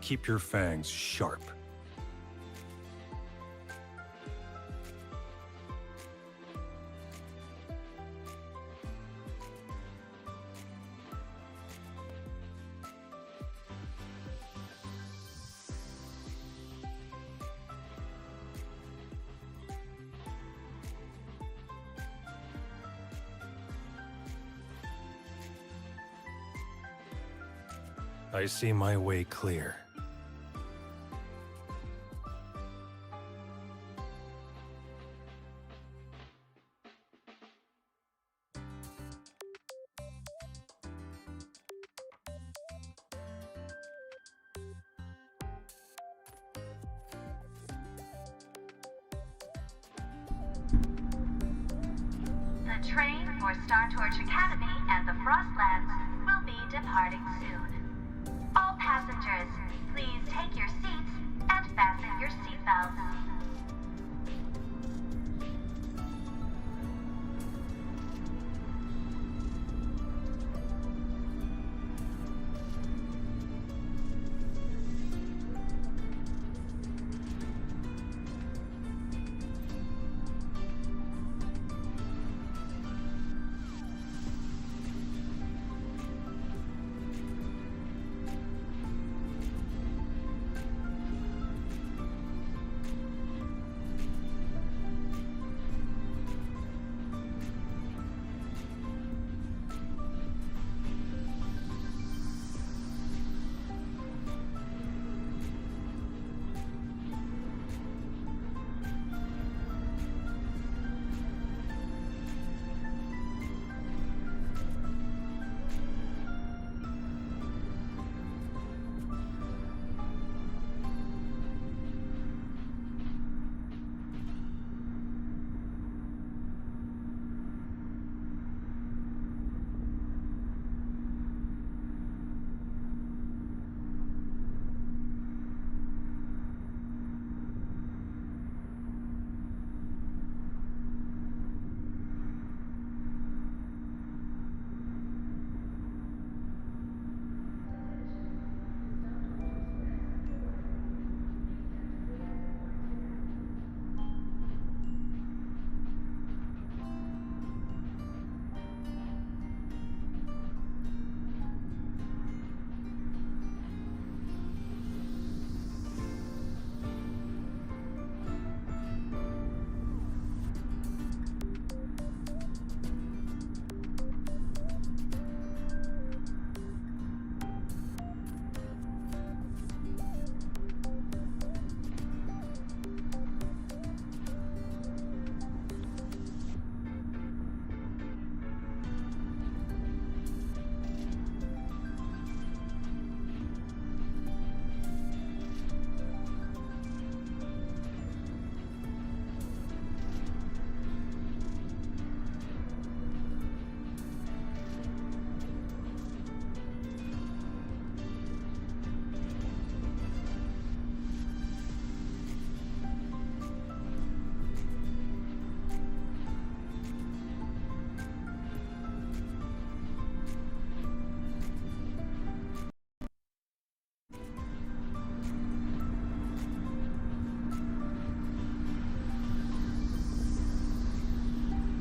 Keep your fangs sharp. I see my way clear. The train for Star Torch Academy and the Frostlands will be departing soon. All passengers, please take your seats and fasten your seatbelts.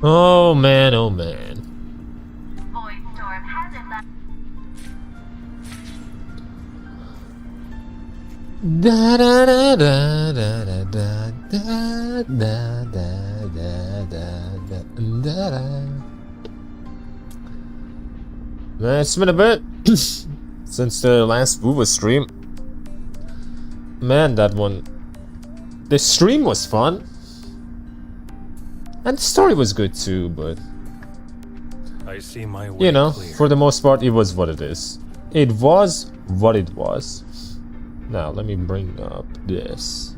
Oh man, oh man. Void Storm hasn't left. Da da da da da da da da da da da da da. Man, it's been a bit since the last Wuwa stream. Man, that one. The stream was fun. And the story was good too, but I see my way you know, clear. for the most part, it was what it is. It was what it was. Now, let me bring up this.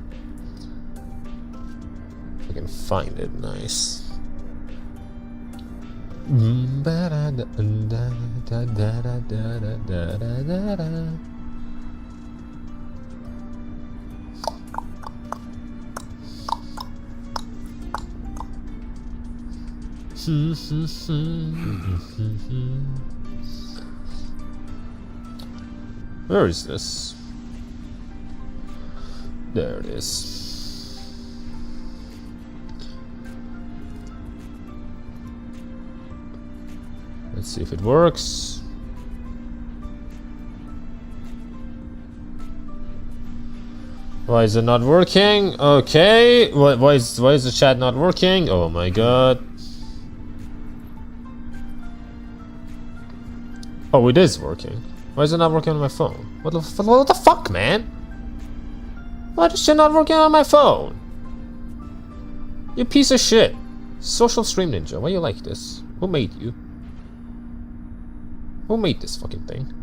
If I can find it, nice. Where is this? There it is. Let's see if it works. Why is it not working? Okay. Why is the chat not working? Oh my god. Oh, it is working. Why is it not working on my phone? What the fuck, man? Why is it not working on my phone? You piece of shit. Social Stream Ninja, why you like this? Who made you? Who made this fucking thing?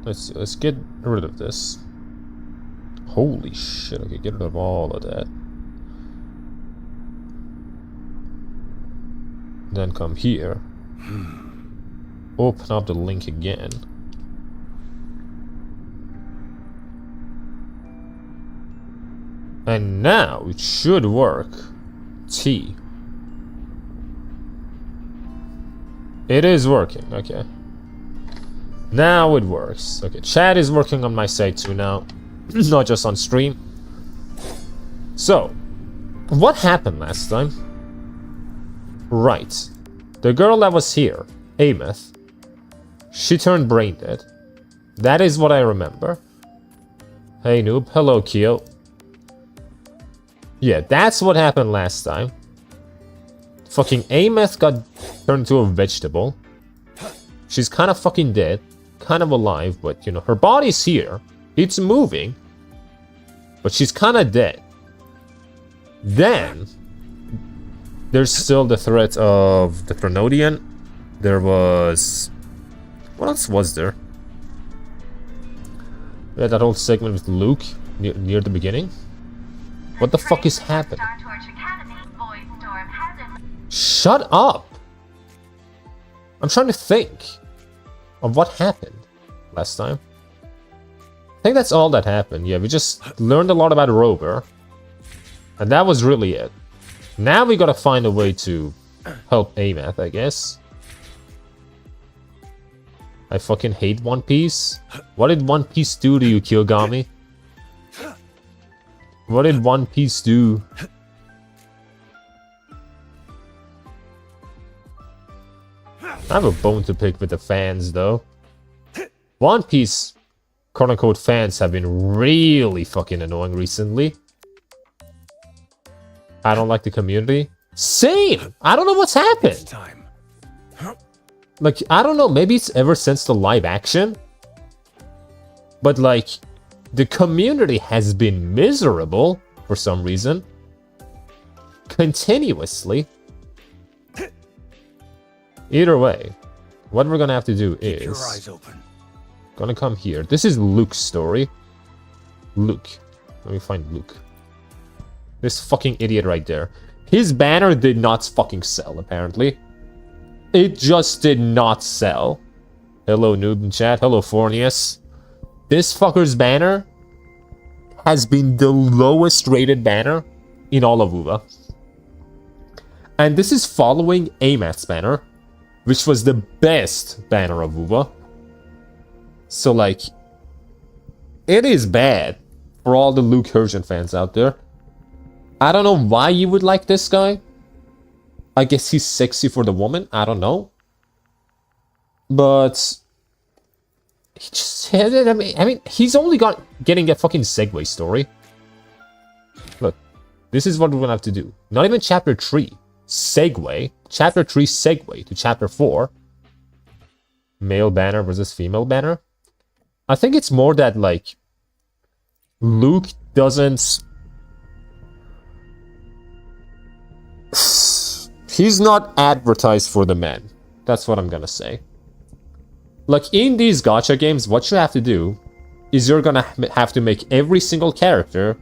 Let's see, let's get rid of this. Holy shit, okay, get rid of all of that. Then come here. Open up the link again. And now it should work. T. It is working, okay. Now it works. Okay, chat is working on my side too now. Not just on stream. So, what happened last time? Right. The girl that was here, Ameth, she turned brain dead. That is what I remember. Hey noob, hello Keo. Yeah, that's what happened last time. Fucking Ameth got turned into a vegetable. She's kind of fucking dead. Kind of alive, but you know, her body's here. It's moving. But she's kind of dead. Then, there's still the threat of the Threnodian. There was... What else was there? We had that whole segment with Luke near the beginning. What the fuck is happening? Shut up! I'm trying to think of what happened last time. I think that's all that happened. Yeah, we just learned a lot about Rover. And that was really it. Now we gotta find a way to help Ameth, I guess. I fucking hate One Piece. What did One Piece do to you, Kiyogami? What did One Piece do? I have a bone to pick with the fans, though. One Piece, quote-unquote, fans have been really fucking annoying recently. I don't like the community. Same! I don't know what's happened. Like, I don't know, maybe it's ever since the live action. But, like, the community has been miserable for some reason. Continuously. Either way, what we're gonna have to do is... Keep your eyes open. Gonna come here. This is Luke's story. Luke. Let me find Luke. This fucking idiot right there. His banner did not fucking sell, apparently. It just did not sell. Hello, noob in chat. Hello, Fornius. This fucker's banner has been the lowest rated banner in all of Wuwa. And this is following Ameth's banner, which was the best banner of Wuwa. So, like, it is bad for all the Luke Hergen fans out there. I don't know why you would like this guy. I guess he's sexy for the woman. I don't know. But he just... I mean, he's only getting a fucking segue story. Look, this is what we're gonna have to do. Not even chapter 3. Segue. Chapter 3 segue to chapter 4. Male banner versus female banner. I think it's more that, like, Luke doesn't He's not advertised for the men. That's what I'm gonna say. Like, in these gacha games, what you have to do is you're gonna have to make every single character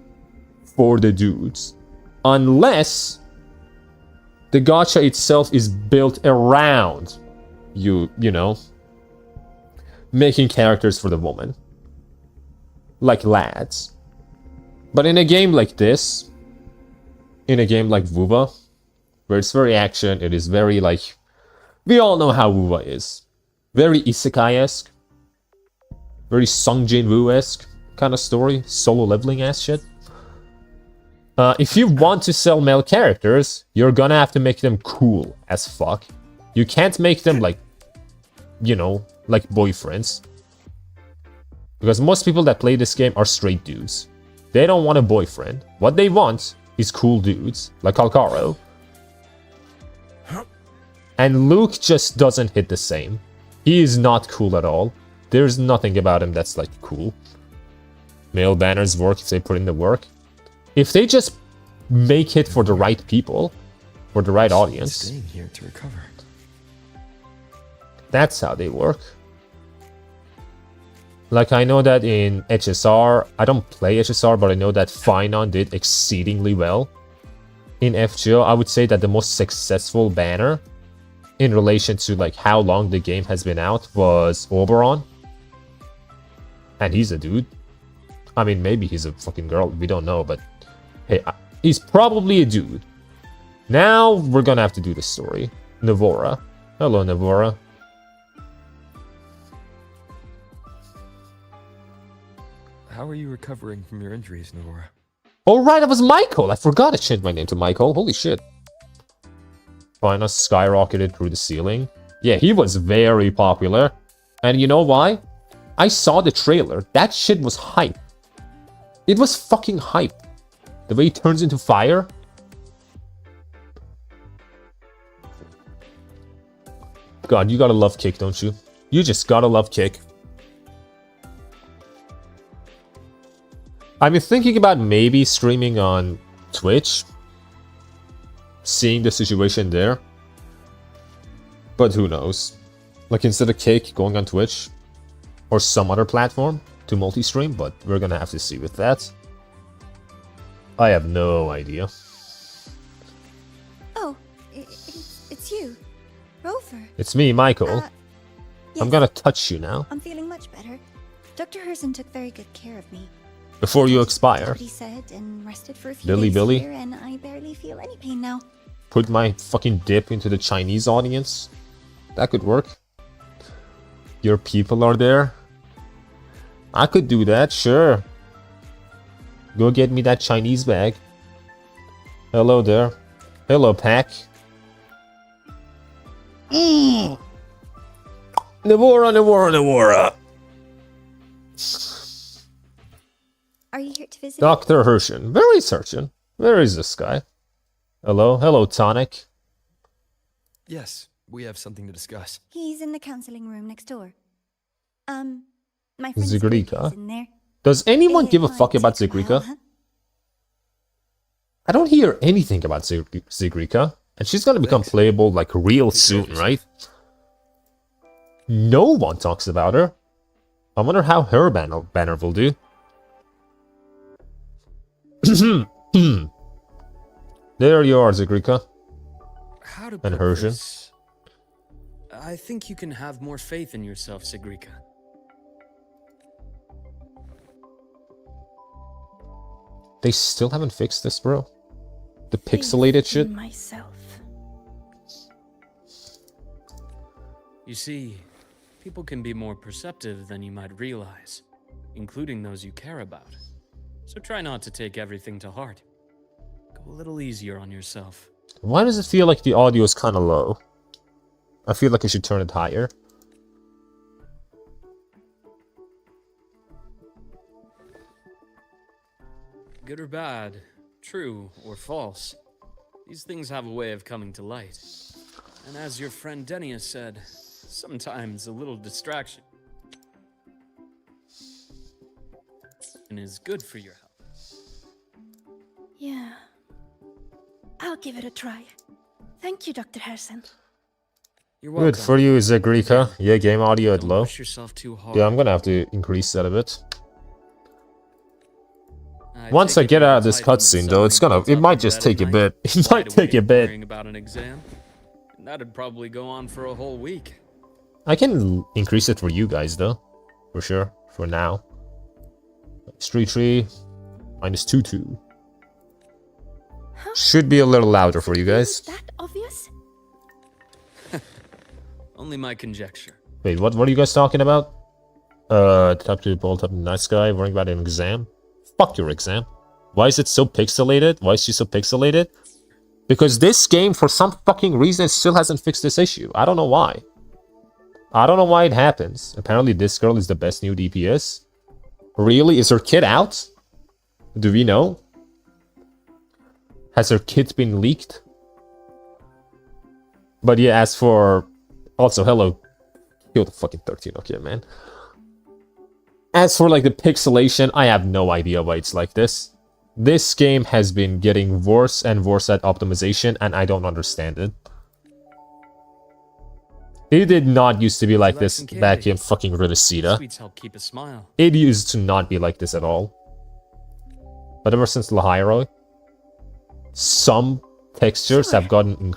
for the dudes. Unless the gacha itself is built around you know, making characters for the woman. Like lads. But in a game like this, in a game like Wuwa, where it's very action, it is very like... We all know how Wuwa is. Very isekai-esque. Very Sung Jin-woo-esque kind of story. Solo leveling ass shit. If you want to sell male characters, you're gonna have to make them cool as fuck. You can't make them like, you know, like boyfriends. Because most people that play this game are straight dudes. They don't want a boyfriend. What they want is cool dudes, like Kalkaro. And Luke just doesn't hit the same. He is not cool at all. There's nothing about him that's like cool. Male banners work if they put in the work. If they just make it for the right people, for the right audience, Staying here to recover. That's how they work. Like, I know that in HSR, I don't play HSR, but I know that Finon did exceedingly well. In FGO, I would say that the most successful banner in relation to like how long the game has been out was Oberon. And he's a dude. I mean, maybe he's a fucking girl, we don't know, but hey, he's probably a dude. Now we're gonna have to do the story. Navora. Hello, Navora. How are you recovering from your injuries, Navora? Oh right, that was Michael! I forgot I changed my name to Michael. Holy shit. Fiona skyrocketed through the ceiling. Yeah, he was very popular. And you know why? I saw the trailer. That shit was hype. It was fucking hype. The way he turns into fire. God, you gotta love Kick, don't you? You just gotta love Kick. I've been thinking about maybe streaming on Twitch. Seeing the situation there. But who knows? Like, instead of Kick, going on Twitch. Or some other platform to multi-stream, but we're gonna have to see with that. I have no idea. Oh, it's you, Rover. It's me, Michael. Yes, I'm gonna touch you now. I'm feeling much better. Dr. Herson took very good care of me. Before you Did expire. what he said and rested for a few Billy days Billy. here, and I barely feel any pain now. Put my fucking dip into the Chinese audience. That could work. Your people are there. I could do that, sure. Go get me that Chinese bag. Hello there. Hello, Pack. Navora, Navora, Navora. Are you here to visit? Dr. Herson. Very certain. Where is this guy? Hello? Hello, Tonic. Yes, we have something to discuss. He's in the counseling room next door. My friend Zigrika? is in there. Does anyone give a It fuck might about take a while, Zigrika? huh? I don't hear anything about Zigrika. And she's gonna become Thanks. playable like real soon, right? No one talks about her. I wonder how her banner will do. There you are, Zigrika. How to And put Herson. this? I think you can have more faith in yourself, Sigrika. They still haven't fixed this, bro. The pixelated shit. Myself. You see, people can be more perceptive than you might realize, including those you care about. So try not to take everything to heart. Go a little easier on yourself. Why does it feel like the audio is kind of low? I feel like I should turn it higher. Good or bad, true or false, these things have a way of coming to light. And as your friend Denia said, sometimes a little distraction is good for your health. Yeah. I'll give it a try. Thank you, Dr. Harrison. You're welcome. Good for you, Zagrika. Yeah, game audio at Don't low. push yourself too hard. Yeah, I'm gonna have to increase that a bit. I Once take I it get you're out of this type who's cutscene, though, suddenly it might built just up take a in bit. bed It might take a bit. worrying about an exam. That'd probably go on for a whole week. I can increase it for you guys, though. For sure. For now. -3 -2. Huh? Should be a little louder for you Is guys. that obvious? Only my conjecture. Wait, what are you guys talking about? Talk to the ball, top nice guy, worrying about an exam? Fuck your exam. Why is it so pixelated? Why is she so pixelated? Because this game, for some fucking reason, still hasn't fixed this issue. I don't know why. I don't know why it happens. Apparently this girl is the best new DPS. Really? Is her kid out? Do we know? Has her kit been leaked? But yeah, as for... Also, hello. Kill the fucking 13, okay, man. As for, like, the pixelation, I have no idea why it's like this. This game has been getting worse and worse at optimization, and I don't understand it. It did not used to be like this back in fucking Ridicida. Sweets help keep a smile. It used to not be like this at all. But ever since Lahairo, some textures have gotten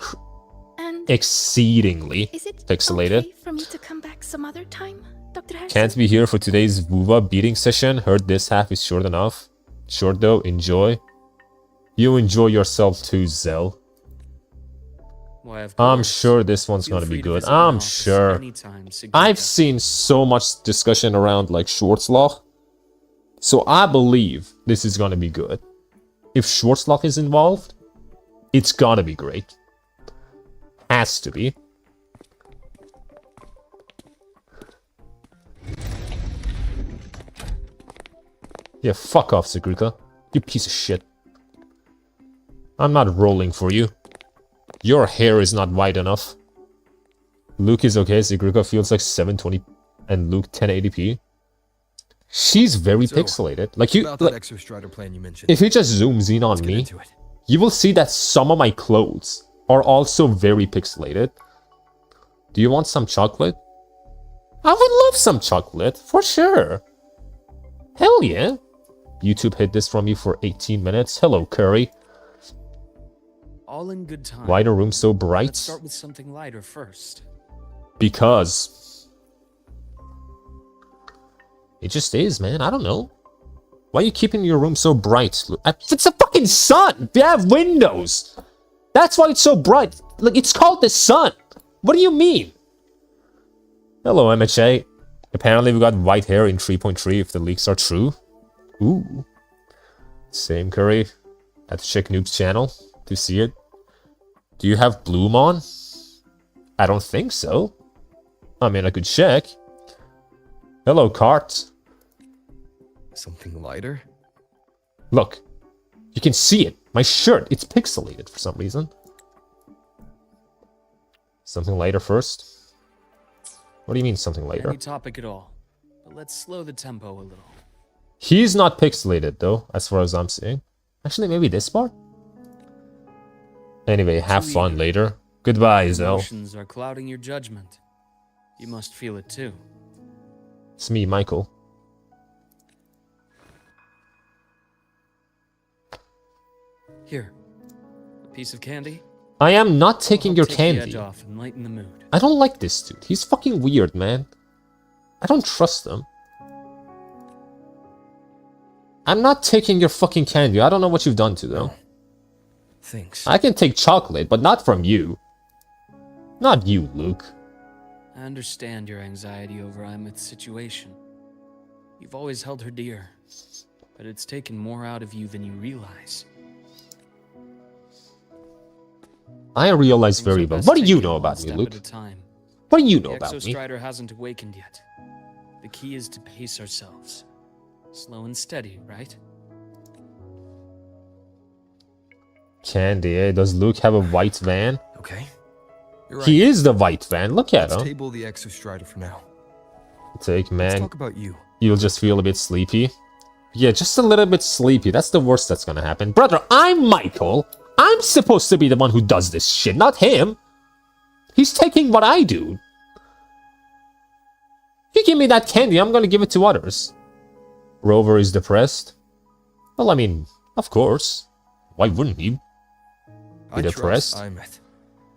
And exceedingly is it pixelated. okay for me to come back some other time, Dr. Harrison? Can't be here for today's Wuwa beating session. Heard this half is short enough. Short though, enjoy. You enjoy yourself too, Zell. Why, of I'm course. sure this one's Feel gonna be free to good. visit my I'm office sure. anytime, Sigurd. I've seen so much discussion around like Schwarzloch. So I believe this is gonna be good. If Schwarzloch is involved, it's gonna be great. Has to be. Yeah, fuck off, Sigurka. You piece of shit. I'm not rolling for you. Your hair is not white enough. Luke is okay, Sigurka feels like 720 and Luke 1080p. She's very So, pixelated. Like you About that like, exostrider plan you mentioned. if it just zooms in on Let's get me, into it. you will see that some of my clothes are also very pixelated. Do you want some chocolate? I would love some chocolate, for sure. Hell yeah. YouTube hid this from you for 18 minutes. Hello, Curry. All in good time. Why the room so bright? Let's start with something lighter first. Because it just is, man. I don't know. Why are you keeping your room so bright? It's the fucking sun. You have windows. That's why it's so bright. Like, it's called the sun. What do you mean? Hello, MHA. Apparently we got white hair in 3.3 if the leaks are true. Ooh. Same Curry. Have to check Noob's channel to see it. Do you have Bloom on? I don't think so. I mean, I could check. Hello, Cart. Something lighter? Look. You can see it. My shirt. It's pixelated for some reason. Something lighter first. What do you mean something lighter? Any topic at all. But let's slow the tempo a little. He's not pixelated though, as far as I'm seeing. Actually, maybe this part? Anyway, have fun later. Goodbye, Zell. Emotions are clouding your judgment. You must feel it too. It's me, Michael. Here, a piece of candy. I am not taking your Take the candy. edge off and lighten the mood. I don't like this dude. He's fucking weird, man. I don't trust him. I'm not taking your fucking candy. I don't know what you've done to them. No. Thanks. I can take chocolate, but not from you. Not you, Luke. I understand your anxiety over Emmeth's situation. You've always held her dear, but it's taken more out of you than you realize. I realize Things very are well. best What do you taken know one about me, step Luke? at a time. What do you The know about me? Exostrider hasn't awakened yet. The key is to pace ourselves. Slow and steady, right? Candy, eh? Does Luke have a white van? Okay. You're right. He is the white van. Look at Let's him. table the exostrider for now. Take, Let's man. talk about you. You'll just feel a bit sleepy. Yeah, just a little bit sleepy. That's the worst that's gonna happen. Brother, I'm Michael. I'm supposed to be the one who does this shit, not him. He's taking what I do. You give me that candy, I'm gonna give it to others. Rover is depressed. Well, I mean, of course. Why wouldn't he be depressed?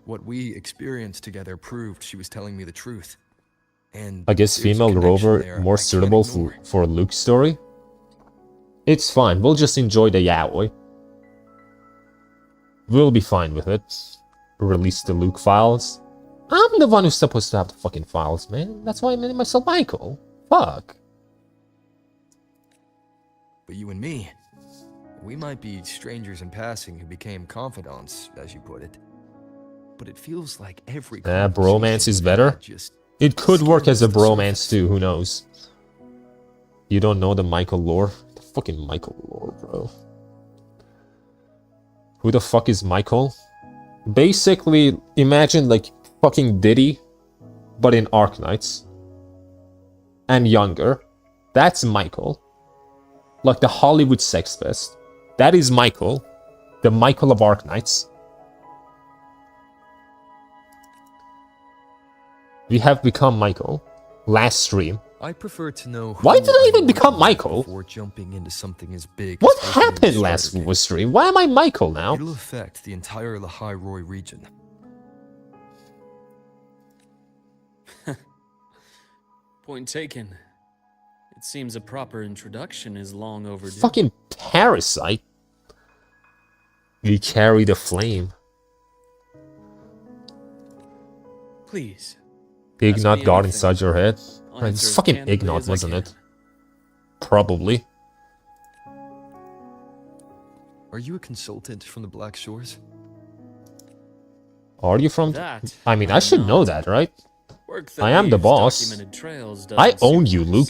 What we experienced together proved she was telling me the truth. And I guess female Rover more suitable for Luke's story. It's fine, we'll just enjoy the yaoi. We'll be fine with it. Release the Luke files. I'm the one who's supposed to have the fucking files, man. That's why I named myself Michael. Fuck. But you and me, we might be strangers in passing who became confidants, as you put it. But it feels like every bromance is better. It could work as a bromance too, who knows. You don't know the Michael lore? The fucking Michael lore, bro. Who the fuck is Michael? Basically, imagine like fucking Diddy, but in Arknights. And younger. That's Michael. Like the Hollywood sex fest. That is Michael. The Michael of Arknights. We have become Michael. Last stream. I prefer to know. Why did I even become Michael? Before jumping into something as big. What happened last Wuwa stream? Why am I Michael now? It'll affect the entire Lahai Roi region. Point taken. It seems a proper introduction is long overdue. Fucking parasite. We carry the flame. Please. Ignat got inside your head. It's fucking Ignat, wasn't it? Probably. Are you a consultant from the Black Shores? Are you from? I mean, I should know that, right? I am the boss. I own you, Luke.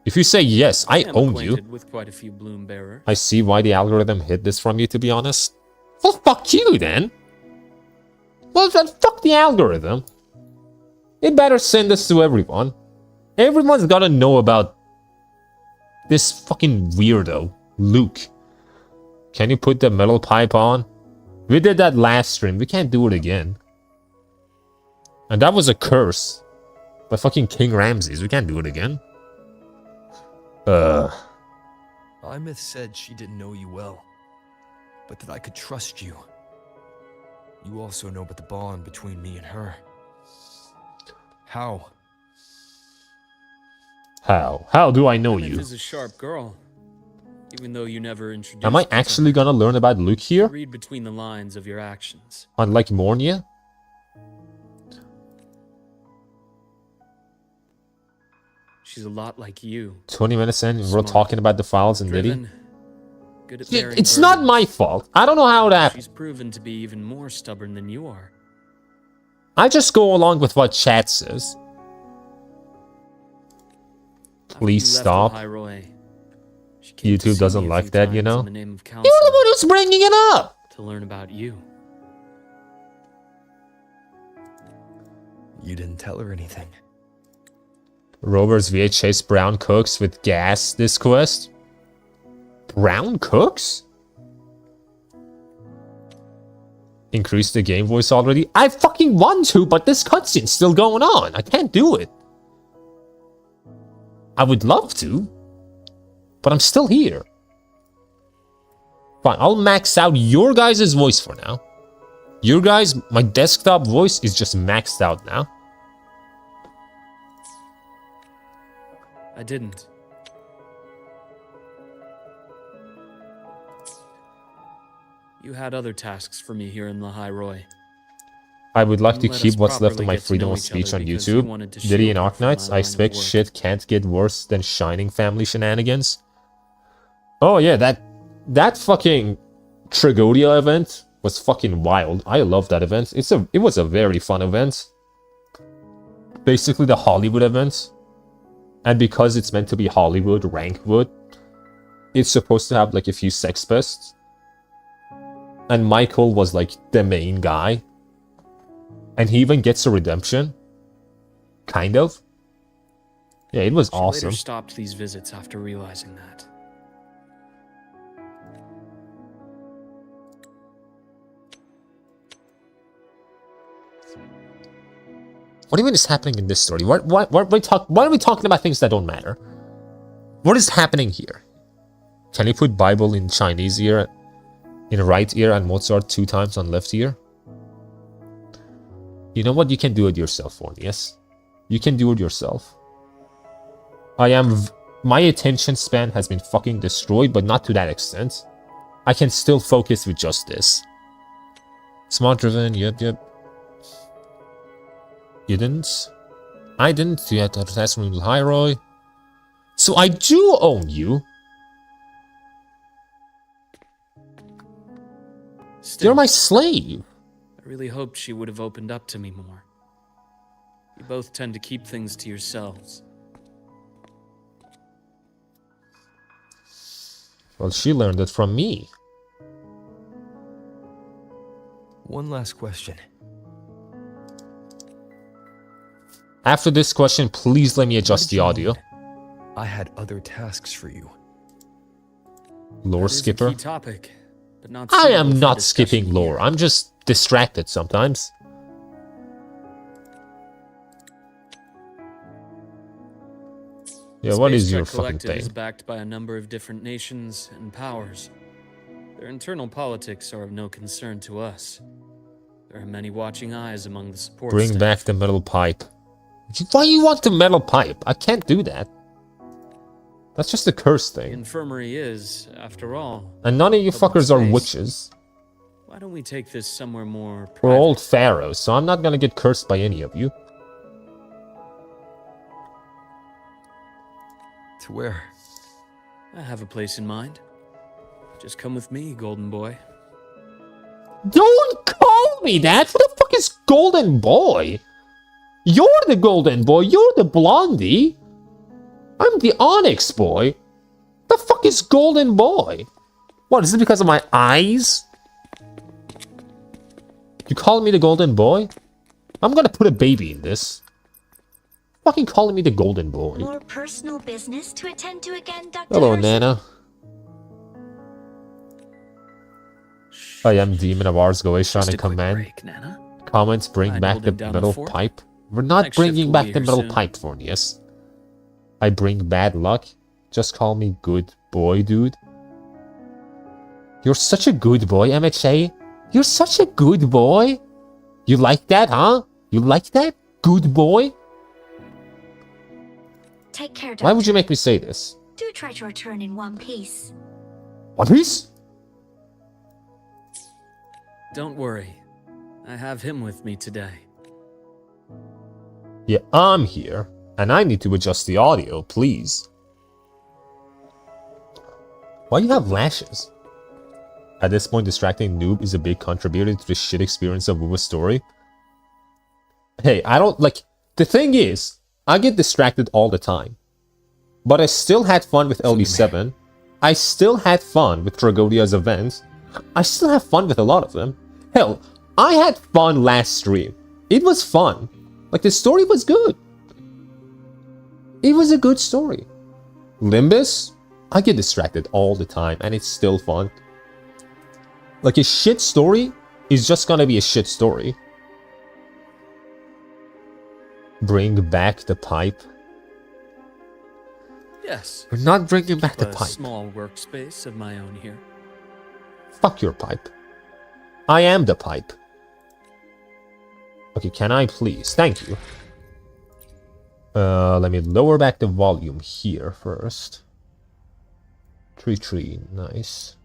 If you say yes, I own you. With quite a few bloom bearers. I see why the algorithm hid this from you, to be honest. Well, fuck you, then. Well, then fuck the algorithm. It better send this to everyone. Everyone's gotta know about this fucking weirdo, Luke. Can you put the metal pipe on? We did that last stream. We can't do it again. And that was a curse. By fucking King Ramses. We can't do it again. Imith said she didn't know you well, but that I could trust you. You also know about the bond between me and her. How? How? How do I know Imith you? is a sharp girl. Even though you never introduced Am I actually gonna learn about Luke here? Read between the lines of your actions. Unlike Mornia? She's a lot like you. 20 minutes in, we're talking about the files and Diddy. Driven, good at bearing It's not burdens. my fault. I don't know how it happened. She's proven to be even more stubborn than you are. I just go along with what chat says. Please stop. YouTube doesn't like that, you know? You're the one who's bringing it up! To learn about you. You didn't tell her anything. Rover's VHS brown cooks with gas this quest. Brown cooks? Increase the game voice already? I fucking want to, but this cutscene's still going on. I can't do it. I would love to, but I'm still here. Fine, I'll max out your guys' voice for now. Your guys, my desktop voice is just maxed out now. I didn't. You had other tasks for me here in Lahai Roi. I would like to Let keep us what's left of properly my get to freedom know of each speech other on because you YouTube. wanted to Diddy shield and me from my Arknights, I line of expect work. shit can't get worse than Shining family shenanigans. Oh yeah, that fucking Tragodia event was fucking wild. I love that event. It was a very fun event. Basically the Hollywood event. And because it's meant to be Hollywood, Rankwood, it's supposed to have like a few sex pests. And Michael was like the main guy. And he even gets a redemption. Kind of. Yeah, it was She awesome. later stopped these visits after realizing that. What even is happening in this story? Why are we talking about things that don't matter? What is happening here? Can you put Bible in Chinese ear, in right ear, and Mozart 2 times on left ear? You know what? You can do it yourself, Yes, you can do it yourself. My attention span has been fucking destroyed, but not to that extent. I can still focus with just this. Smart driven, yep. You didn't? I didn't. You had to test from Highroy. So I do own you. Still, You're my slave. I really hoped she would have opened up to me more. You both tend to keep things to yourselves. Well, she learned it from me. One last question. After this question, please let me adjust What the did you audio. mean? I had other tasks for you. Lore That is a skipper. key topic, but not I suitable am for not discussion skipping lore. here. I'm just distracted sometimes. Yeah, what Space is your Trek fucking Collective is thing? backed by a number of different nations and powers. Their internal politics are of no concern to us. There are many watching eyes among the support Bring staff. back the metal pipe. Why you want the metal pipe? I can't do that. That's just a curse The thing. infirmary is, after all. And none of you Public fuckers are space. witches. Why don't we take this somewhere more private? We're old pharaohs, so I'm not gonna get cursed by any of you. To where? I have a place in mind. Just come with me, golden boy. Don't call me that! Who the fuck is Golden Boy? You're the Golden Boy, you're the Blondie. I'm the Onyx Boy. The fuck is Golden Boy? What, is it because of my eyes? You calling me the Golden Boy? I'm gonna put a baby in this. Fucking calling me the Golden Boy. More personal business to attend to again, Dr. Hello, Hersey? Nana. I am Demon of Ars Goetia Just in a quick command. break, Nana. Comments bring Mind back the holding down the metal fort? pipe. We're not Next shift bringing will back be the here metal soon. pipe, Fornius. I bring bad luck. Just call me good boy, dude. You're such a good boy, MHA. You're such a good boy. You like that, huh? You like that? Good boy? Take care, Doctor. Why would you make me say this? Do try to return in one piece. One Piece? Don't worry. I have him with me today. Yeah, I'm here. And I need to adjust the audio, please. Why you have lashes? At this point, distracting noob is a big contributor to the shit experience of Wuwa's story. Hey, I don't like... The thing is, I get distracted all the time. But I still had fun with LB7. I still had fun with Tragodia's events. I still have fun with a lot of them. Hell, I had fun last stream. It was fun. Like, the story was good. It was a good story. Limbus, I get distracted all the time, and it's still fun. Like, a shit story is just gonna be a shit story. Bring back the pipe. Yes. We're not bringing back the A pipe. small workspace of my own here. Fuck your pipe. I am the pipe. Okay, can I please? Thank you. Let me lower back the volume here first. 3, nice.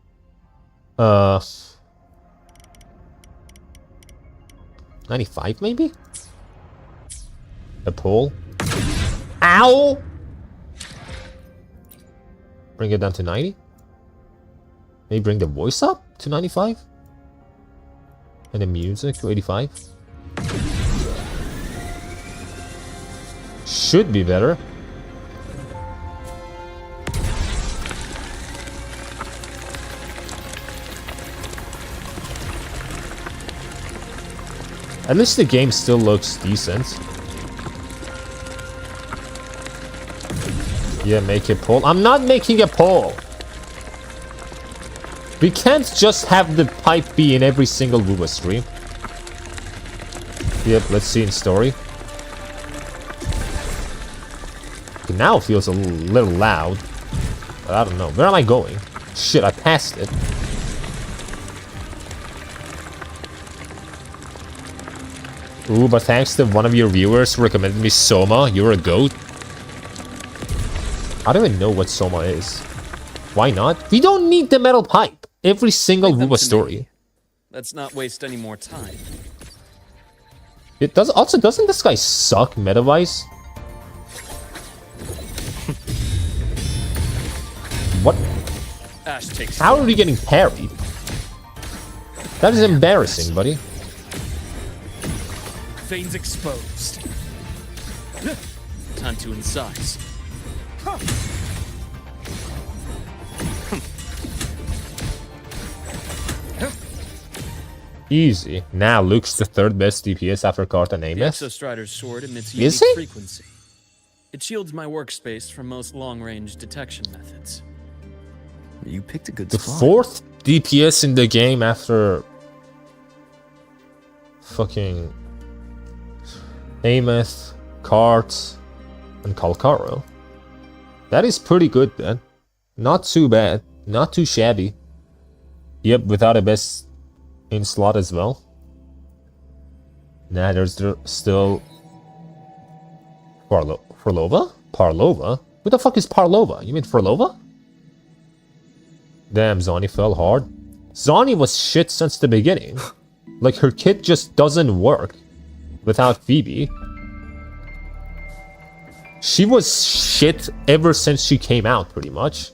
95 maybe? A pull. Ow! Bring it down to 90? Maybe bring the voice up to 95? And the music to 85? Should be better. At least the game still looks decent. Yeah, make a poll. I'm not making a poll. We can't just have the pipe be in every single Wuwa stream. Yep, let's see in story. Now it feels a little loud. But I don't know. Where am I going? Shit, I passed it. Ooh, but thanks to one of your viewers who recommended me Soma, you're a goat. I don't even know what Soma is. Why not? We don't need the metal pipe. Every single Wuwa story. Let's not waste any more time. It does. Also, doesn't this guy suck meta-wise? What? Ash takes. How are we getting parried? That is embarrassing, buddy. Veins exposed. Time to incise. Easy. Now Luke's the third best DPS after Kart and The Amos. Exostrider's sword emits Is unique he? frequency. It shields my workspace from most long-range detection methods. You picked a good The spot. fourth DPS in the game after fucking Amos, Kart, and Kalkaro. That is pretty good then. Not too bad. Not too shabby. Yep, without a best in slot as well. Nah, there's still Parlova? Parlova? Who the fuck is Parlova? You mean Frolova? Damn, Zani fell hard. Zani was shit since the beginning. Like, her kit just doesn't work without Phoebe. She was shit ever since she came out, pretty much.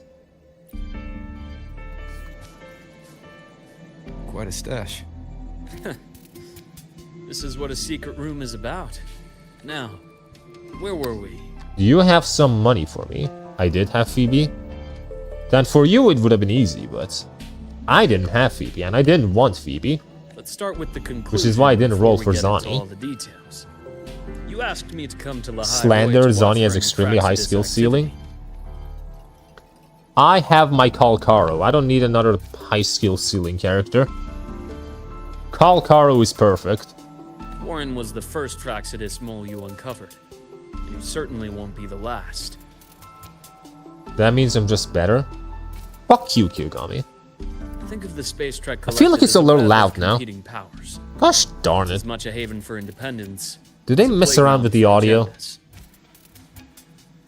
Quite a stash. This is what a secret room is about. Now, where were we? Do you have some money for me? I did have Phoebe. Then for you it would have been easy, but I didn't have Phoebe, and I didn't want Phoebe. Let's start with the conclusion. Which is why I didn't roll before we for get into Zani. all the details. You asked me to come to Lahai Slander Void to Zani has offer extremely high Praxis skill activity. ceiling. I have my Kalkaro. I don't need another high skill ceiling character. Kalkaro is perfect. Warren was the first Praxidus mole you uncovered. And you certainly won't be the last. That means I'm just better. Fuck you, Kyogami. Think of the space trek I feel like Collective it's a as little web of loud now. competing powers. Gosh darn As it. much a haven for independence. Do they as a mess around with the playground for audio? agendas.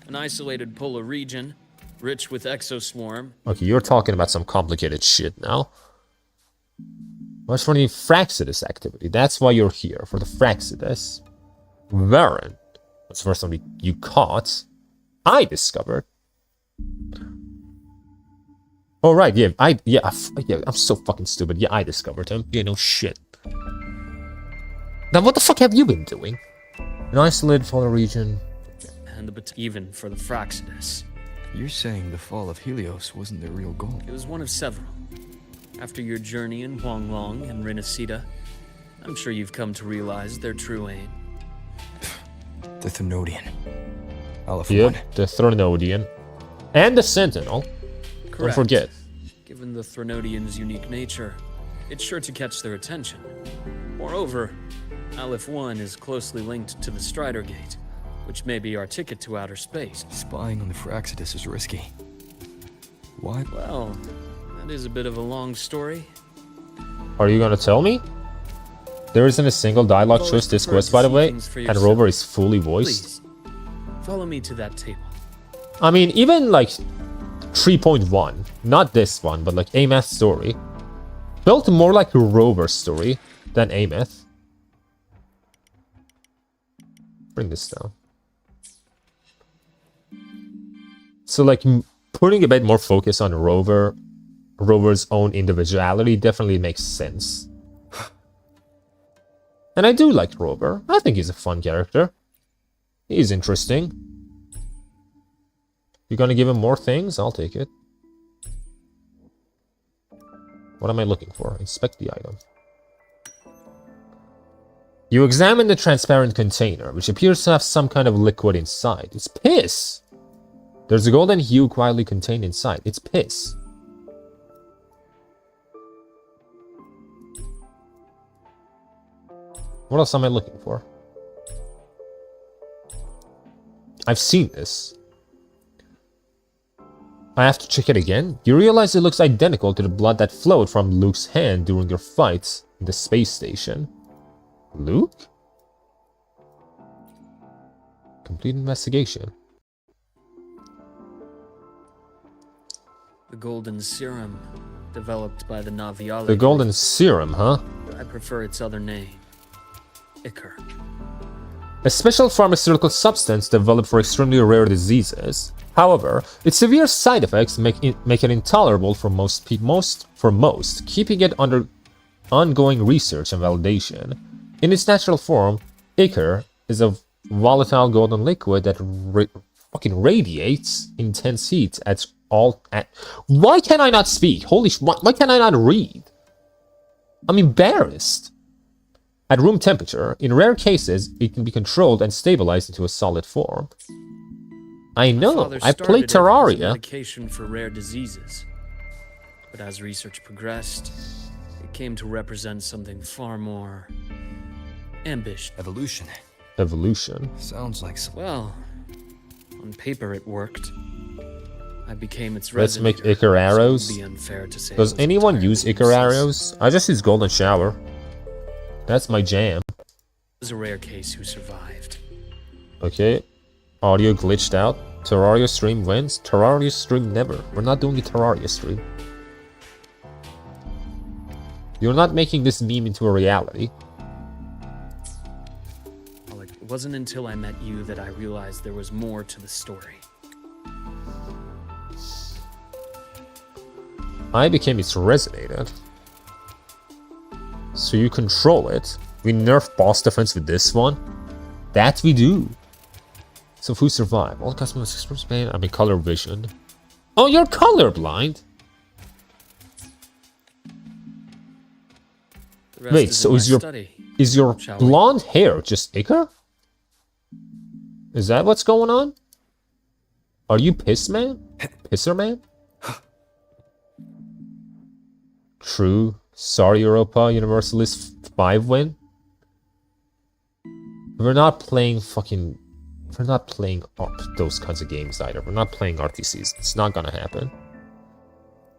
An isolated polar region, rich with exoswarm. Okay, you're talking about some complicated shit now. Much for the Fraxidus activity. That's why you're here, for the Fraxidus. Varen. That's the first time you caught. I discovered. Oh right, yeah, I'm so fucking stupid. Yeah, I discovered him. Yeah, no shit. Now what the fuck have you been doing? An isolated polar region. And even for the Fraxidus. You're saying the fall of Helios wasn't their real goal. It was one of several. After your journey in Huanglong and Renacida, I'm sure you've come to realize their true aim. The Thenodian. Aleph Yep, 1. the Thronodian. And the Sentinel. Don't Correct. forget. Given the Threnodian's unique nature, it's sure to catch their attention. Moreover, Aleph 1 is closely linked to the Strider Gate, which may be our ticket to outer space. Spying on the Fraxidus is risky. Why? Well, that is a bit of a long story. Are you gonna tell me? There isn't a single dialogue I've choice always this preferred quest, to by the see way, things for and yourself. Rover is fully voiced. Please, follow me to that table. I mean, even like 3.1, not this one, but like Ameth's story, felt more like a Rover story than Ameth. Bring this down. So like putting a bit more focus on Rover's own individuality definitely makes sense. And I do like Rover. I think he's a fun character. He's interesting. You're gonna give him more things? I'll take it. What am I looking for? Inspect the item. You examine the transparent container, which appears to have some kind of liquid inside. It's piss! There's a golden hue quietly contained inside. It's piss. What else am I looking for? I've seen this. I have to check it again? You realize it looks identical to the blood that flowed from Luke's hand during your fights in the space station. Luke? Complete investigation. The golden serum, developed by the Naviali. The golden serum, huh? I prefer its other name. Ichor. A special pharmaceutical substance developed for extremely rare diseases. However, its severe side effects make it intolerable for most, keeping it under ongoing research and validation. In its natural form, ichor is a volatile golden liquid that fucking radiates intense heat at all. Why can I not speak? Holy sh! Why can I not read? I'm embarrassed. At room temperature, in rare cases, it can be controlled and stabilized into a solid form. I know, I played Terraria. Medication for rare diseases. But as research progressed, it came to represent something far more ambitious. Evolution. Evolution. Sounds like some... Well, on paper it worked. I became its Let's make resonator, Ichor arrows. so it would be unfair to say Does it was anyone entirely use Ichor useless. arrows? I just use Golden Shower. That's my jam. It was a rare case who survived. Okay. Audio glitched out. Terraria stream wins. Terraria stream never. We're not doing a Terraria stream. You're not making this meme into a reality. Well, it wasn't until I met you that I realized there was more to the story. I became its resonator. So you control it. We nerf boss defense with this one. That we do. So who survived? All customers express pain. I mean color vision. Oh, you're colorblind. The rest Wait, is so in my is your study. Shall we? blonde hair just Ichor? Is that what's going on? Are you piss man? Pisser man? True. Sorry, Europa. Universalist 5 win. We're not playing fucking... We're not playing those kinds of games either. We're not playing RTCs. It's not gonna happen.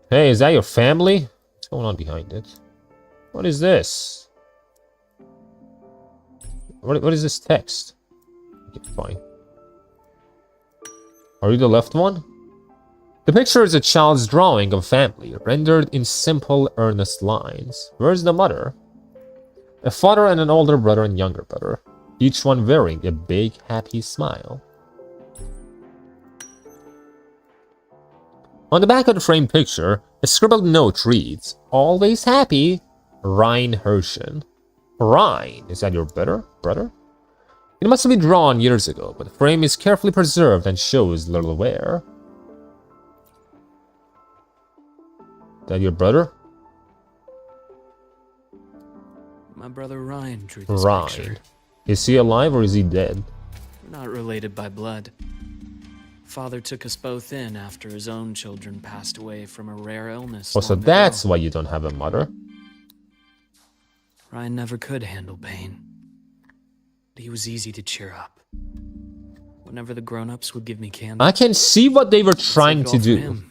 Hey, is that your family? What's going on behind it? What is this? What is this text? Okay, fine. Are you the left one? The picture is a child's drawing of family, rendered in simple, earnest lines. Where's the mother? A father and an older brother and younger brother, each one wearing a big, happy smile. On the back of the framed picture, a scribbled note reads, "Always happy, Ryan Hershen." Ryan, is that your brother? It must have been drawn years ago, but the frame is carefully preserved and shows little wear. That your brother? My brother Ryan drew this picture. Ryan. Is he alive or is he dead? We're not related by blood. Father took us both in after his own children passed away from a rare illness. Oh, so long that's ago. why you don't have a mother. Ryan never could handle pain. But he was easy to cheer up. Whenever the grown-ups would give me candy, I can see what they were I'd trying take it to all for do. him.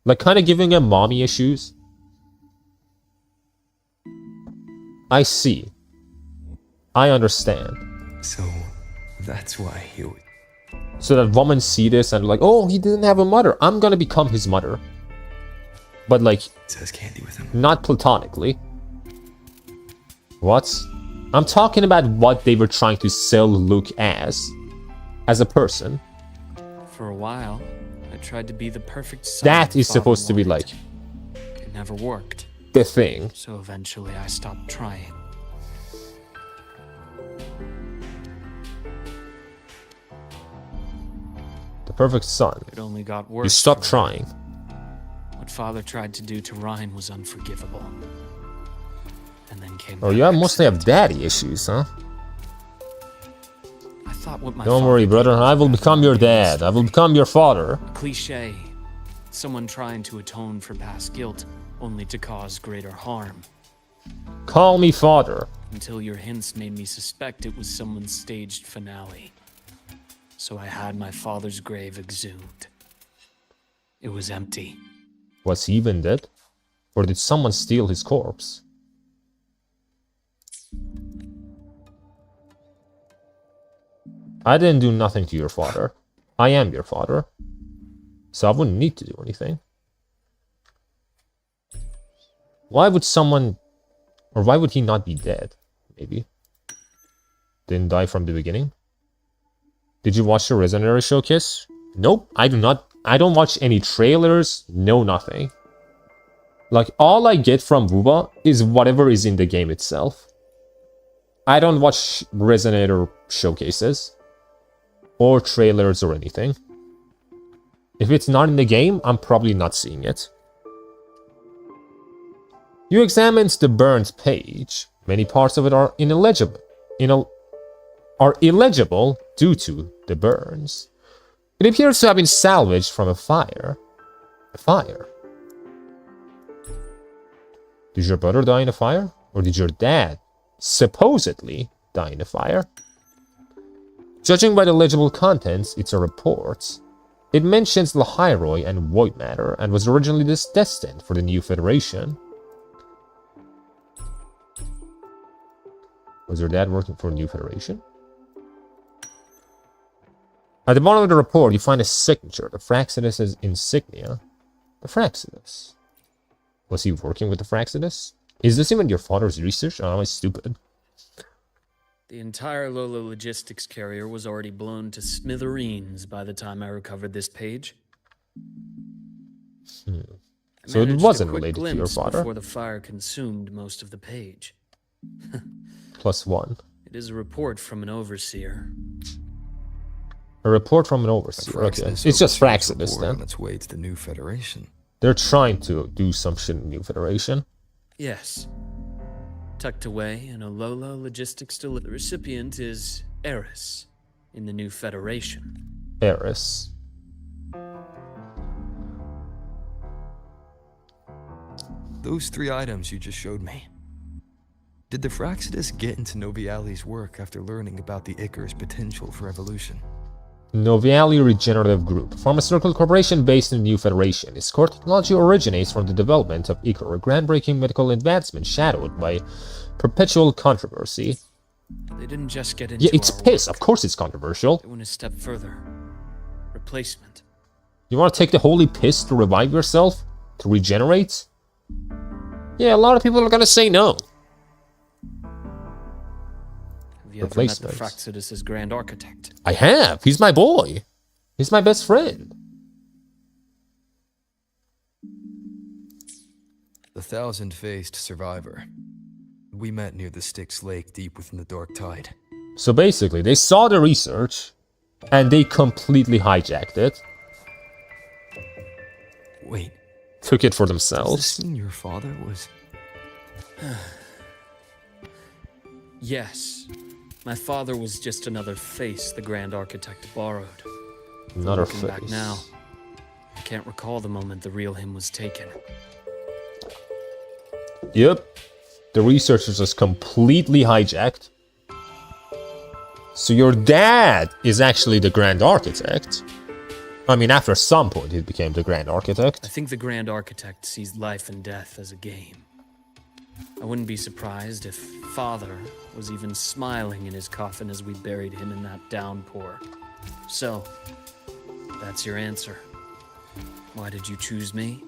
Like, kind of giving him mommy issues. I see. I understand. So, that's why he would... So that women see this and like, oh, he didn't have a mother. I'm gonna become his mother. But like, says candy with him. not platonically. What? I'm talking about what they were trying to sell Luke as a person. For a while, I tried to be the perfect son. That my is father supposed to be wanted. like It never worked. the thing. So eventually I stopped trying. The perfect son. It only got worse. You stopped from trying. there. What Father tried to do to Ryan was unforgivable. And then came Oh, that you mostly have accident. daddy issues, huh? I thought what my Don't father worry, did brother. was I will rather become your heinous. dad. I will become your father. A cliche. Someone trying to atone for past guilt, only to cause greater harm. Call me father. Until your hints made me suspect it was someone's staged finale. So I had my father's grave exhumed. It was empty. Was he even dead? Or did someone steal his corpse? I didn't do nothing to your father. I am your father. So I wouldn't need to do anything. Why would someone... Or why would he not be dead? Maybe. Didn't die from the beginning? Did you watch the Resident Evil showcase? Nope, I do not. I don't watch any trailers, no nothing. Like, all I get from Wuwa is whatever is in the game itself. I don't watch Resident Evil showcases. Or trailers or anything. If it's not in the game, I'm probably not seeing it. You examined the burned page. Many parts of it are illegible. Are illegible due to the burns. It appears to have been salvaged from a fire. A fire? Did your brother die in a fire? Or did your dad supposedly die in a fire? Judging by the legible contents, it's a report. It mentions Lahiroi and Void Matter and was originally destined for the New Federation. Was your dad working for a New Federation? At the bottom of the report, you find a signature, the Fraxidus' insignia. The Fraxidus. Was he working with the Fraxidus? Is this even your father's research? Oh, am I stupid? The entire Lola logistics carrier was already blown to smithereens by the time I recovered this page. So it Managed wasn't a quick related to your glimpse father? before the fire consumed most of the page. +1. It is a report from an overseer. A report from an overseer. Okay. It's just Fraxidus then. On its way to the New Federation. They're trying to do some shit in the New Federation. Yes. Tucked away in a Lola logistics delivery. The recipient is Eris in the New Federation. Eris. Those 3 items you just showed me. Did the Fraxidus get into Noviali's work after learning about the Icar's potential for evolution? Noviali Regenerative Group, a pharmaceutical corporation based in the New Federation. Its core technology originates from the development of Icar, a groundbreaking medical advancement shadowed by perpetual controversy. They didn't just get into Yeah, it's our piss. work. Of course it's controversial. They went a step further. Replacement. You want to take the holy piss to revive yourself? To regenerate? Yeah, a lot of people are gonna say no. Have you ever met the Replacement. Fraxidus' Grand Architect? I have. He's my boy. He's my best friend. The thousand-faced survivor. We met near the Styx Lake deep within the Dark Tide. So basically, they saw the research, and they completely hijacked it. Wait, Took it for does this themselves. mean your father was... Yes. My father was just another face the Grand Architect borrowed. Another Looking face. back now, I can't recall the moment the real him was taken. Yep. The researchers was completely hijacked. So your dad is actually the Grand Architect. I mean, after some point, he became the Grand I Architect. think the Grand Architect sees life and death as a game. I wouldn't be surprised if Father was even smiling in his coffin as we buried him in that downpour. So, that's your answer. Why did you choose me?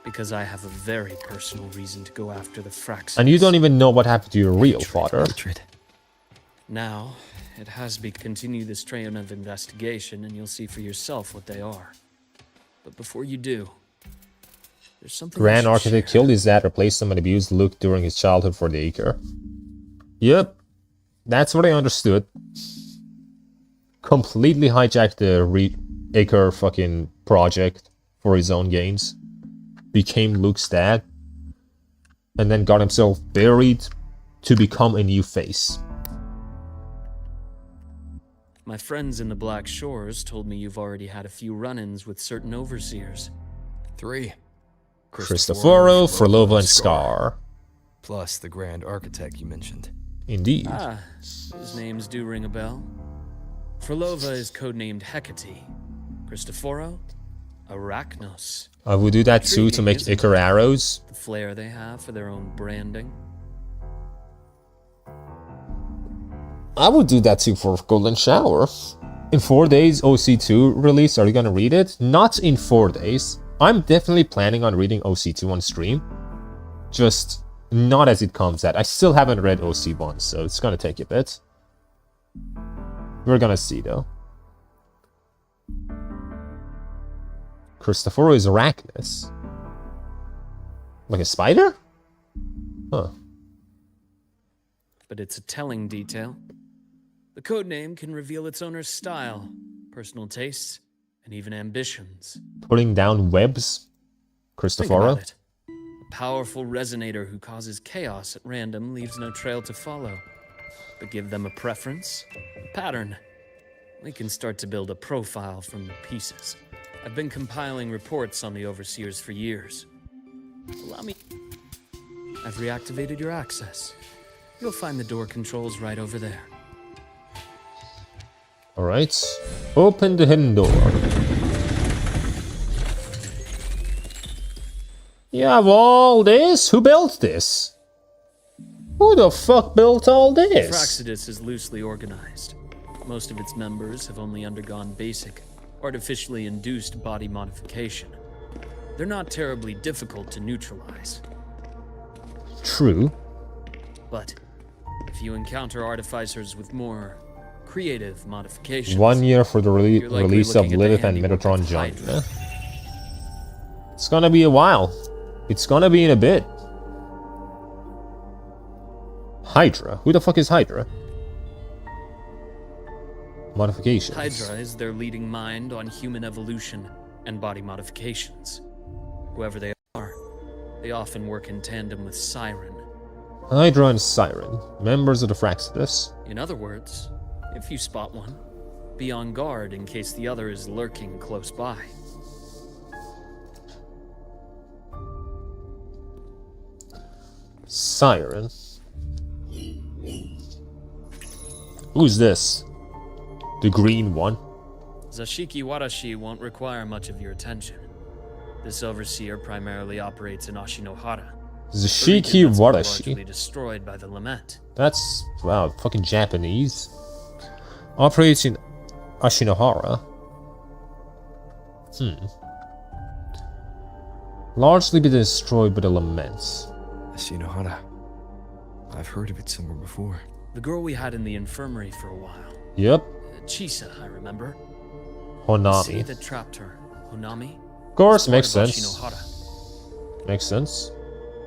Because I have a very personal reason to go after the Fraxidus. And you don't even know what happened to your real father. Hatred. Now, it has to continue this train of investigation, and you'll see for yourself what they are. But before you do, there's something I Grand should Architect share. killed his dad, replaced him, and abused Luke during his childhood for the Icar. Yep. That's what I understood. Completely hijacked the Icar fucking project for his own gains. Became Luke's dad. And then got himself buried to become a new face. My friends in the Black Shores told me you've already had a few run-ins with certain overseers. 3. Cristoforo, Frolova, and Scar. Plus the Grand Architect you mentioned. Indeed. Ah, those names do ring a bell. Frolova is codenamed Hecate. Cristoforo? Arachnos. I would do that too to Intriguing, make isn't Icar it? arrows. The flair they have for their own branding. I would do that too for Golden Shower. In 4 days, OC2 release. Are you gonna read it? Not in 4 days. I'm definitely planning on reading OC2 on stream. Just not as it comes out. I still haven't read OC1, so it's gonna take a bit. We're gonna see though. Cristoforo is Arachnus. Like a spider? Huh. But it's a telling detail. The codename can reveal its owner's style, personal tastes, and even ambitions. Putting down webs? Think Cristoforo? about it. A powerful resonator who causes chaos at random leaves no trail to follow. But give them a preference, a pattern. We can start to build a profile from the pieces. I've been compiling reports on the Overseers for years. Allow me... I've reactivated your access. You'll find the door controls right over there. Alright. Open the hidden door. You have all this? Who built this? Who the fuck built all this? Fraxidus is loosely organized. Most of its members have only undergone basic, artificially induced body modification. They're not terribly difficult to neutralize. True. But if you encounter artificers with more creative modifications... 1 year for the You're likely release of looking at the Lilith and handiwork Metatron of John. Hydra. It's gonna be a while. It's gonna be in a bit. Hydra? Who the fuck is Hydra? Modifications. Hydra is their leading mind on human evolution and body modifications. Whoever they are, they often work in tandem with Siren. Hydra and Siren, members of the Fraxidus. In other words, if you spot one, be on guard in case the other is lurking close by. Siren. Who's this? The green one? Zashiki Warashi won't require much of your attention. This overseer primarily operates in Ashinohara. Zashiki Largely Warashi. destroyed by the lament. That's, wow, fucking Japanese. Operates in Ashinohara. Largely been destroyed by the laments. Ashinohara. I've heard of it somewhere before. The girl we had in the infirmary for a while. Yep. Chisa, I remember. The city Honami. that trapped her. Honami? Of course, was makes part of sense. Ashinohara. Makes sense.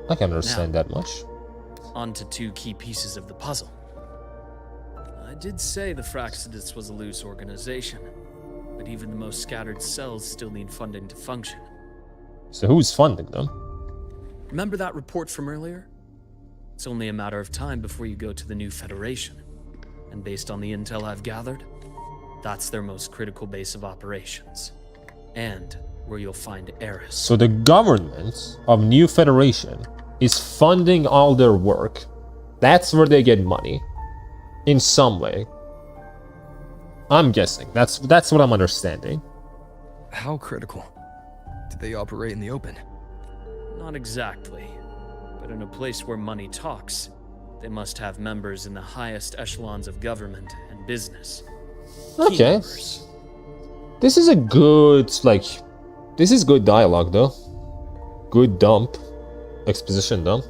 I can understand Now. that much. On to two key pieces of the puzzle. I did say the Fraxidus was a loose organization, but even the most scattered cells still need funding to function. So who's funding them? Remember that report from earlier? It's only a matter of time before you go to the new Federation. And based on the intel I've gathered, that's their most critical base of operations. And where you'll find Eris. So the government of New Federation is funding all their work. That's where they get money. In some way. I'm guessing. That's what I'm understanding. How critical? Do they operate in the open? Not exactly. But in a place where money talks, they must have members in the highest echelons of government and business. Key Okay. members. This is a good, like... This is good dialogue, though. Good dump. Exposition dump.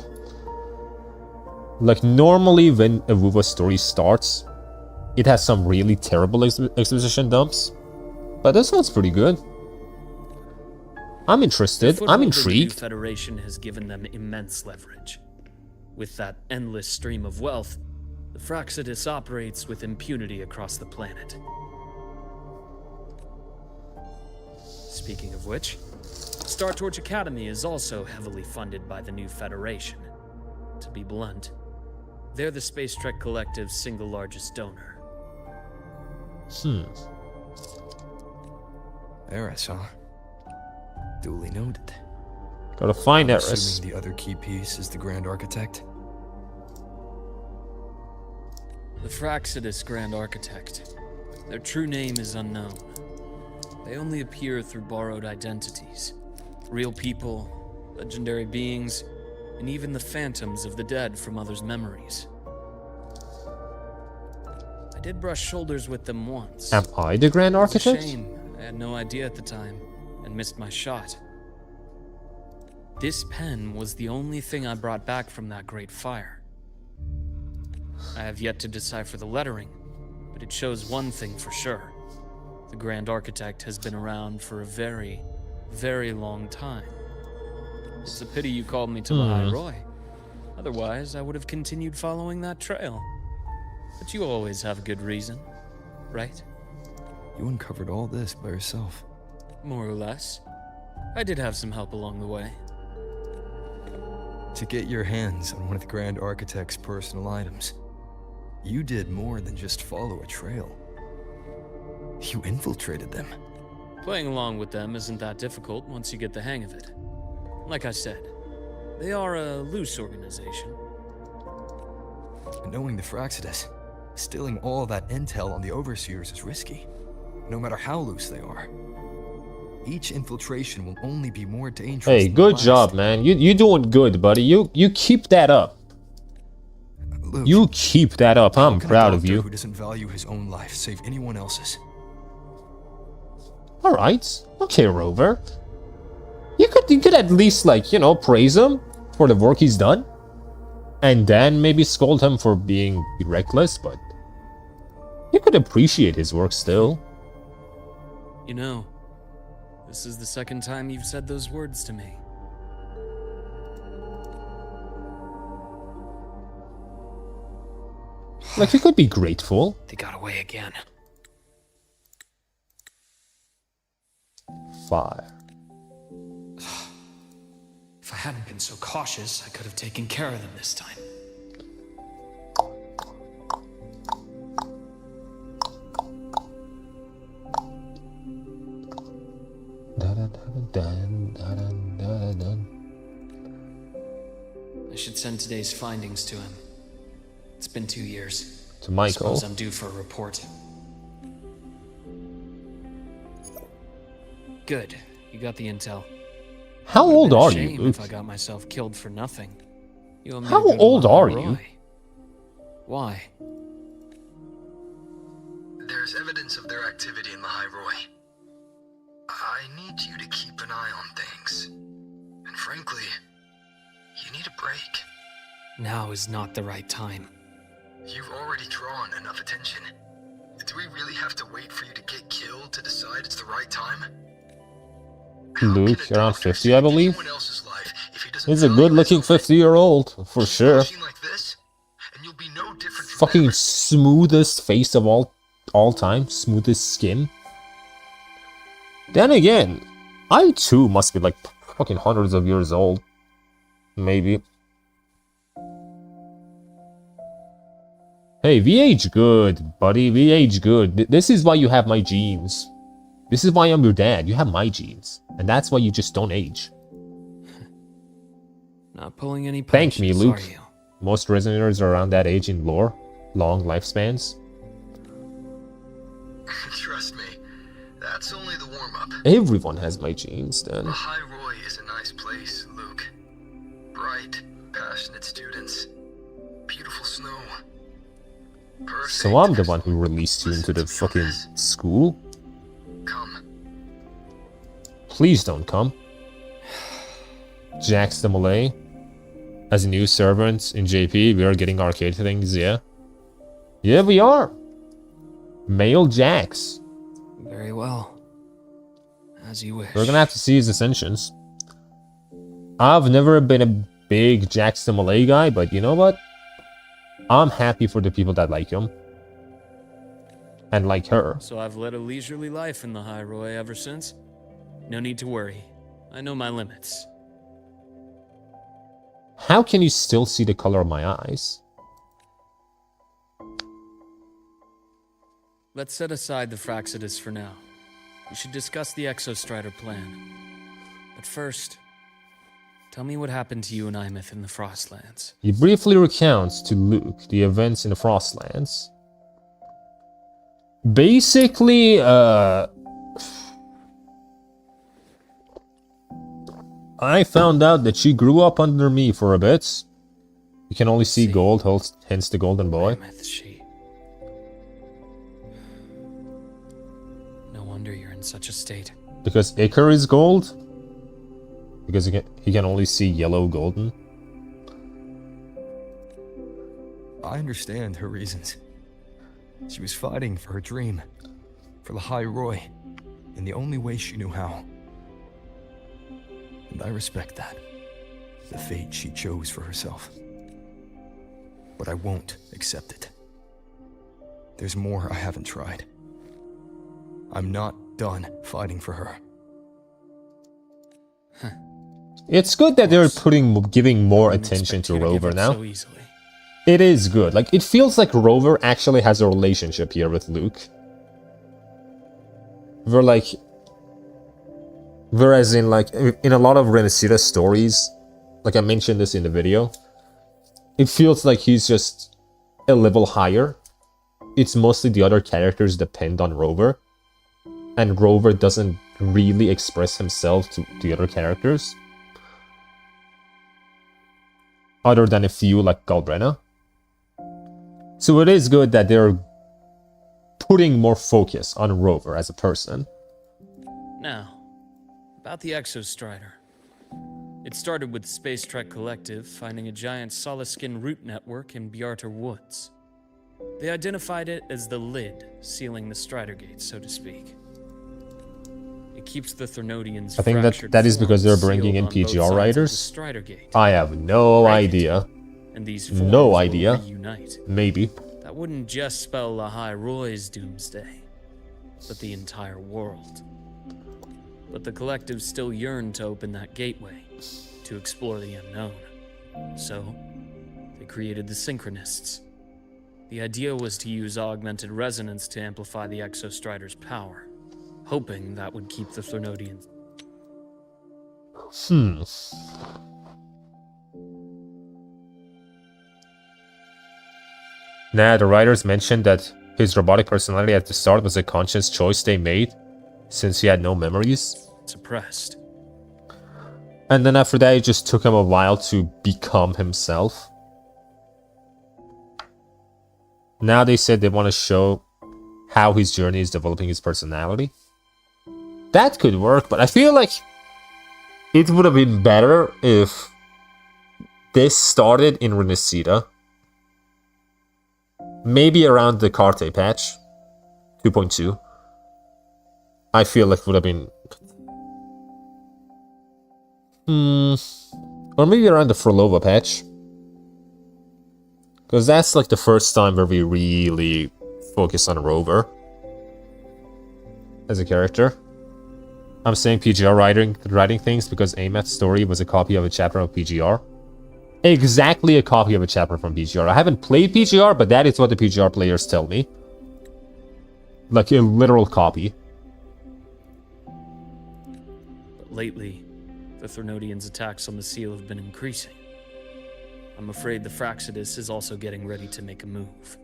Like, normally when a Wuwa story starts, it has some really terrible exposition dumps. But this one's pretty good. I'm interested. The I'm foothold in the new intrigued. Federation has given them immense leverage. With that endless stream of wealth, the Fraxidus operates with impunity across the planet. Speaking of which, Star Torch Academy is also heavily funded by the new Federation. To be blunt, they're the Space Trek Collective's single largest donor. Eris, huh? Duly noted. Gotta find Eris. Assuming the other key piece is the Grand Architect. The Fraxidus Grand Architect. Their true name is unknown. They only appear through borrowed identities. Real people, legendary beings, and even the phantoms of the dead from others' memories. I did brush shoulders with them once. Am I the Grand It's a Architect? shame. I had no idea at the time, and missed my shot. This pen was the only thing I brought back from that great fire. I have yet to decipher the lettering, but it shows one thing for sure. The Grand Architect has been around for a very, very long time. It's a pity you called me to the High Roy. Otherwise, I would have continued following that trail. But you always have a good reason, right? You uncovered all this by yourself. More or less. I did have some help along the way. To get your hands on one of the Grand Architect's personal items, you did more than just follow a trail. You infiltrated them. Playing along with them isn't that difficult once you get the hang of it. Like I said, they are a loose organization. And knowing the Fraxidus, stealing all that intel on the Overseers is risky, no matter how loose they are. Each infiltration will only be more dangerous. Hey, than the good last. job, man. You doing good, buddy. You keep that up. Luke, You keep that up. how I'm can a proud of doctor you. Who doesn't value his own life save anyone else's? All right. Okay, Rover. You could at least, like, you know, praise him for the work he's done, and then maybe scold him for being reckless, but you could appreciate his work still. You know, this is the second time you've said those words to me. Like, you could be grateful. They got away again. Fire. If I hadn't been so cautious, I could have taken care of them this time. I should send today's findings to him. It's been 2 years. To Michael. Suppose I'm due for a report. Good. You got the intel. How Would've old been a are shame you, Luke? If I got myself killed for nothing. You want me How to go to old the are High you? Roy? Why? There's evidence of their activity in the High Roy. I need you to keep an eye on things. And frankly, you need a break. Now is not the right time. You've already drawn enough attention. Do we really have to wait for you to get killed to decide it's the right time? How Luke, can a around doctor 50, I save believe. anyone else's life if he doesn't He's a value good-looking his own? 50-year-old, for sure. Machine like this, and you'll be no different from Fucking them. smoothest face of all time, smoothest skin. Then again, I too must be like fucking hundreds of years old, maybe. Hey, we age good, buddy. We age good. This is why you have my genes. This is why I'm your dad. You have my genes, and that's why you just don't age. Not pulling any Thank me, punches, Luke. are you? Most resonators are around that age in lore, long lifespans. Trust me, that's only the warm-up. Everyone has my genes, then. The High Roy is a nice place, Luke. Bright, passionate students. Beautiful snow. Perfect. So I'm the one who released you into the fucking school? Come. Please don't come. Jax the Malay. As new servants in JP, we are getting arcade things, yeah? Yeah, we are. Male Jax. Very well. As you wish. We're gonna have to see his ascensions. I've never been a big Jax the Malay guy, but you know what? I'm happy for the people that like him. And like her. So I've led a leisurely life in the High Roy ever since. No need to worry. I know my limits. How can you still see the color of my eyes? Let's set aside the Fraxidus for now. We should discuss the Exostrider plan. But first, tell me what happened to you and Imeth in the Frostlands. He briefly recounts to Luke the events in the Frostlands. Basically, I found out that she grew up under me for a bit. You can only see gold, hence the golden boy. She. No wonder you're in such a state. Because Icar is gold? Because he can only see yellow golden? I understand her reasons. She was fighting for her dream, for the High Roy, in the only way she knew how. And I respect that, the fate she chose for herself. But I won't accept it. There's more I haven't tried. I'm not done fighting for her. It's good that they're giving more attention to Rover now. So easily. It is good. Like, it feels like Rover actually has a relationship here with Luke. Whereas in a lot of Renesita stories, like I mentioned this in the video, it feels like he's just a level higher. It's mostly the other characters depend on Rover, and Rover doesn't really express himself to the other characters. Other than a few like Galbrena. So it is good that they're putting more focus on Rover as a person. Now, about the Exostrider. It started with the Space Trek Collective finding a giant Solaskin root network in Bjartar Woods. They identified it as the lid, sealing the Strider Gate, so to speak. It keeps the Thernodians. I think that is because they're bringing in PGR writers. I have no idea. And these no idea. Reunite. Maybe. That wouldn't just spell Lahai Roy's doomsday, but the entire world. But the collective still yearned to open that gateway, to explore the unknown. So, they created the Synchronists. The idea was to use augmented resonance to amplify the Exostrider's power, hoping that would keep the Thernodians. Nah, the writers mentioned that his robotic personality at the start was a conscious choice they made, since he had no memories. Suppressed. And then after that, it just took him a while to become himself. Now they said they want to show how his journey is developing his personality. That could work, but I feel like it would have been better if this started in Renesita. Maybe around the Carte patch 2.2. I feel like it would have been... Or maybe around the Frolova patch. Because that's like the first time where we really focus on Rover as a character. I'm saying PGR writing things because Amat's story was a copy of a chapter of PGR. Exactly a copy of a chapter from PGR. I haven't played PGR, but that is what the PGR players tell me. Like a literal copy. But lately, the Thernodians' attacks on the seal have been increasing. I'm afraid the Fraxidus is also getting ready to make a move.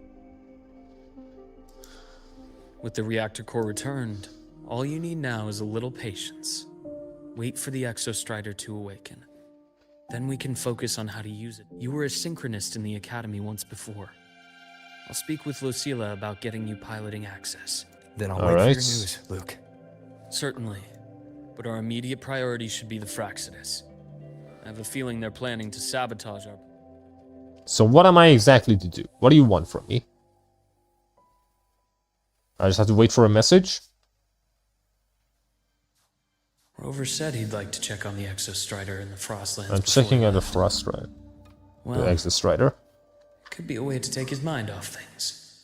With the reactor core returned, all you need now is a little patience. Wait for the Exostrider to awaken. Then we can focus on how to use it. You were a synchronist in the Academy once before. I'll speak with Lucilla about getting you piloting access. Then I'll wait for your news, Luke. Certainly. But our immediate priority should be the Fraxidus. I have a feeling they're planning to sabotage our... So what am I exactly to do? What do you want from me? I just have to wait for a message? Rover said he'd like to check on the Exostrider in the Frostlands. I'm checking on the Froststrider. Well, the Exostrider. Could be a way to take his mind off things.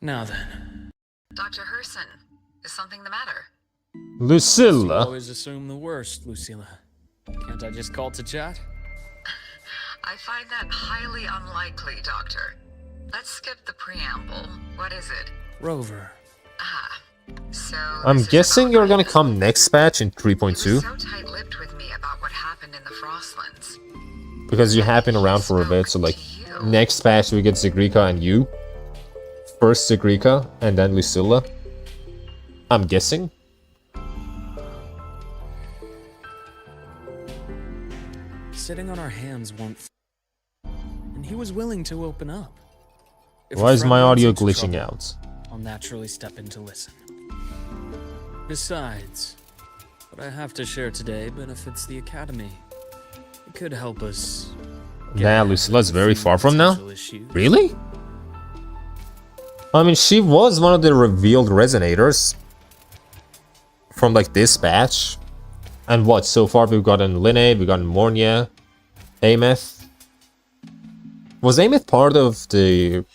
Now then. Dr. Herson, is something the matter? Lucilla. You always assume the worst, Lucilla. Can't I just call to chat? I find that highly unlikely, Doctor. Let's skip the preamble. What is it? Rover. Ah, so... I'm guessing you're gonna come next patch in 3.2. You were so tight-lipped with me about what happened in the Frostlands. Because you have been around for a bit, so like, next patch we get Zagreeka and you. First Zagreeka, and then Lucilla. I'm guessing. Sitting on our hands won't. And he was willing to open up. If Why a is friend my runs audio into glitching trouble, out? I'll naturally step in to listen. Besides, what I have to share today benefits the Academy. It could help us. Nah, Lucilla's very far from now. Issues. Really? I mean, she was one of the revealed resonators from like this batch. And what, so far we've gotten Linne, we've gotten Mornia, Ameth. Was Ameth part of the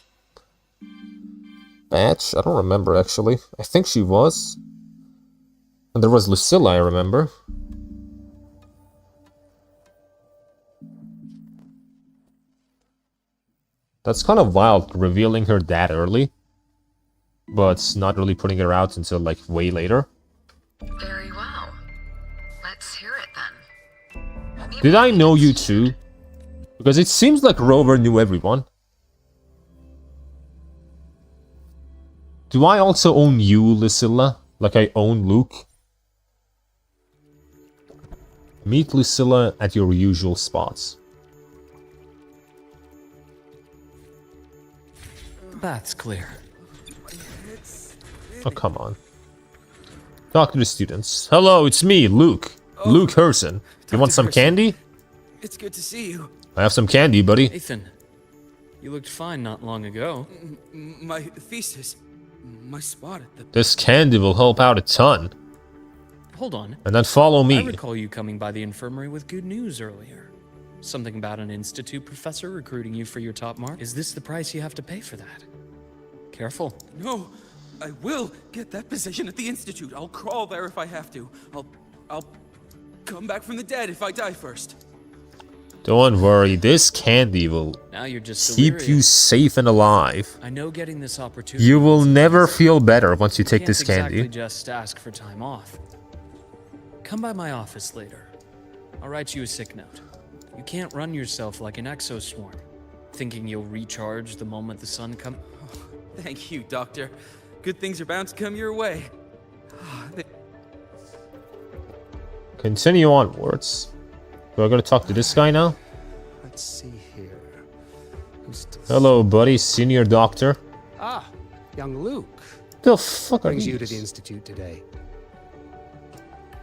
batch? I don't remember actually. I think she was. And there was Lucilla, I remember. That's kind of wild, revealing her that early. But not really putting her out until like way later. Very well. Let's hear it then. Did I know you too? Because it seems like Rover knew everyone. Do I also own you, Lucilla? Like I own Luke? Meet Lucilla at your usual spots. That's clear. Oh, come on. Talk to the students. Hello, it's me, Luke. Luke Herson. You want some candy? It's good to see you. I have some candy, buddy. Nathan, you looked fine not long ago. My thesis. My spot at the... This candy will help out a ton. Hold on. And then follow I me. recall you coming by the infirmary with good news earlier. Something about an institute professor recruiting you for your top mark. Is this the price you have to pay for that? Careful. No, I will get that position at the institute. I'll crawl there if I have to. I'll come back from the dead if I die first. Don't worry, this candy will Now you're just keep you delirious. safe and alive. I know getting this opportunity. You will is never easy. feel better once you take Can't this exactly candy. just ask for time off. Come by my office later. I'll write you a sick note. You can't run yourself like an exoswarm, thinking you'll recharge the moment the sun comes. Thank you, Doctor. Good things are bound to come your way. Continue onwards. Do I gotta talk to this guy now? Let's see here. Hello, buddy, senior doctor. Ah, young Luke. The fuck are Brings you to the these? institute today.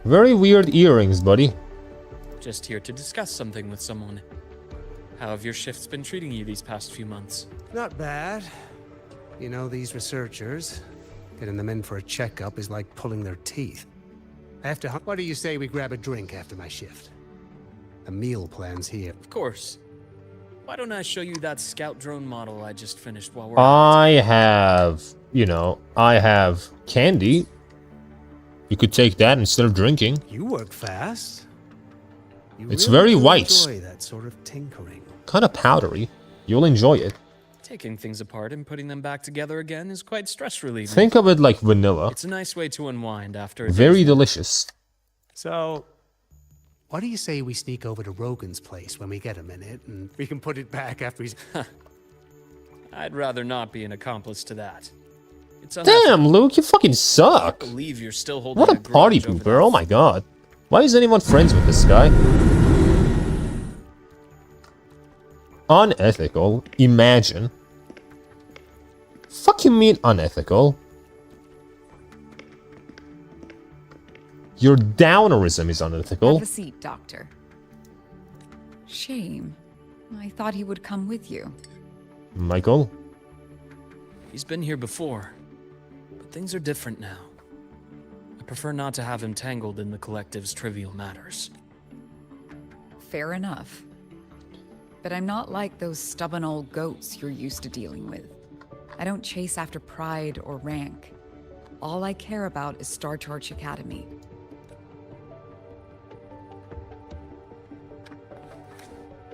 Very weird earrings, buddy. Just here to discuss something with someone. How have your shifts been treating you these past few months? Not bad. You know, these researchers, getting them in for a checkup is like pulling their teeth. I have to... What do you say we grab a drink after my shift? The meal plan's here. Of course. Why don't I show you that scout drone model I just finished while we're I have, you know, I have candy. You could take that instead of drinking. You work fast. You It's really very do white. Enjoy that sort of tinkering. Kind of powdery. You'll enjoy it. Taking things apart and putting them back together again is quite stress relieving. Think of it like vanilla. It's a nice way to unwind after a Very day's- delicious. So, what do you say we sneak over to Rogan's place when we get a minute, and we can put it back after he's... I'd rather not be an accomplice to that. It's Damn, Luke, you fucking suck. believe you're still holding What a party grudge over pooper, oh my god. Why is anyone friends with this guy? Unethical? Imagine. Fuck you mean unethical? Your downerism is unethical. Have a seat, Doctor. Shame. I thought he would come with you. Michael? He's been here before, but things are different now. I prefer not to have him tangled in the collective's trivial matters. Fair enough. But I'm not like those stubborn old goats you're used to dealing with. I don't chase after pride or rank. All I care about is Star Torch Academy.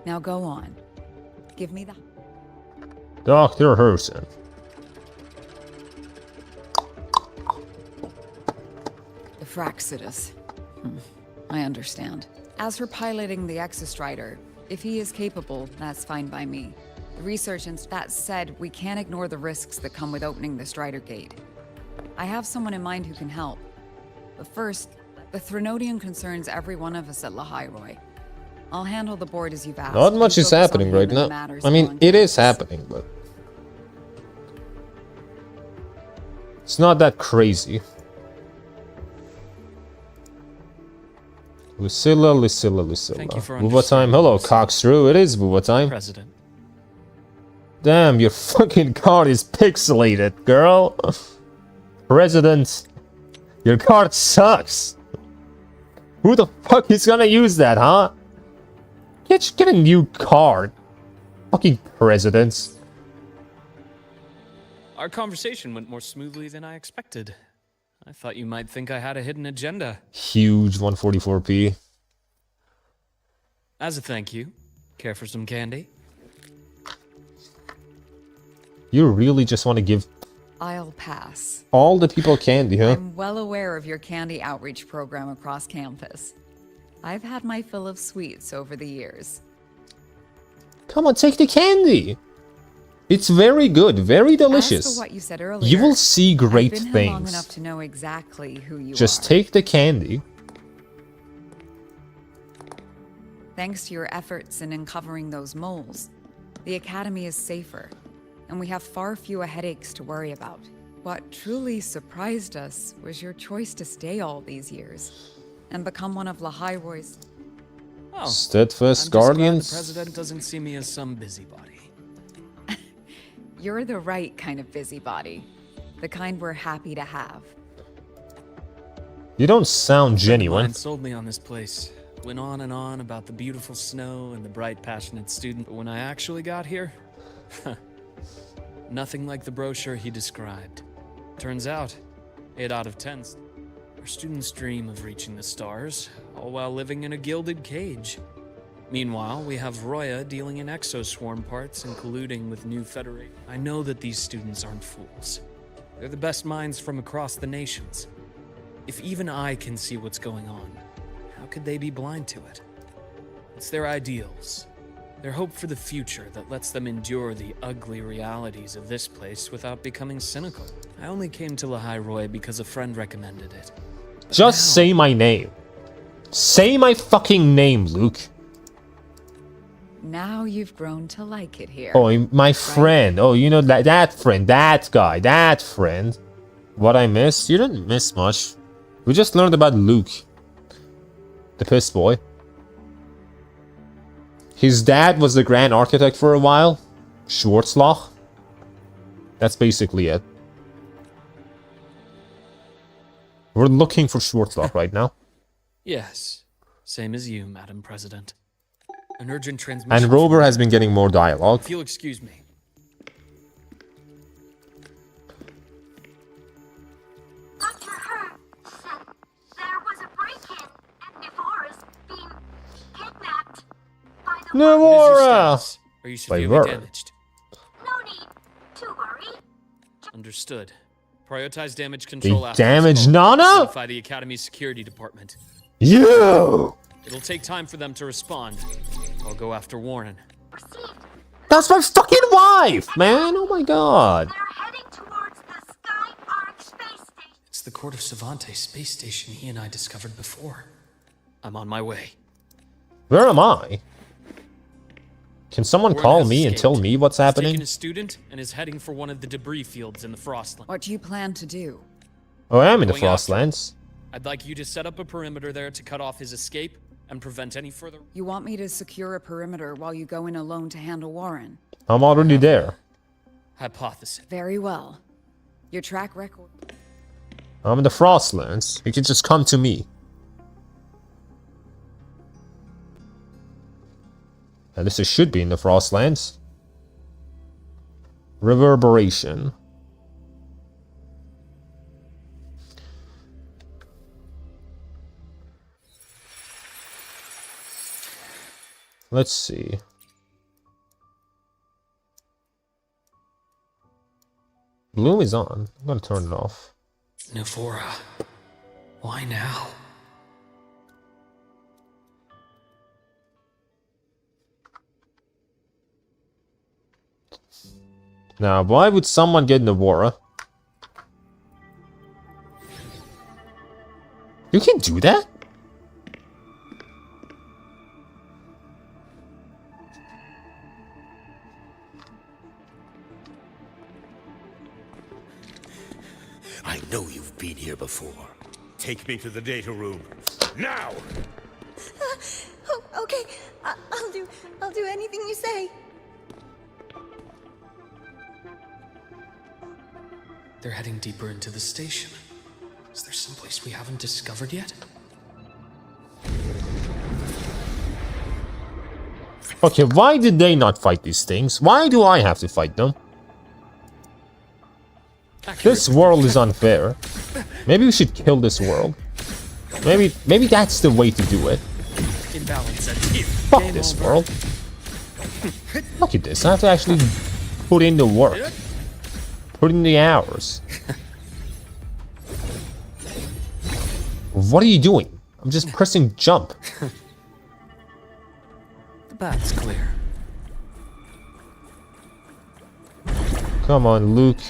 Now go on. Give me the... Dr. Herson. The Fraxidus. I understand. As for piloting the Exostrider, if he is capable, that's fine by me. The research and that said, we can't ignore the risks that come with opening the Strider Gate. I have someone in mind who can help. But first, the Threnodian concerns every one of us at Lahairoi. I'll handle the board as you've asked. Not much You is focus on happening him right and the now. matters I mean, on it is campus. happening, but it's not that crazy. Lucilla. Thank you for Wuwa time. understanding, Hello, Lucilla. Cockstrew. It is Wuwa time. President. Damn, your fucking card is pixelated, girl. President, your card sucks. Who the fuck is gonna use that, huh? Get a new card. Fucking presidents. Our conversation went more smoothly than I expected. I thought you might think I had a hidden agenda. Huge 144p. As a thank you, care for some candy? You really just want to give I'll pass. all the people candy, huh? I'm well aware of your candy outreach program across campus. I've had my fill of sweets over the years. Come on, take the candy. It's very good, very delicious. As for what you said earlier, You will see great I've been here long things. enough to know exactly who you Just are. take the candy. Thanks to your efforts in uncovering those moles, the Academy is safer, and we have far fewer headaches to worry about. What truly surprised us was your choice to stay all these years and become one of Lahai-Roy's. Oh, Steadfast I'm Guardians. just glad the president doesn't see me as some busybody. You're the right kind of busybody, the kind we're happy to have. You don't sound genuine. Mine sold me on this place. Went on and on about the beautiful snow and the bright, passionate student. But when I actually got here, nothing like the brochure he described. Turns out, 8 out of 10. Our students dream of reaching the stars, all while living in a gilded cage. Meanwhile, we have Roya dealing in exoswarm parts and colluding with new Federation. I know that these students aren't fools. They're the best minds from across the nations. If even I can see what's going on, how could they be blind to it? It's their ideals, their hope for the future that lets them endure the ugly realities of this place without becoming cynical. I only came to Lahai-Roy because a friend recommended it. Just say my name. Say my fucking name, Luke. Now you've grown to like it here. Oh, my friend. Oh, you know that friend, that guy, that friend. What I missed? You didn't miss much. We just learned about Luke, the piss boy. His dad was the Grand Architect for a while, Schwarzloch. That's basically it. We're looking for Schwarzloch right now. Yes, same as you, Madam President. An urgent transmission. And Rover has been getting more dialogue. If you'll excuse me. Dr. Hurd said there was a break-in and Nivara's being kidnapped by the... What is your Nivara! status? Are you By severely word. damaged? No need to worry. Understood. Prioritize damage control They after this damaged call. Nana? Notify the Academy's security department. You! It'll take time for them to respond. I'll go after Warren. That's my fucking wife, man! Oh my god. They're heading towards the Sky Arc space station. It's the Court of Savante space station he and I discovered before. I'm on my way. Where am I? Can someone Warren call has me and escaped. tell me what's He's happening? taken a student and is heading for one of the debris fields in the Frostland. What do you plan to do? Oh, I am in the Going after him. Frostlands. I'd like you to set up a perimeter there to cut off his escape and prevent any further... You want me to secure a perimeter while you go in alone to handle Warren? I'm already there. Hypothesis. Very well. Your track record... I'm in the Frostlands. You can just come to me. At least it should be in the Frostlands. Reverberation. Let's see. Bloom is on. I'm gonna turn it off. Nivora. Why now? Now, why would someone get Navora? You can do that? I know you've been here before. Take me to the data room. Now! Okay, I'll do anything you say. They're heading deeper into the station. Is there someplace we haven't discovered yet? Okay, why did they not fight these things? Why do I have to fight them? This world is unfair. Maybe we should kill this world. Maybe that's the way to do it. Imbalance at here. Fuck this world. Look at this. I have to actually put in the work. Put in the hours. What are you doing? I'm just pressing jump. The path's clear. Come on, Luke.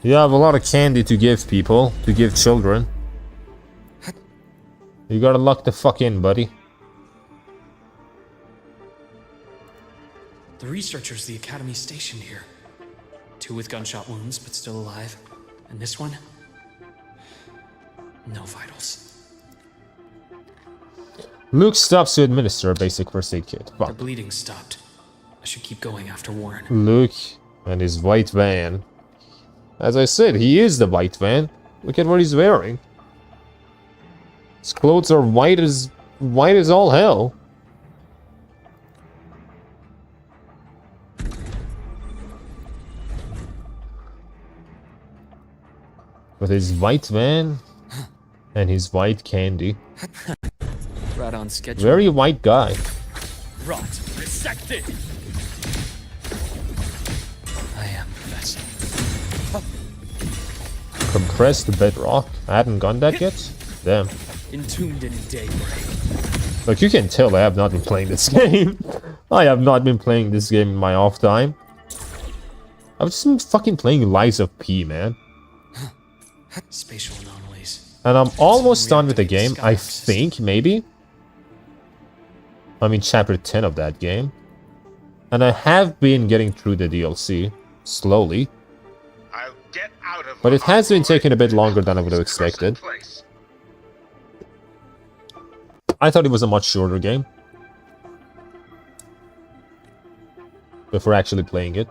You have a lot of candy to give people, to give children. You gotta lock the fuck in, buddy. The researchers the Academy stationed here. 2 with gunshot wounds, but still alive. And this one? No vitals. Luke stops to administer a basic first aid kit. The Fuck. bleeding stopped. I should keep going after Warren. Luke and his white van. As I said, he is the white van. Look at what he's wearing. His clothes are white as all hell. With his white van and his white candy. Right on schedule. Very white guy. Rot. Resected. I am the best. Compressed bedrock. I hadn't gone that yet? Damn. Entombed in daybreak. Look, you can tell I have not been playing this game. I have not been playing this game in my off time. I've just been fucking playing Lies of P, man. Spatial anomalies. And I'm almost done with the game, I think, maybe. I'm in chapter 10 of that game. And I have been getting through the DLC, slowly. I'll get out of But it has been taking a bit longer than I would have expected. I thought it was a much shorter game. Before actually playing it.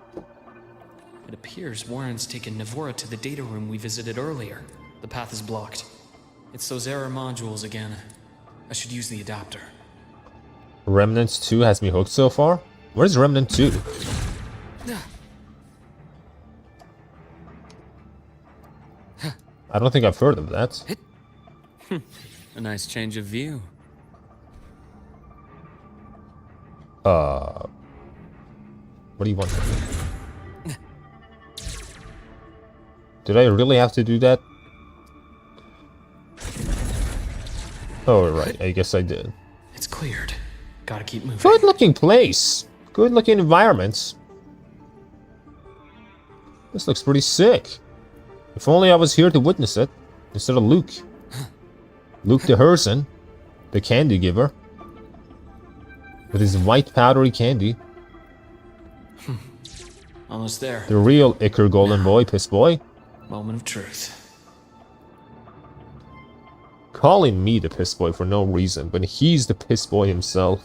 It appears Warren's taken Navora to the data room we visited earlier. The path is blocked. It's those error modules again. I should use the adapter. Remnant 2 has me hooked so far? Where's Remnant 2? I don't think I've heard of that. A nice change of view. What do you want? Did I really have to do that? Oh, right. I guess I did. It's cleared. Gotta keep moving. Good looking place. Good looking environments. This looks pretty sick. If only I was here to witness it, instead of Luke. Luke the Herson, the candy giver. With his white powdery candy. Almost there. The real Iker Golden Boy, Piss Boy. Moment of truth. Calling me the Piss Boy for no reason, but he's the Piss Boy himself.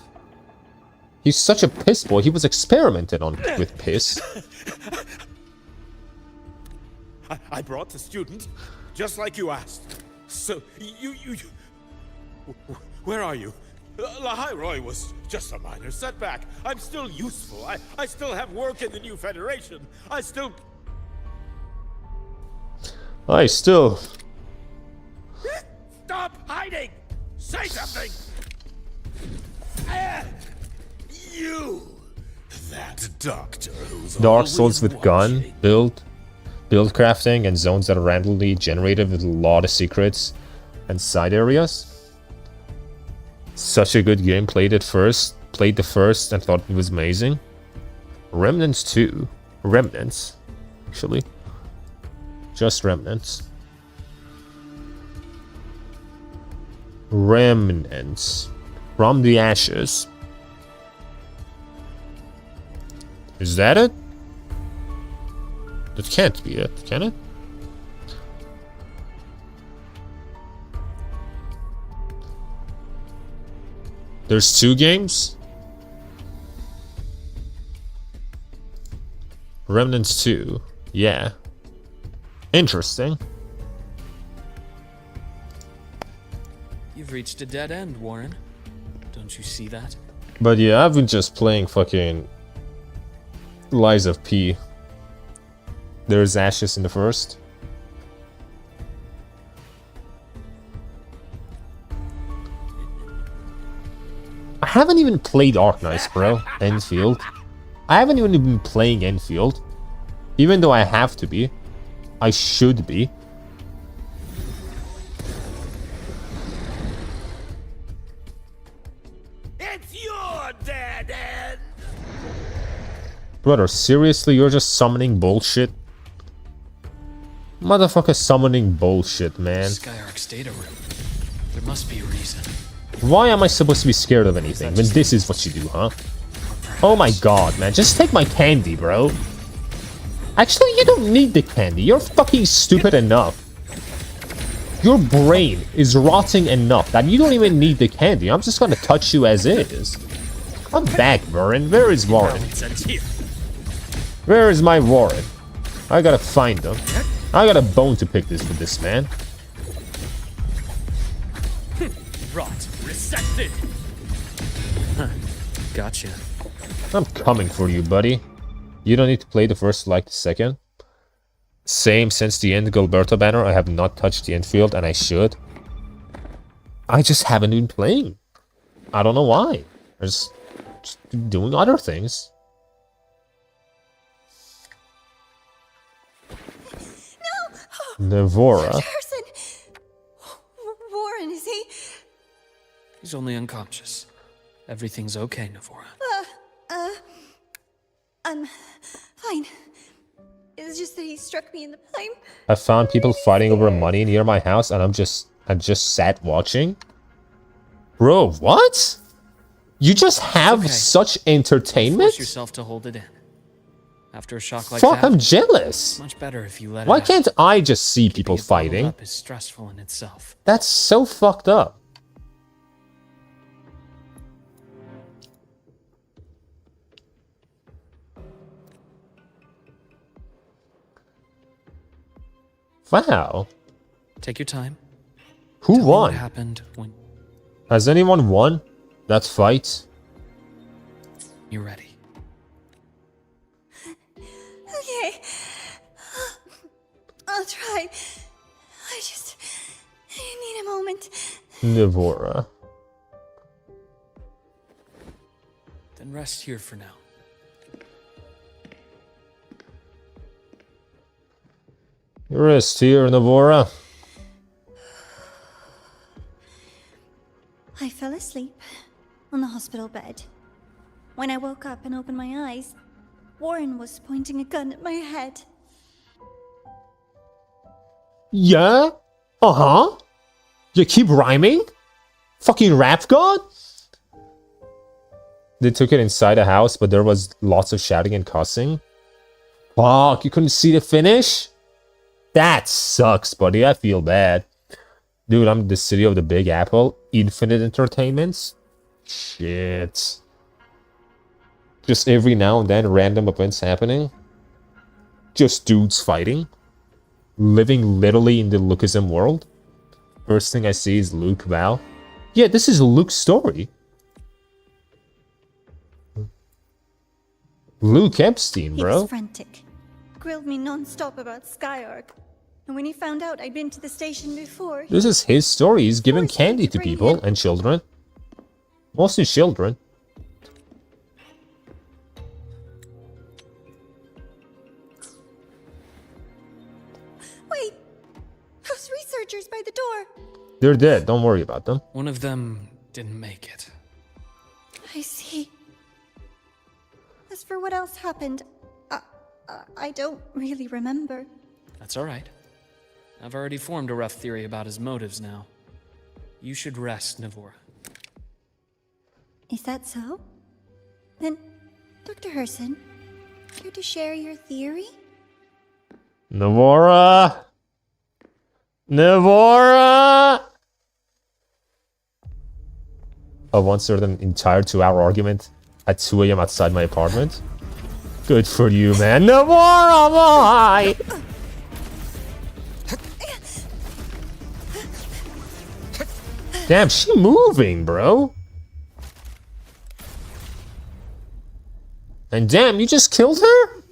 He's such a Piss Boy, he was experimented on with piss. I brought the student, just like you asked. So, you... Where are you? Lahairoi was just a minor setback. I'm still useful. I still have work in the new Federation. I still... Stop hiding! Say something! You! That doctor who's Dark Souls with gun, build crafting, and zones that are randomly generated with a lot of secrets and side areas. Such a good game. Played the first and thought it was amazing. Remnants 2. Remnants, actually. Just Remnants. Remnants. From the ashes. Is that it? That can't be it, can it? There's 2 games? Remnants 2. Yeah. Interesting. You've reached a dead end, Warren. Don't you see that? But yeah, I've been just playing fucking Lies of P. There's Ashes in the first. I haven't even played Arknights, bro. Enfield. I haven't even been playing Enfield. Even though I have to be. I should be. It's your dead end! Brother, seriously, you're just summoning bullshit? Motherfucker summoning bullshit, man. Skyark's data room. There must be a reason. Why am I supposed to be scared of anything when this is what you do, huh? Oh my god, man. Just take my candy, bro. Actually, you don't need the candy. You're fucking stupid enough. Your brain is rotting enough that you don't even need the candy. I'm just gonna touch you as is. I'm back, Warren. Where is Warren? Where is my Warren? I gotta find him. I got a bone to pick with this man. Rot. Resected. Huh. Gotcha. I'm coming for you, buddy. You don't need to play the first like the second. Same since the end Gilberto banner. I have not touched the Enfield, and I should. I just haven't been playing. I don't know why. I'm just doing other things. No! Navora. Person! Warren, is he? He's only unconscious. Everything's okay, Navora. I'm fine. It's just that he struck me in the plane. I found people fighting over money near my house, and I just sat watching. Bro, what? You just have such entertainment? Force yourself to hold it in. After a shock like Fuck, that, I'm jealous. much better if you let Why it out. can't I just see people fighting? Up is stressful in itself. That's so fucked up. Wow. Take your time. Who Tell me won? what happened when Has anyone won that fight? you're ready. Okay. I'll try. I need a moment. Navora. Then rest here for now. Rest here, Navora. I fell asleep on the hospital bed. When I woke up and opened my eyes, Warren was pointing a gun at my head. Yeah? Uh-huh. You keep rhyming? Fucking rap god? They took it inside a house, but there was lots of shouting and cussing. Fuck, you couldn't see the finish? That sucks, buddy. I feel bad. Dude, I'm in the city of the Big Apple. Infinite entertainments? Shit. Just every now and then, random events happening. Just dudes fighting. Living literally in the Lukeism world. First thing I see is Luke, wow. Yeah, this is Luke's story. Luke Epstein, He bro. was frantic. Grilled me non-stop about Skyark. And when he found out I'd been to the station before... This is his story. He's giving candy to people and children. Mostly children. Wait! Those researchers by the door! They're dead. Don't worry about them. One of them didn't make it. I see. As for what else happened, I don't really remember. That's all right. I've already formed a rough theory about his motives now. You should rest, Navora. Is that so? Then, Dr. Herson, Care to share your theory? Navora! Navora! I once heard an entire 2-hour argument at 2 a.m. outside my apartment. Good for you, man. Navora, why? Damn, she moving, bro. And damn, you just killed her?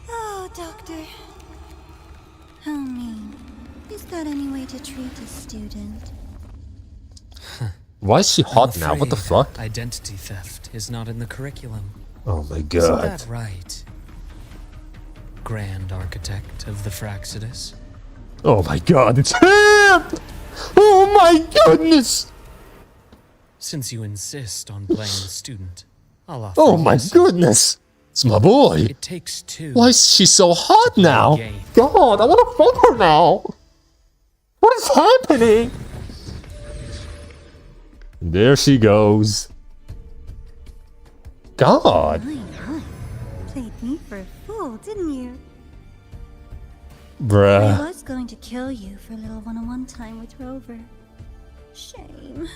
Oh, Doctor. How mean. Is that any way to treat a student? Why is she hot now? What the fuck? Identity theft is not in the curriculum. Oh my god. Isn't that right? Grand Architect of the Fraxidus. Oh my god, it's him! Oh my goodness! Since you insist on playing the student, I'll offer Oh my you goodness! It's my boy! It takes two. Why is she so hot now? God, I wanna fuck her now! What is happening? There she goes. God! Played me for a fool, didn't you? I Bruh. was going to kill you for a little one-on-one time with Rover. Shame.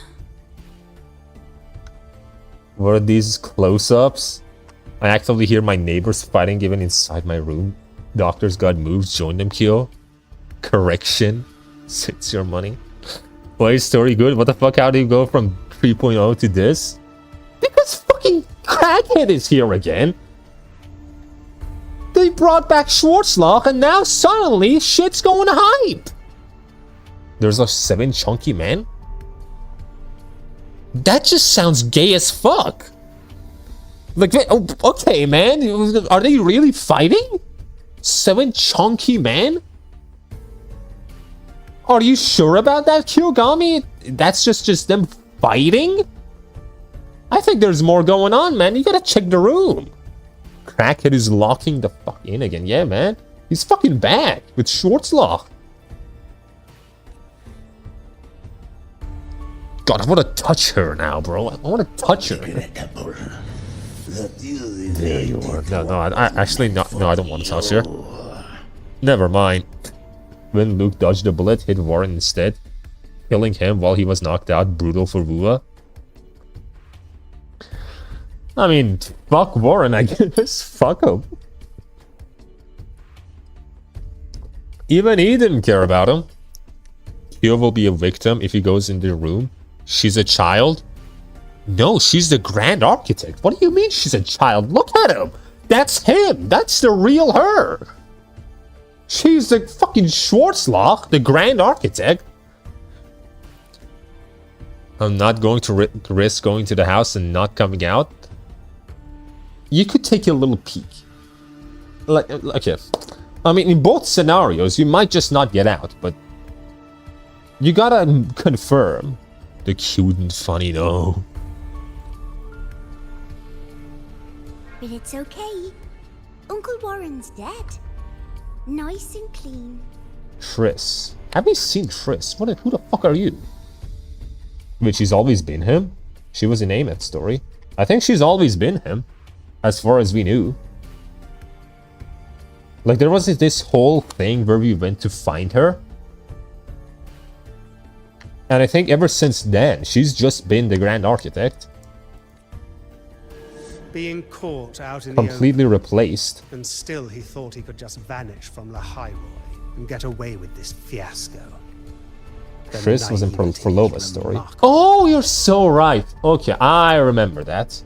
What are these close-ups? I actively hear my neighbors fighting even inside my room. Doctors got moves, join them, kill. Correction. It's your money. Why is story good? What the fuck? How do you go from 3.0 to this? Because fucking Crackhead is here again. They brought back Schwarzloch and now suddenly shit's going hype. There's a 7 chunky man? That just sounds gay as fuck. Like, oh, okay, man. Are they really fighting? 7 chunky man? Are you sure about that, Kyogami? That's just them fighting? I think there's more going on, man. You gotta check the room. Crackhead is locking the fuck in again. Yeah, man. He's fucking back with Schwarzloch. God, I want to touch her now, bro. I want to touch her. There you are. No, I actually, no, I don't want to touch her. Never mind. When Luke dodged the bullet, hit Warren instead, killing him while he was knocked out. Brutal for Wuwa. I mean, fuck Warren, I guess. Fuck him. Even he didn't care about him. Kyo will be a victim if he goes in the room. She's a child? No, she's the Grand Architect. What do you mean she's a child? Look at him. That's him. That's the real her. She's the fucking Schwarzloch, the Grand Architect. I'm not going to risk going to the house and not coming out. You could take a little peek. Like, okay. I mean, in both scenarios, you might just not get out, but you gotta confirm. The cute and funny, though. But it's okay. Uncle Warren's dead. Nice and clean. Triss. Have you seen Triss? Who the fuck are you? Wait, she's always been him? She was in Amet's story. I think she's always been him. As far as we knew. Like, there was this whole thing where we went to find her. And I think ever since then, she's just been the Grand Architect. Being caught out in Completely the open, replaced. and still he thought he could just vanish from La High Roy and get away with this fiasco. Triss was in Prolova's story. Oh, you're so right. Okay, I remember that.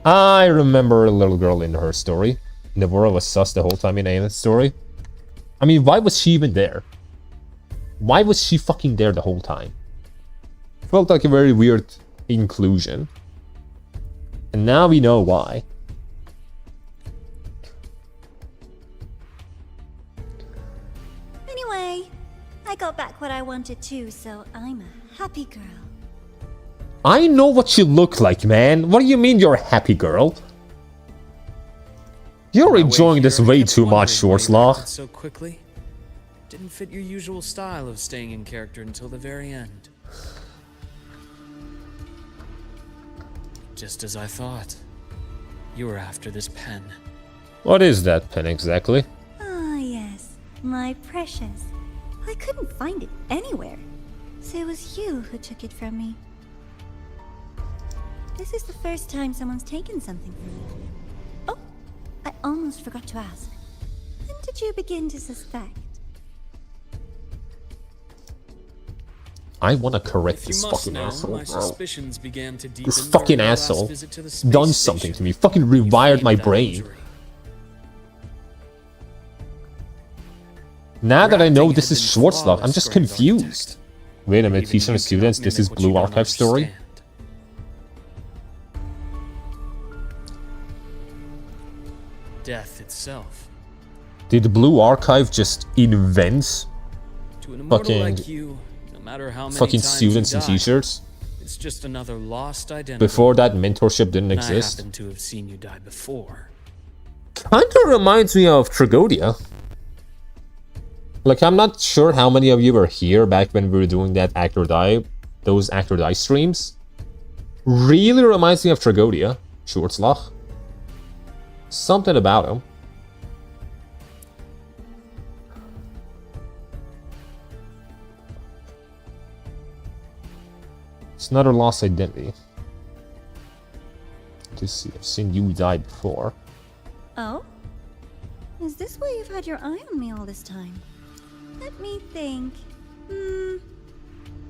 I remember a little girl in her story. Navora was sus the whole time in Amet's story. I mean, why was she even there? Why was she fucking there the whole time? Felt like a very weird inclusion. And now we know why. Anyway, I got back what I wanted too, so I'm a happy girl. I know what you look like, man. What do you mean you're a happy girl? You're enjoying this way too much, Schwarzloch. So quickly. Didn't fit your usual style of staying in character until the very end. Just as I thought. You were after this pen. What is that pen exactly? Ah, yes. My precious. I couldn't find it anywhere. So it was you who took it from me. This is the first time someone's taken something from me. Oh, I almost forgot to ask. When did you begin to suspect? I want to correct If you this must fucking know, asshole. my suspicions began to deepen This fucking during my last asshole visit to the done space something station. to me. Fucking You rewired my feigned that brain. injury. Now that I know Your this is acting had been Schwarzloch, I'm flawless, just Grand confused. Architect. Wait a minute, Even teaching you the students cannot this is mimic what you Blue don't Archive story? understand. Death itself. Did the Blue Archive just invent To an immortal fucking like you, no matter how many fucking times students you and die, teachers? it's just another lost identity. Before that, mentorship didn't And exist. I happen to have seen you die before. Kinda reminds me of Tragodia. Like, I'm not sure how many of you were here back when we were doing that Actor Die, those Actor Die streams. Really reminds me of Tragodia, Schwarzloch. Something about him. It's another lost identity. Just see, I've seen you die before. Oh? Is this why you've had your eye on me all this time? Let me think.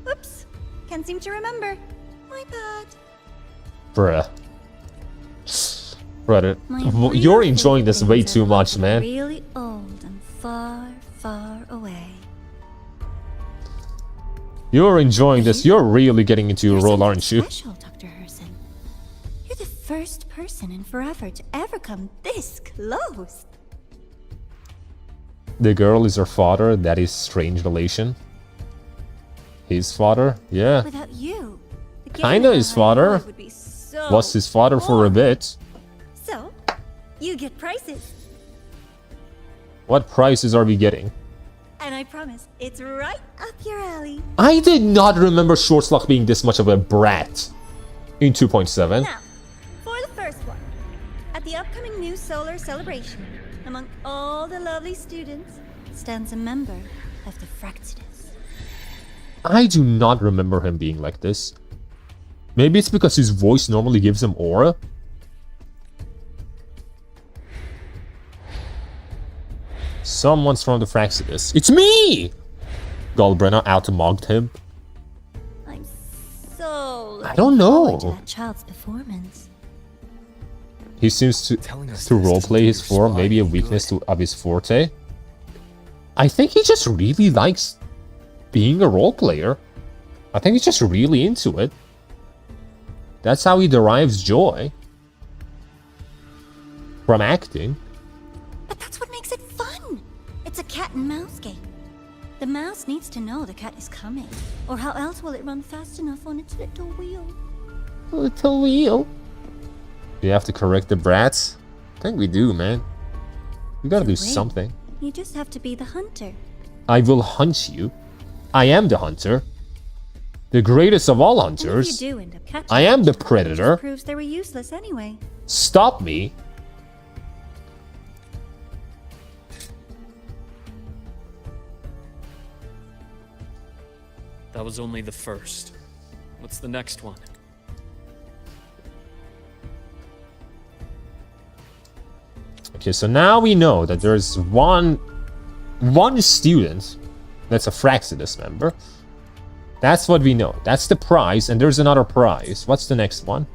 Oops. Can't seem to remember. My bad. Bruh. Brother, My you're real enjoying this way favorite too things much, are man. Really old and far, far away. You're enjoying this. You're really getting into your role, aren't you? Special, Dr. Herson. You're the first person in forever to ever come this close. The girl is her father. That is strange relation. His father? Yeah. Without you, the game Kinda in his the father. High Road would be so Was his father for a bit. So, you get prizes. What prizes are we getting? And I promise, it's right up your alley. I did not remember Schwarzloch being this much of a brat in 2.7. Now, for the first one. At the upcoming new solar celebration, among all the lovely students, stands a member of the Fraxidus. I do not remember him being like this. Maybe it's because his voice normally gives him aura. Someone's from the Fraxidus. It's me! Galbrenna out-mogged him. I'm so I don't looking know. forward to that child's performance. He seems to roleplay his form, maybe a weakness of his forte. I think he just really likes being a role player. I think he's just really into it. That's how he derives joy from acting. But that's what makes it fun. It's a cat and mouse game. The mouse needs to know the cat is coming, or how else will it run fast enough on its little wheel? Little wheel. Do you have to correct the brats? I think we do, man. We gotta do Wait, something. You just have to be the hunter. I will hunt you. I am the hunter. The greatest of all And if hunters. you do end up catching I am the them, it predator. just proves they were useless anyway. Stop me. That was only the first. What's the next one? Okay, so now we know that there's one student that's a Fraxidus member. That's what we know. That's the prize, and there's another prize. What's the next one?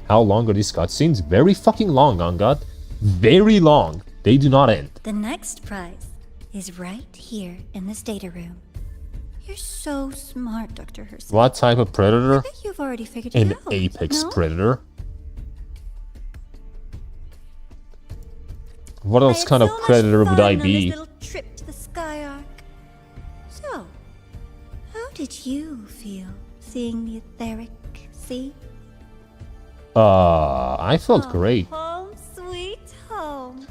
How long are these cutscenes? Very fucking long, on God. Very long. They do not end. The next prize is right here in this data room. You're so smart, Dr. Herson. What type of predator? I bet you've already figured it An out. apex no? predator. What else kind of predator would I be? Little trip to the Sky Arc. So, how did you feel seeing the etheric sea? I felt Oh, great. Home, sweet home.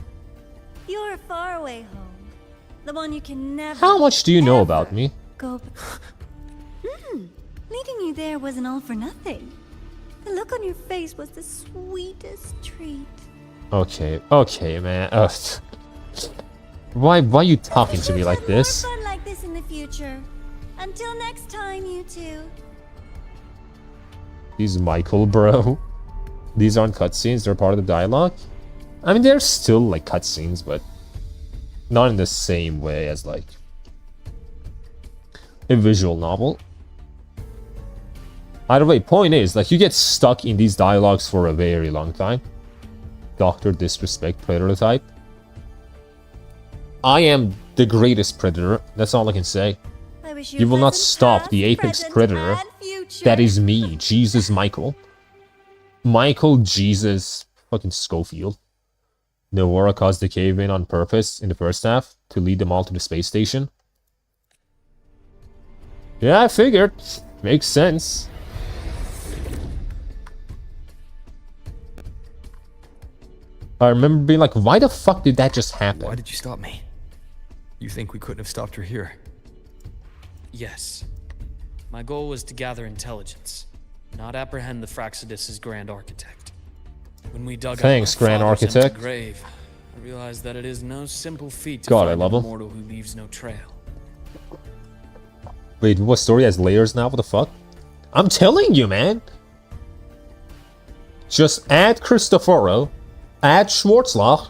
Your faraway home. The one you can never. How much do you know about me? Go. Leading you there wasn't all for nothing. The look on your face was the sweetest treat. Okay, okay, man. Why are you talking to me like this? More fun like this in the future. Until next time, you two. He's Michael, bro. These aren't cutscenes, they're part of the dialogue. I mean, they're still like cutscenes, but not in the same way as like a visual novel. Either way, point is, like, you get stuck in these dialogues for a very long time. Doctor Disrespect Predator type. I am the greatest predator, that's all I can say. You will not stop the apex predator. That is me, Jesus Michael. Michael Jesus fucking Schofield. Wuwa caused the cave-in on purpose in the first half to lead them all to the space station. Yeah, I figured. Makes sense. I remember being like, why the fuck did that just happen? Why did you stop me? You think we couldn't have stopped her here? Yes. My goal was to gather intelligence, not apprehend the Fraxidus' Grand Architect. When we dug Thanks, out my Grand father's empty Architect. grave, I realized that it is no simple feat to God, find I love an him. immortal who leaves no trail. Wait, what story has layers now? What the fuck? I'm telling you, man. Just add Cristoforo, add Schwarzlach.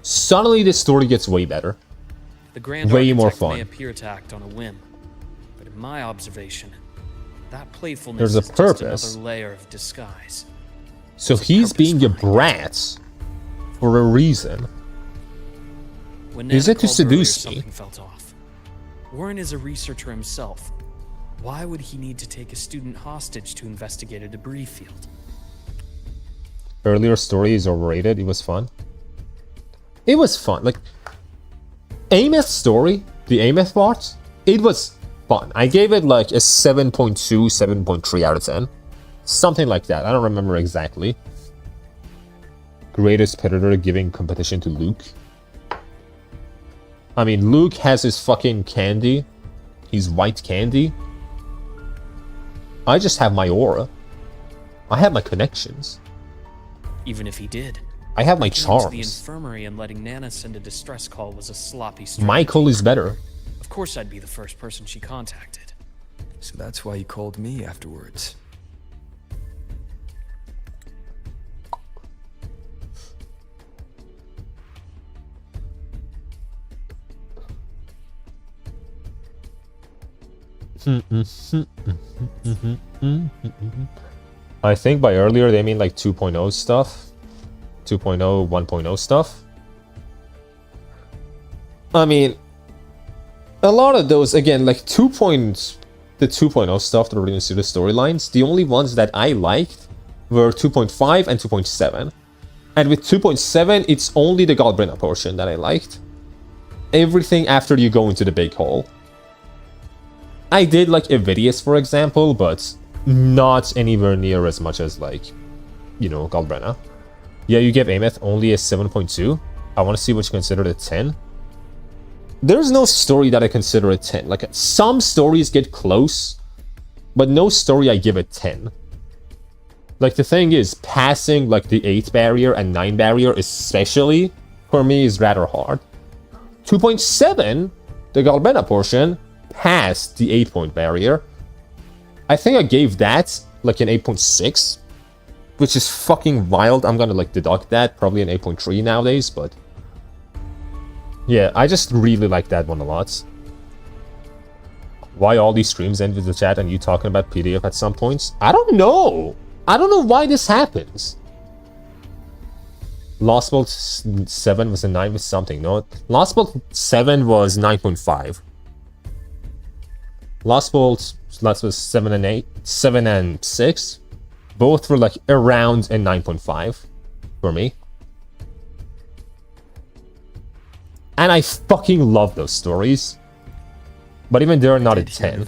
Suddenly this story gets way better. The Grand Way more Architect fun. may appear to act on a whim, but in my observation, that playfulness There's a is purpose. just another layer of disguise. So he's being a brat for a reason. When Is Nana it to called earlier, seduce me? something felt off. Warren is a researcher himself. Why would he need to take a student hostage to investigate a debris field? Earlier story is overrated. It was fun. It was fun. Like, Ameth's story, the Ameth part, it was fun. I gave it like a 7.2, 7.3 out of 10. Something like that. I don't remember exactly. Greatest predator giving competition to Luke. I mean, Luke has his fucking candy. He's white candy. I just have my aura. I have my connections. Even if he did, I have my going to the charms. infirmary and letting Nana send a distress call was a sloppy strategy. Michael is better. Of course I'd be the first person she contacted. So that's why you called me afterwards. I think by earlier they mean like 2.0 stuff. 2.0, 1.0 stuff. I mean, a lot of those, again, like the 2.0 stuff that were in the storylines, the only ones that I liked were 2.5 and 2.7. And with 2.7, it's only the Galbrina portion that I liked. Everything after you go into the big hole. I did like Evidius, for example, but not anywhere near as much as, like, you know, Galbrina. Yeah, you gave Ameth only a 7.2. I want to see what you consider a 10. There's no story that I consider a 10. Like, some stories get close, but no story I give a 10. Like, the thing is, passing, like, the 8 barrier and 9 barrier, especially, for me, is rather hard. 2.7, the Galbrina portion, passed the 8-point barrier. I think I gave that, like, an 8.6, which is fucking wild. I'm gonna, like, deduct that, probably an 8.3 nowadays, but... yeah, I just really like that one a lot. Why all these streams end with the chat and you talking about PDF at some points? I don't know! I don't know why this happens. Lost Bolt 7 was a 9 with something, no? Lost Bolt 7 was 9.5. Lost Bolt was 7 and 8, 7 and 6. Both were like around a 9.5 for me. And I fucking love those stories. But even they're not a 10.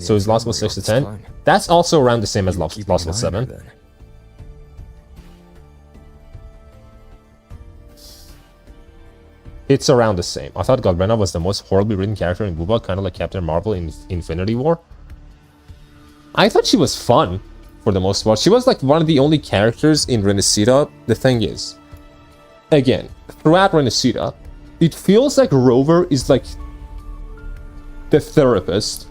So is Lost Bolt 6 to 10? That's also around the same as Lost Bolt 7. It's around the same. I thought Galbrina was the most horribly written character in Wuwa, kind of like Captain Marvel in Infinity War. I thought she was fun. for the most part. She was like one of the only characters in Renaissita. The thing is, again, throughout Renaissita, it feels like Rover is like the therapist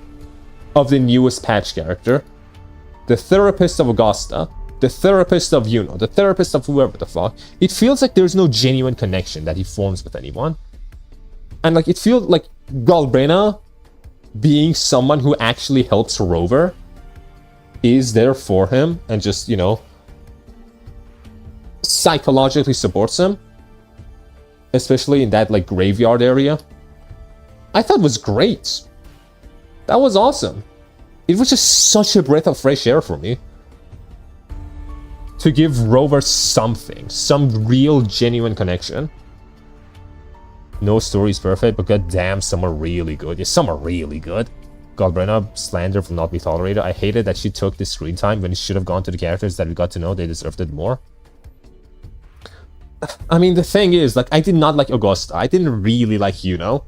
of the newest patch character, the therapist of Augusta, the therapist of Yuno, the therapist of whoever the fuck. It feels like there's no genuine connection that he forms with anyone. And like it feels like Galbrena being someone who actually helps Rover is there for him and just, you know, psychologically supports him, especially in that like graveyard area. I thought was great. That was awesome. It was just such a breath of fresh air for me to give Rover something, some real genuine connection. No story is perfect, but goddamn, some are really good. Yeah, some are really good. Galbrena slander will not be tolerated. I hated that she took the screen time when it should have gone to the characters that we got to know. They deserved it more. I mean, the thing is, like, I did not like Augusta. I didn't really like Yuno.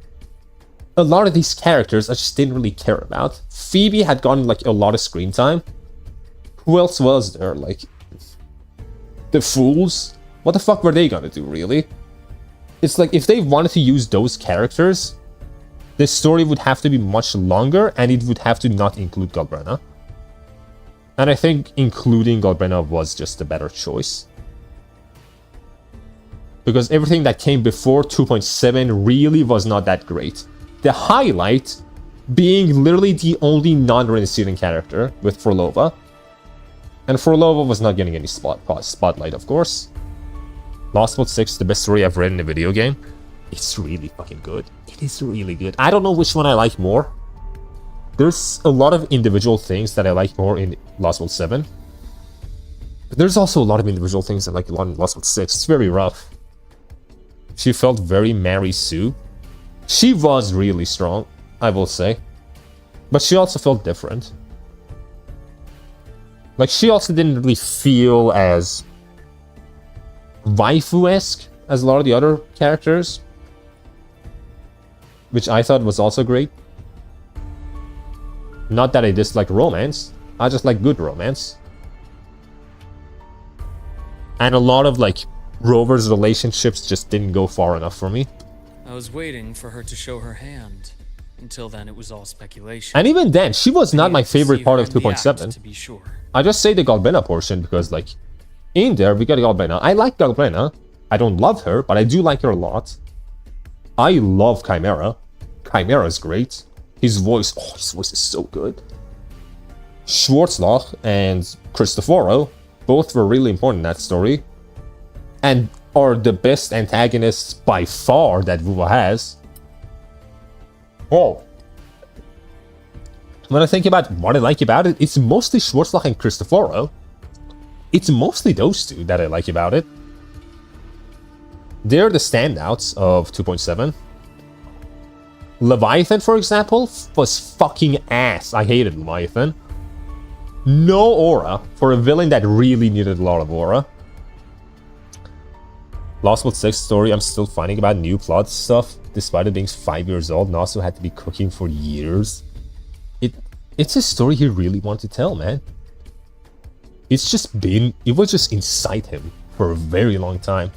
A lot of these characters I just didn't really care about. Phoebe had gotten like a lot of screen time. Who else was there? Like, the Fools? What the fuck were they gonna do, really? It's like, if they wanted to use those characters, the story would have to be much longer, and it would have to not include Galbrena. And I think including Galbrena was just a better choice. Because everything that came before 2.7 really was not that great. The highlight being literally the only non-Renaissance character with Frolova. And Frolova was not getting any spotlight, of course. Lost World 6, the best story I've read in a video game. It's really fucking good. It is really good. I don't know which one I like more. There's a lot of individual things that I like more in Lost World 7. But there's also a lot of individual things I like a lot in Lost World 6. It's very rough. She felt very Mary Sue. She was really strong, I will say. But she also felt different. Like, she also didn't really feel as waifu-esque as a lot of the other characters. Which I thought was also great. Not that I dislike romance. I just like good romance. And a lot of, like, Rover's relationships just didn't go far enough for me. I was waiting for her to show her hand. Until then, it was all speculation. And even then, she was not my favorite part of 2.7. To be sure. I just say the Galbrena portion because, like, in there we got Galbrena. I like Galbrena. I don't love her, but I do like her a lot. I love Chimera. Chimera is great. His voice is so good. Schwarzloch and Cristoforo both were really important in that story. And are the best antagonists by far that Wuwa has. Oh. When I think about what I like about it, it's mostly Schwarzloch and Cristoforo. It's mostly those two that I like about it. They're the standouts of 2.7. Leviathan, for example, was fucking ass. I hated Leviathan. No aura for a villain that really needed a lot of aura. Lost World 6 story, I'm still finding about new plot stuff. Despite it being 5 years old, Nasu had to be cooking for years. It's a story he really wanted to tell, man. It was just inside him for a very long time.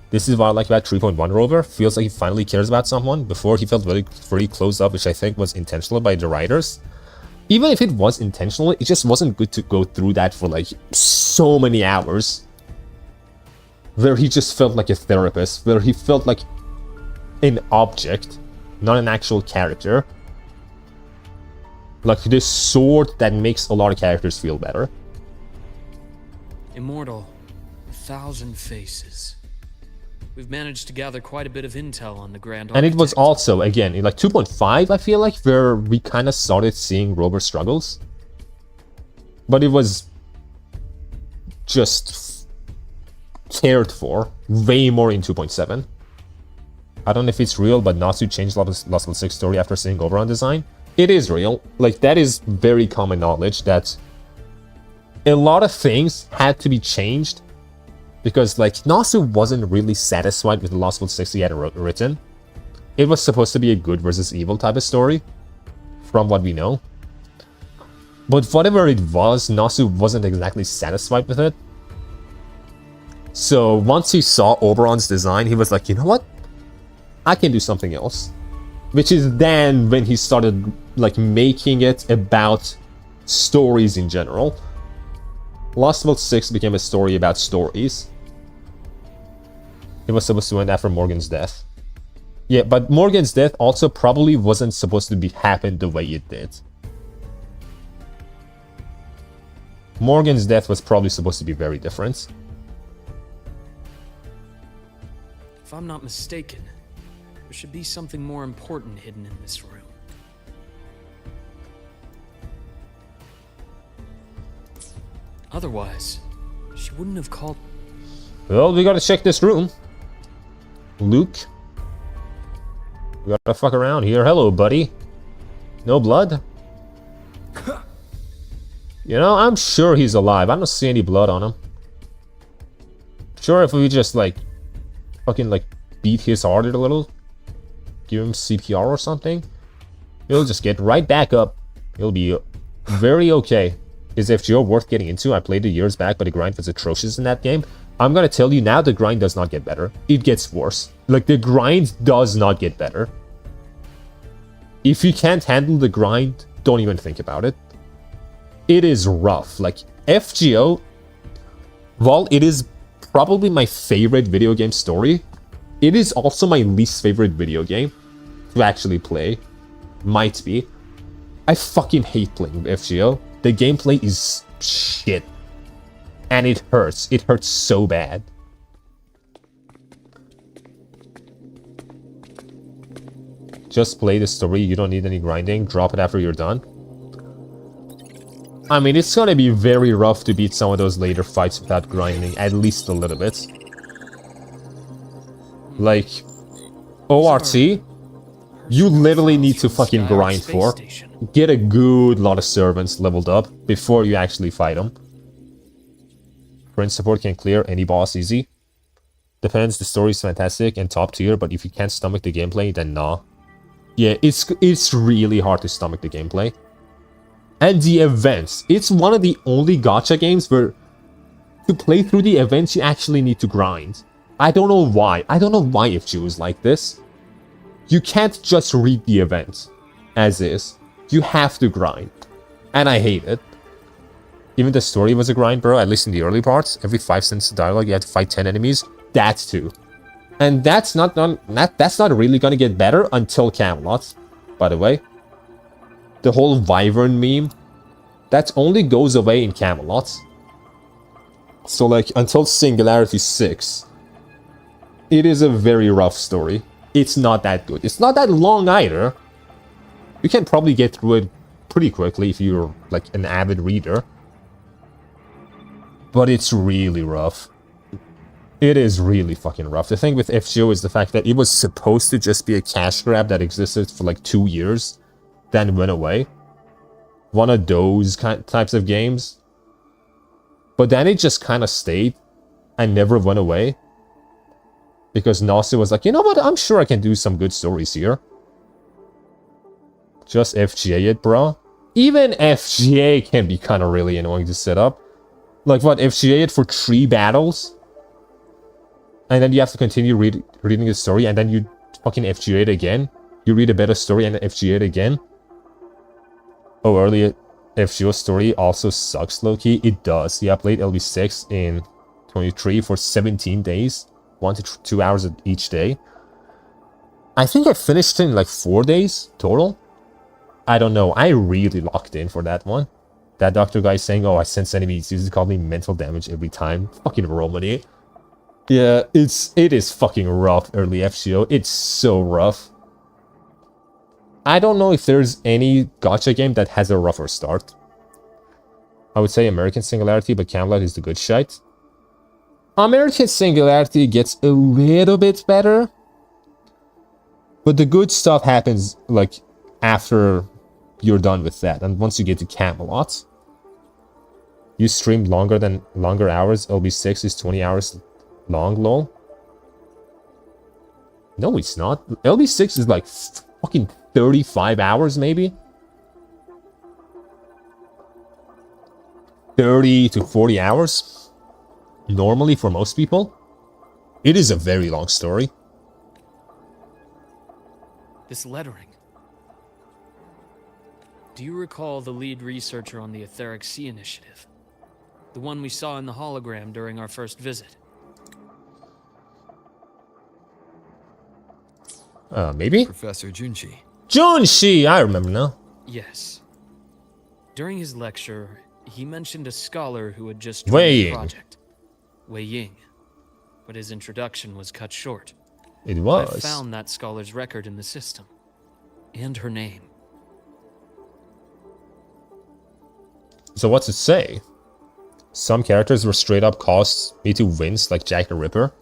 This is what I like about 3.1 Rover. Feels like he finally cares about someone. Before, he felt very closed up, which I think was intentional by the writers. Even if it was intentional, it just wasn't good to go through that for like so many hours. Where he just felt like a therapist, where he felt like an object, not an actual character. Like this sword that makes a lot of characters feel better. Immortal, 1,000 faces. We've managed to gather quite a bit of intel on the Grand And it was Architect. also, again, in like 2.5, I feel like, where we kind of started seeing Rover's struggles. But it was just cared for way more in 2.7. I don't know if it's real, but Natsu changed Lost World 6 story after seeing Oberon design. It is real. Like, that is very common knowledge that a lot of things had to be changed because, like, Natsu wasn't really satisfied with the Lost World 6 he had written. It was supposed to be a good versus evil type of story, from what we know. But whatever it was, Nasu wasn't exactly satisfied with it. So once he saw Oberon's design, he was like, you know what? I can do something else. Which is then when he started like making it about stories in general. Lost World 6 became a story about stories. It was supposed to end after Morgan's death. Yeah, but Morgan's death also probably wasn't supposed to be happen the way it did. Morgan's death was probably supposed to be very different. If I'm not mistaken, there should be something more important hidden in this room. Otherwise, she wouldn't have called... Well, we gotta check this room. Luke. We gotta fuck around here. Hello, buddy. No blood? You know, I'm sure he's alive. I don't see any blood on him. Sure, if we just, like, fucking, like, beat his heart a little, give him CPR or something, he'll just get right back up. He'll be very okay. Is FGO worth getting into? I played it years back, but the grind was atrocious in that game. I'm gonna tell you now, the grind does not get better. It gets worse. Like, the grind does not get better. If you can't handle the grind, don't even think about it. It is rough. Like, FGO, while it is probably my favorite video game story, it is also my least favorite video game to actually play. Might be. I fucking hate playing FGO. The gameplay is shit. And it hurts. It hurts so bad. Just play the story. You don't need any grinding. Drop it after you're done. I mean, it's gonna be very rough to beat some of those later fights without grinding, at least a little bit. Like, ORT, you literally need to fucking grind for. Get a good lot of servants leveled up before you actually fight them. Friend support can clear any boss easy. Depends, the story is fantastic and top tier, but if you can't stomach the gameplay, then nah. Yeah, it's really hard to stomach the gameplay. And the events. It's one of the only gacha games where to play through the events you actually need to grind. I don't know why. I don't know why FGO is like this. You can't just read the event as is. You have to grind. And I hate it. Even the story was a grind, bro, at least in the early parts. Every 5 sentences of dialogue you had to fight 10 enemies. That too. And that's not really gonna get better until Camelot, by the way. The whole Wyvern meme, that only goes away in Camelot. So, like, until Singularity 6, it is a very rough story. It's not that good. It's not that long either. You can probably get through it pretty quickly if you're, like, an avid reader. But it's really rough. It is really fucking rough. The thing with FGO is the fact that it was supposed to just be a cash grab that existed for, like, 2 years. Then went away. One of those types of games. But then it just kind of stayed and never went away. Because Nasu was like, you know what, I'm sure I can do some good stories here. Just FGA it, bro. Even FGA can be kind of really annoying to set up. Like what, FGA it for 3 battles? And then you have to continue reading the story and then you fucking FGA it again? You read a better story and then FGA it again? Oh, earlier FGO story also sucks, low-key. It does. Yeah, I played LB6 in 23 for 17 days. 1 to 2 hours each day. I think I finished in like 4 days total. I don't know. I really locked in for that one. That doctor guy saying, oh, I sense enemies. He used to call me mental damage every time. Fucking Romany. Yeah, it is fucking rough, early FGO. It's so rough. I don't know if there's any gacha game that has a rougher start. I would say American Singularity, but Camelot is the good shite. American Singularity gets a little bit better. But the good stuff happens, like, after you're done with that. And once you get to Camelot. You streamed longer hours. LB6 is 20 hours long, lol. No, it's not. LB6 is like fucking 35 hours, maybe? 30 to 40 hours. Normally for most people. It is a very long story. This lettering. Do you recall the lead researcher on the Etheric Sea Initiative? The one we saw in the hologram during our first visit? Maybe? Professor Junshi. Junshi! I remember now. Yes. During his lecture, he mentioned a scholar who had just Wei joined the Ying. project. Wei Ying. But his introduction was cut short. It I was. found that scholar's record in the system. And her name. So what's it say? Some characters were straight up caused me to wince like Jack the Ripper.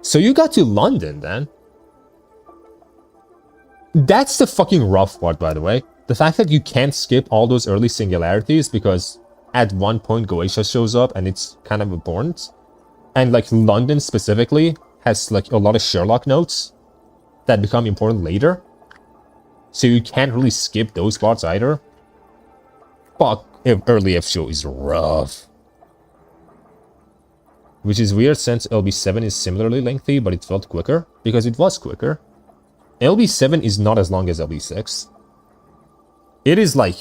So you got to London then? That's the fucking rough part, by the way. The fact that you can't skip all those early singularities because at one point Goetia shows up and it's kind of important. And like London specifically has like a lot of Sherlock notes that become important later. So you can't really skip those parts either. Fuck, early FGO is rough. Which is weird since LB7 is similarly lengthy, but it felt quicker because it was quicker. LB7 is not as long as LB6. It is like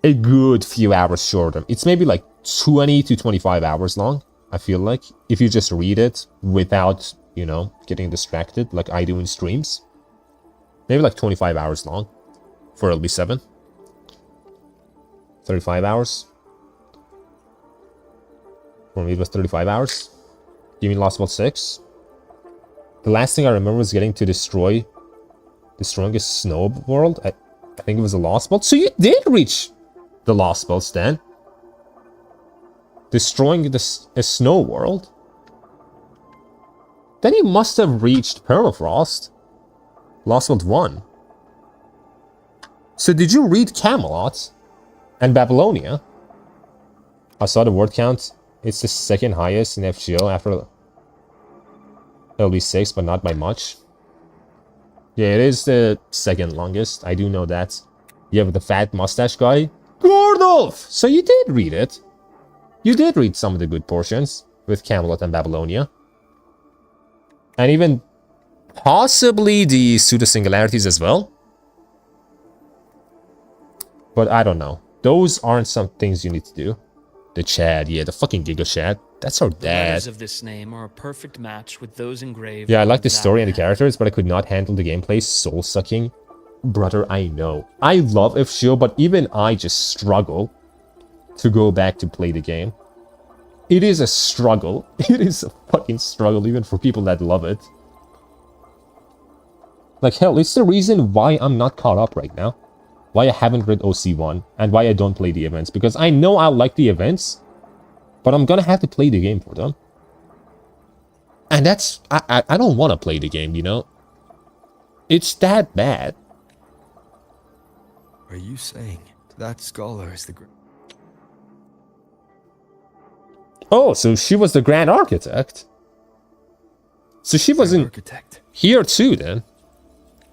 a good few hours shorter. It's maybe like 20 to 25 hours long, I feel like, if you just read it without, you know, getting distracted like I do in streams. Maybe like 25 hours long for LB7. 35 hours. For me it was 35 hours. You mean Lost World 6? The last thing I remember was getting to destroying the snow world. I think it was a Lost World. So you did reach the Lost Worlds then. Destroying a snow world. Then you must have reached Permafrost. Lost World 1. So did you read Camelot and Babylonia? I saw the word count. It's the second highest in FGO after LB6, but not by much. Yeah, it is the second longest. I do know that. You have the fat mustache guy. Gordolf! So you did read it. You did read some of the good portions with Camelot and Babylonia. And even possibly the pseudo-singularities as well. But I don't know. Those aren't some things you need to do. The Chad, yeah, the fucking Giga Chad. That's our The dad. letters of this name are a perfect match with those engraved. Yeah, I like on the that story and the map. characters, but I could not handle the gameplay. Soul-sucking. Brother, I know. I love FGO, but even I just struggle to go back to play the game. It is a struggle. It is a fucking struggle, even for people that love it. Like, hell, it's the reason why I'm not caught up right now. Why I haven't read OC1, and why I don't play the events. Because I know I like the events, but I'm gonna have to play the game for them. And that's... I don't want to play the game, you know? It's that bad. Are you saying that scholar is the... Oh, so she was the Grand Architect. So she wasn't Architect. here too, then.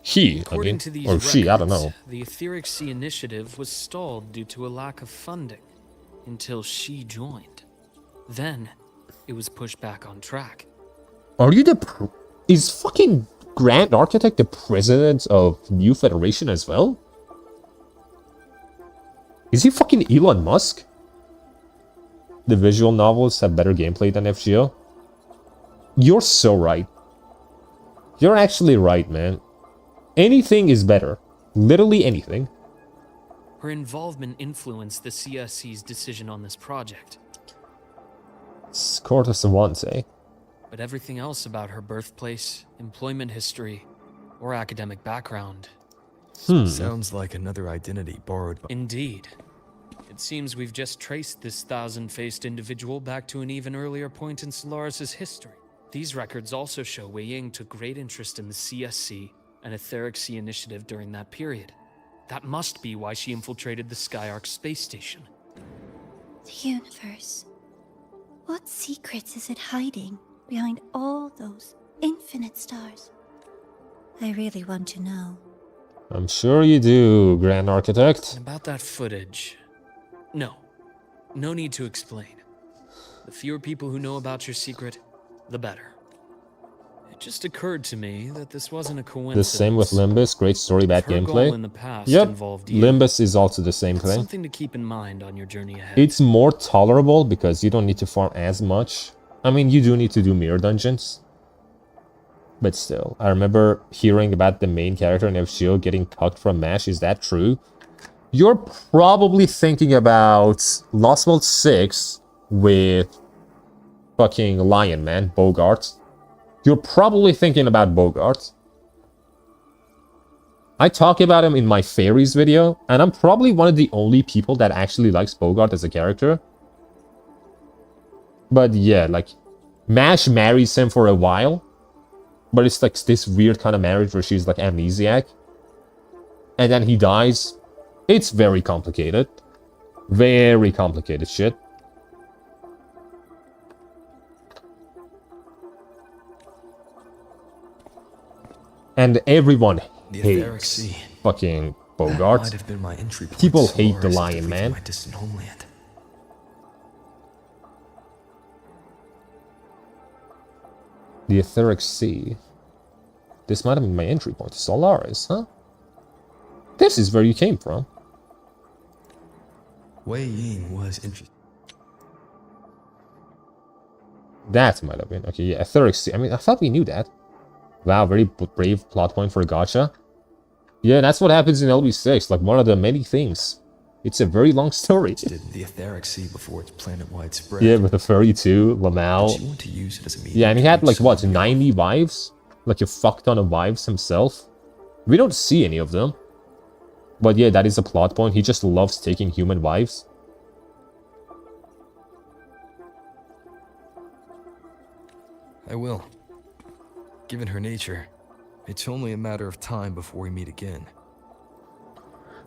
He, According I mean. to these Or she, I don't records, know. The Etheric Sea Initiative was stalled due to a lack of funding until she joined. Then, it was pushed back on track. Are you the... Is fucking Grand Architect the president of New Federation as well? Is he fucking Elon Musk? The visual novels have better gameplay than FGO? You're so right. You're actually right, man. Anything is better. Literally anything. Her involvement influenced the CSC's decision on this project. Cortes once, eh? But everything else about her birthplace, employment history, or academic background. Sounds like another identity borrowed by... Indeed. It seems we've just traced this 1,000-faced individual back to an even earlier point in Solaris' history. These records also show Wei Ying took great interest in the CSC and Etheric Sea Initiative during that period. That must be why she infiltrated the Skyark space station. The universe. What secrets is it hiding behind all those infinite stars? I really want to know. I'm sure you do, Grand Architect. And about that footage, No. No need to explain. The fewer people who know about your secret, the better. It just occurred to me that this wasn't a coincidence. The same with Limbus. Great story, bad Her gameplay. goal in the past Yep. involved you. Limbus is also the same thing. Something to keep in mind on your journey ahead. It's more tolerable because you don't need to farm as much. I mean, you do need to do mirror dungeons. But still, I remember hearing about the main character in FGO getting cucked from MASH. Is that true? You're probably thinking about Lost World 6 with fucking Lion Man, Bogart. You're probably thinking about Bogart. I talk about him in my Fairies video, and I'm probably one of the only people that actually likes Bogart as a character. But yeah, like, MASH marries him for a while, but it's like this weird kind of marriage where she's like amnesiac. And then he dies. It's very complicated. Very complicated shit. And everyone hates fucking Bogart. Might have been my entry point. People hate the Solaris Lion into Man. my distant homeland. The Etheric Sea. This might have been my entry point. Solaris, huh? This is where you came from. Wei Ying was interesting. That might have been. Okay, yeah, Etheric Sea. I mean, I thought we knew that. Wow, very brave plot point for a gacha. Yeah, that's what happens in LB6, like one of the many things. It's a very long story. The Etheric Sea before its planet-wide spread. Yeah, with the furry too, Lamau. She wanted to use it as a medium. Yeah, and he had like, what, 90 wives? Like a fuck ton of wives himself. We don't see any of them. But yeah, that is a plot point. He just loves taking human wives. I will. Given her nature, it's only a matter of time before we meet again.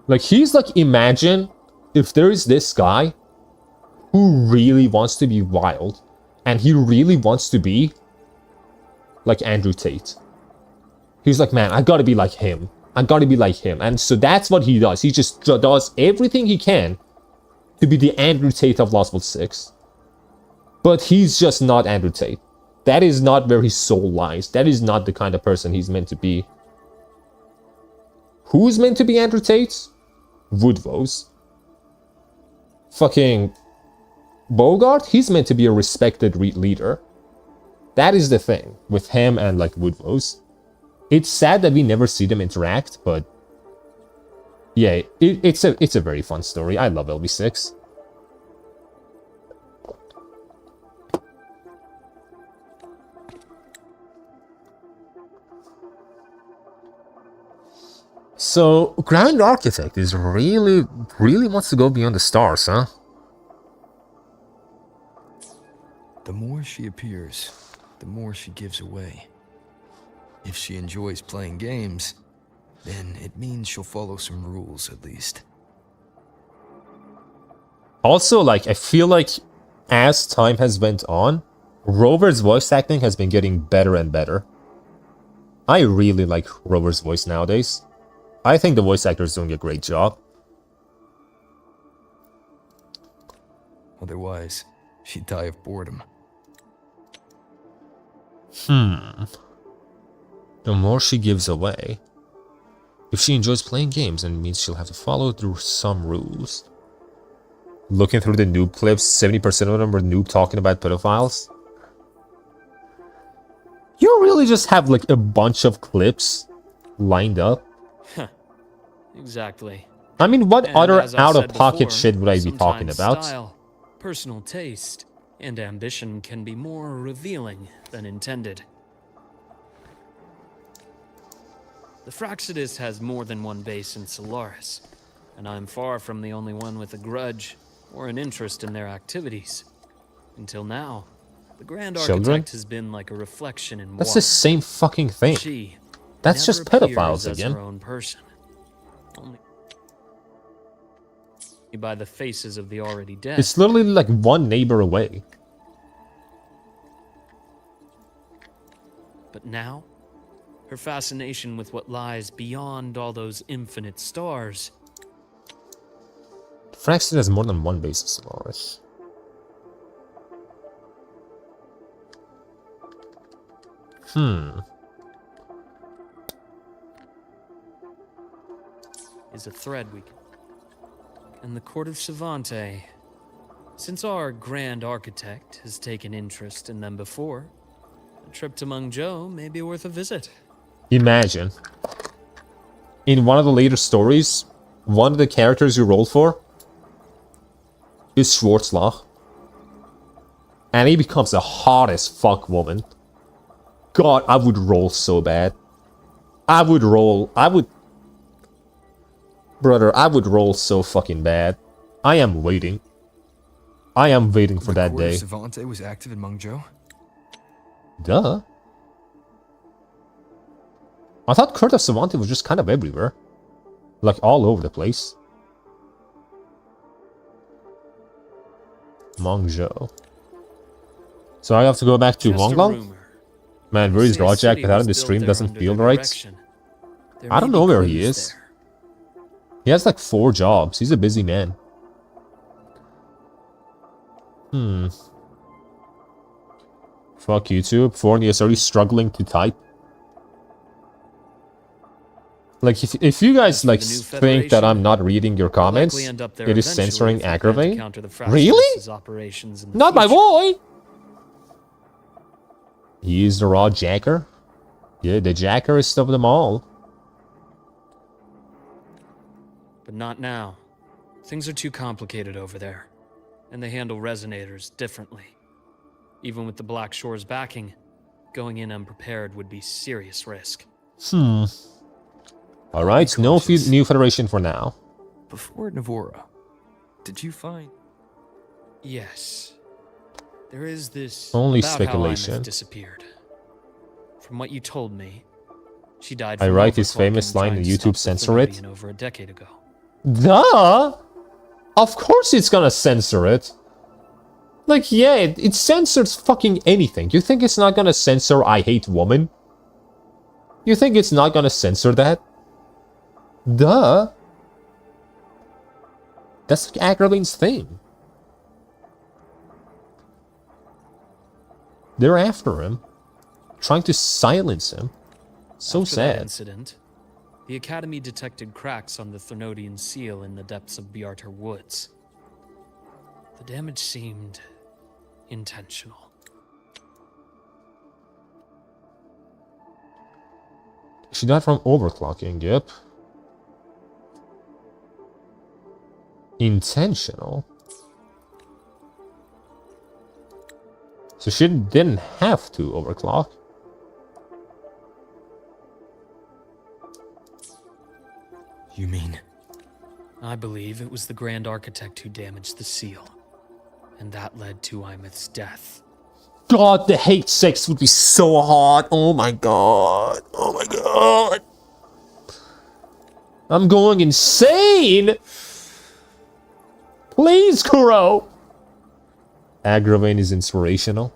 Like, he's like, imagine if there is this guy who really wants to be wild, and he really wants to be like Andrew Tate. He's like, man, I gotta be like him. I gotta be like him. And so that's what he does. He just does everything he can to be the Andrew Tate of Lost World 6. But he's just not Andrew Tate. That is not where his soul lies. That is not the kind of person he's meant to be. Who's meant to be Andrew Tate? Woodvose. Fucking Bogart? He's meant to be a respected leader. That is the thing with him and like Woodvose. It's sad that we never see them interact, but yeah, it's a very fun story. I love LB6. So, Grand Architect is really wants to go beyond the stars, huh? The more she appears, the more she gives away. If she enjoys playing games, then it means she'll follow some rules at least. Also, like, I feel like as time has went on, Rover's voice acting has been getting better and better. I really like Rover's voice nowadays. I think the voice actor is doing a great job. Otherwise, she'd die of boredom. The more she gives away. If she enjoys playing games, then it means she'll have to follow through some rules. Looking through the noob clips, 70% of them were noob talking about pedophiles. You really just have like a bunch of clips lined up. Exactly. I mean, what And other as I've out-of-pocket said shit would I be talking sometimes about? Style, personal taste, and ambition can be more revealing than intended. The Fraxidus has more than one base in Solaris, and I'm far from the only one with a grudge or an interest in their activities. Until now, the Grand Children? Architect has been like a reflection in That's water. the same fucking thing. She That's never just pedophiles appears as again. her own person. Only by the faces of the already dead. It's literally like one neighbor away. But now, her fascination with what lies beyond all those infinite stars Fraxton has more than one base of Solaris. Is a thread we can... And the Court of Savante. Since our Grand Architect has taken interest in them before, a trip to Mengzhou may be worth a visit. Imagine. In one of the later stories, one of the characters you roll for is Schwarzlach. And he becomes a hot as fuck woman. God, I would roll so bad. Brother, I would roll so fucking bad. I am waiting. I am waiting for that day. The Court of Savante was active in Mengzhou? Duh. I thought Court of Savante was just kind of everywhere. Like all over the place. Mengzhou. So I have to go back to Huanglang? Man, where is Rajak without him? The stream doesn't feel right. I don't know where he is. He has like 4 jobs. He's a busy man. Fuck YouTube. Fornia is already struggling to type. Like, if you guys like think that I'm not reading your comments, it is censoring Aggravate? Really? Not my boy! He is the raw jacker? Yeah, the jackerest of them all. But not now. Things are too complicated over there, and they handle resonators differently. Even with the Black Shore's backing, going in unprepared would be serious risk. Alright, no new Federation for now. Before Navora, did you find... Yes. There is this... Only about speculation. How Imeth disappeared. From what you told me, she died I from write his overclocking famous line trying in to YouTube stop the censor it. Thermodian over a decade ago. Duh! Of course it's gonna censor it. Like, yeah, it censors fucking anything. You think it's not gonna censor I hate woman? You think it's not gonna censor that? Duh! That's like Agravain's thing. They're after him. Trying to silence him. So After that sad. incident, the Academy detected cracks on the Thermodian seal in the depths of Biarter Woods. The damage seemed intentional. She died from overclocking, yep. Intentional? So she didn't have to overclock. You mean? I believe it was the Grand Architect who damaged the seal, and that led to Imeth's death. God, the hate sex would be so hot. Oh my god. Oh my god. I'm going insane. Please, Kuro. Agravain is inspirational.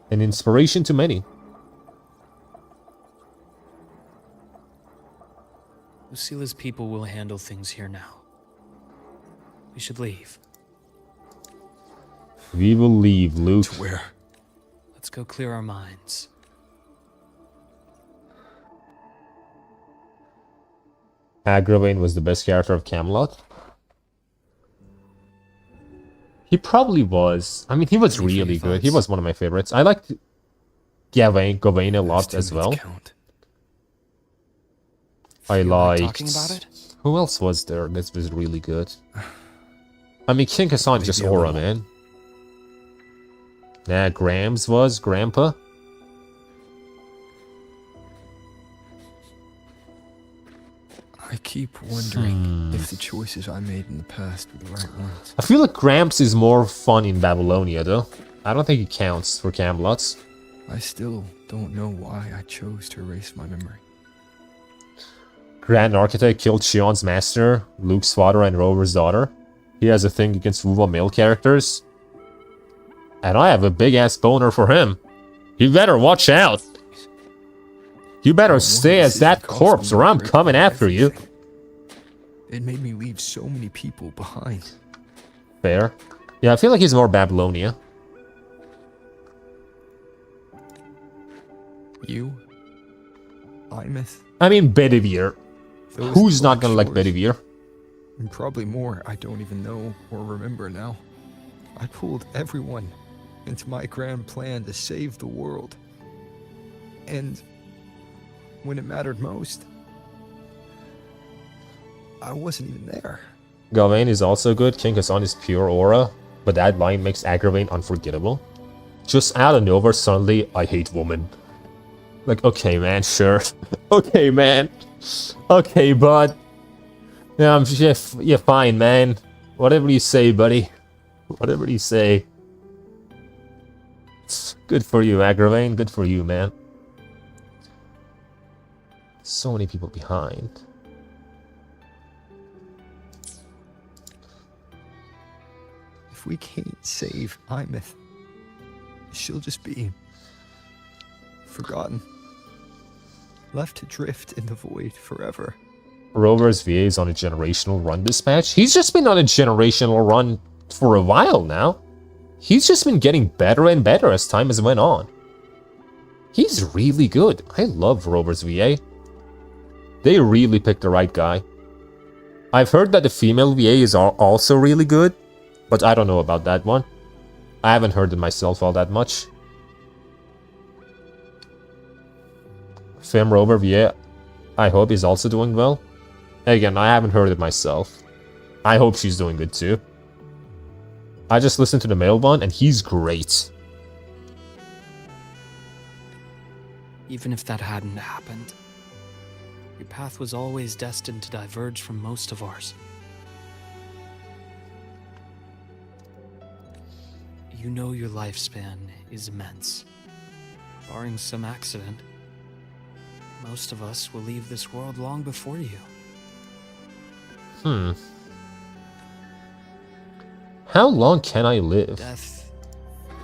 An inspiration to many. Lucila's people will handle things here now. We should leave. We will leave, Luke. To where? Let's go clear our minds. Agravain was the best character of Camelot. He probably was. I mean, he was really good. He was one of my favorites. I liked Gawain a lot as well. I liked... talking about it? Who else was there that was really good? I mean, King Hassan just aura, man. Nah, Grams was Grandpa. I keep wondering if the choices I made in the past were the right ones. I feel like Gramps is more fun in Babylonia, though. I don't think it counts for Camelots. I still don't know why I chose to erase my memory. Grand Architect killed Shion's master, Luke's father, and Rover's daughter. He has a thing against Wuwa male characters. And I have a big-ass boner for him. You better watch out. You better stay as that corpse or I'm coming after you. It made me leave so many people behind. Fair. Yeah, I feel like he's more Babylonia. You? Imeth? I mean, Bedivere. Those Who's not gonna like shores. Bedivere? And probably more I don't even know or remember now. I pulled everyone into my grand plan to save the world. And when it mattered most, I wasn't even there. Gawain is also good. King Hassan is pure aura, but that line makes Agravain unforgettable. Just out of nowhere, suddenly, I hate women. Like, okay, man, sure. Okay, man. Okay, bud. Yeah, yeah, fine, man. Whatever you say, buddy. Whatever you say. Good for you, Agravain. Good for you, man. So many people behind. If we can't save Imeth, she'll just be forgotten. Left to drift in the void forever. Rover's VA is on a generational run this patch. He's just been on a generational run for a while now. He's just been getting better and better as time has went on. He's really good. I love Rover's VA. They really picked the right guy. I've heard that the female VA is also really good, but I don't know about that one. I haven't heard it myself all that much. Fem Rover VA, I hope is also doing well. Again, I haven't heard it myself. I hope she's doing good too. I just listened to the male one and he's great. Even if that hadn't happened, your path was always destined to diverge from most of ours. You know your lifespan is immense. Barring some accident, most of us will leave this world long before you. How long can I live? Death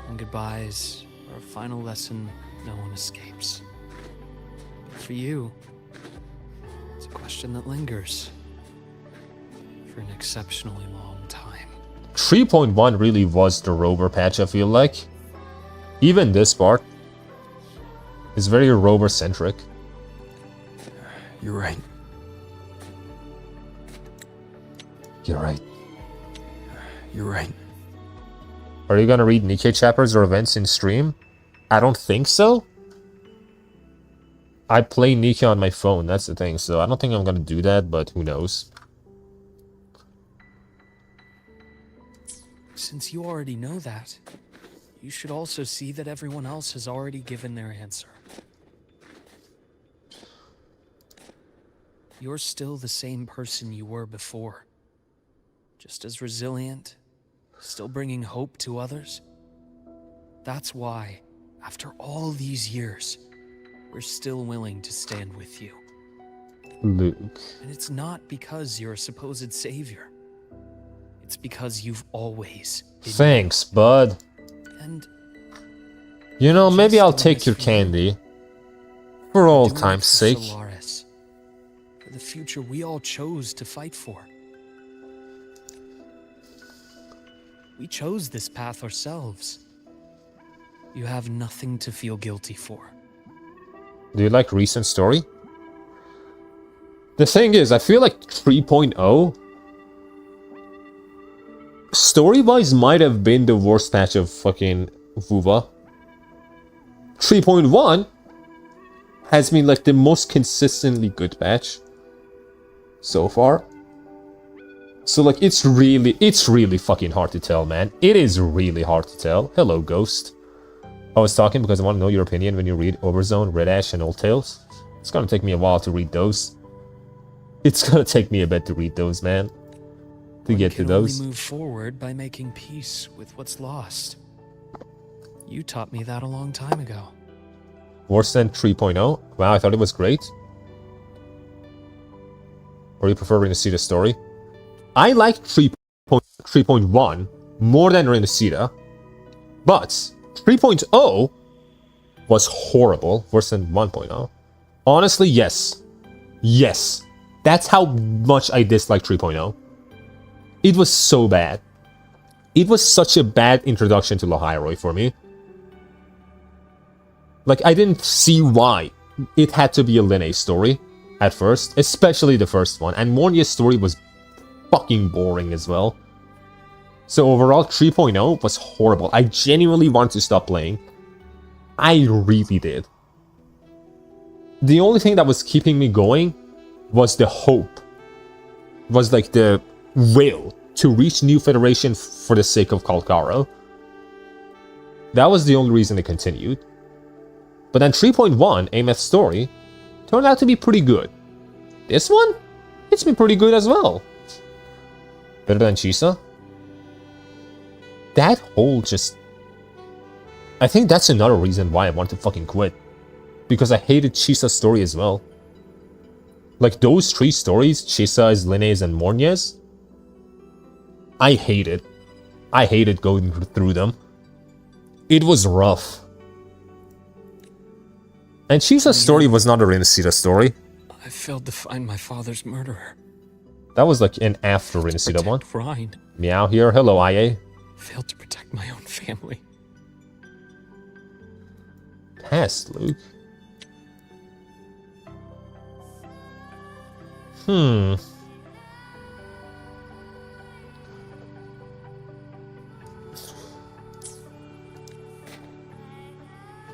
and goodbyes are a final lesson no one escapes. For you, it's a question that lingers for an exceptionally long time. 3.1 really was the Rover patch, I feel like. Even this part is very Rover-centric. You're right. You're right. You're right. Are you gonna read Nikkei chapters or events in stream? I don't think so. I play Nikkei on my phone, that's the thing, so I don't think I'm gonna do that, but who knows. Since you already know that, you should also see that everyone else has already given their answer. You're still the same person you were before. Just as resilient, still bringing hope to others. That's why, after all these years, we're still willing to stand with you. Luke. And it's not because you're a supposed savior. It's because you've always been. Thanks, bud. And you know, maybe I'll take this your for you. candy. For old Doing it time's for sake. Solaris, for the future we all chose to fight for. We chose this path ourselves. You have nothing to feel guilty for. Do you like recent story? The thing is, I feel like 3.0 story-wise might have been the worst patch of fucking Wuwa. 3.1 has been like the most consistently good patch so far. So like it's really fucking hard to tell, man. It is really hard to tell. Hello, Ghost. I was talking because I want to know your opinion when you read Overzone, Red Ash, and Old Tales. It's gonna take me a while to read those. It's gonna take me a bit to read those, man. To get to those. Only move forward by making peace with what's lost. You taught me that a long time ago. Worse than 3.0? Wow, I thought it was great. Or you prefer Renacida story? I like 3.1 more than Renacida, but 3.0 was horrible, worse than 1.0. Honestly, yes. Yes. That's how much I dislike 3.0. It was so bad. It was such a bad introduction to Lahairoi for me. Like, I didn't see why it had to be a Linne story at first, especially the first one. And Mornia's story was fucking boring as well. So overall, 3.0 was horrible. I genuinely wanted to stop playing. I really did. The only thing that was keeping me going was the hope. Was like the will to reach New Federation for the sake of Kalkaro. That was the only reason it continued. But then 3.1, Ameth's story, turned out to be pretty good. This one? It's been pretty good as well. Better than Chisa? That whole just... I think that's another reason why I want to fucking quit. Because I hated Chisa's story as well. Like those three stories, Chisa's, Linne's, and Mornia's, I hated. I hated going through them. It was rough. And Chisa's story was not a Rinascita story. I failed to find my father's murderer. That was like an after Rinascita one. Rhine. Meow here. Hello, IA. Failed to protect my own family. Past, Luke.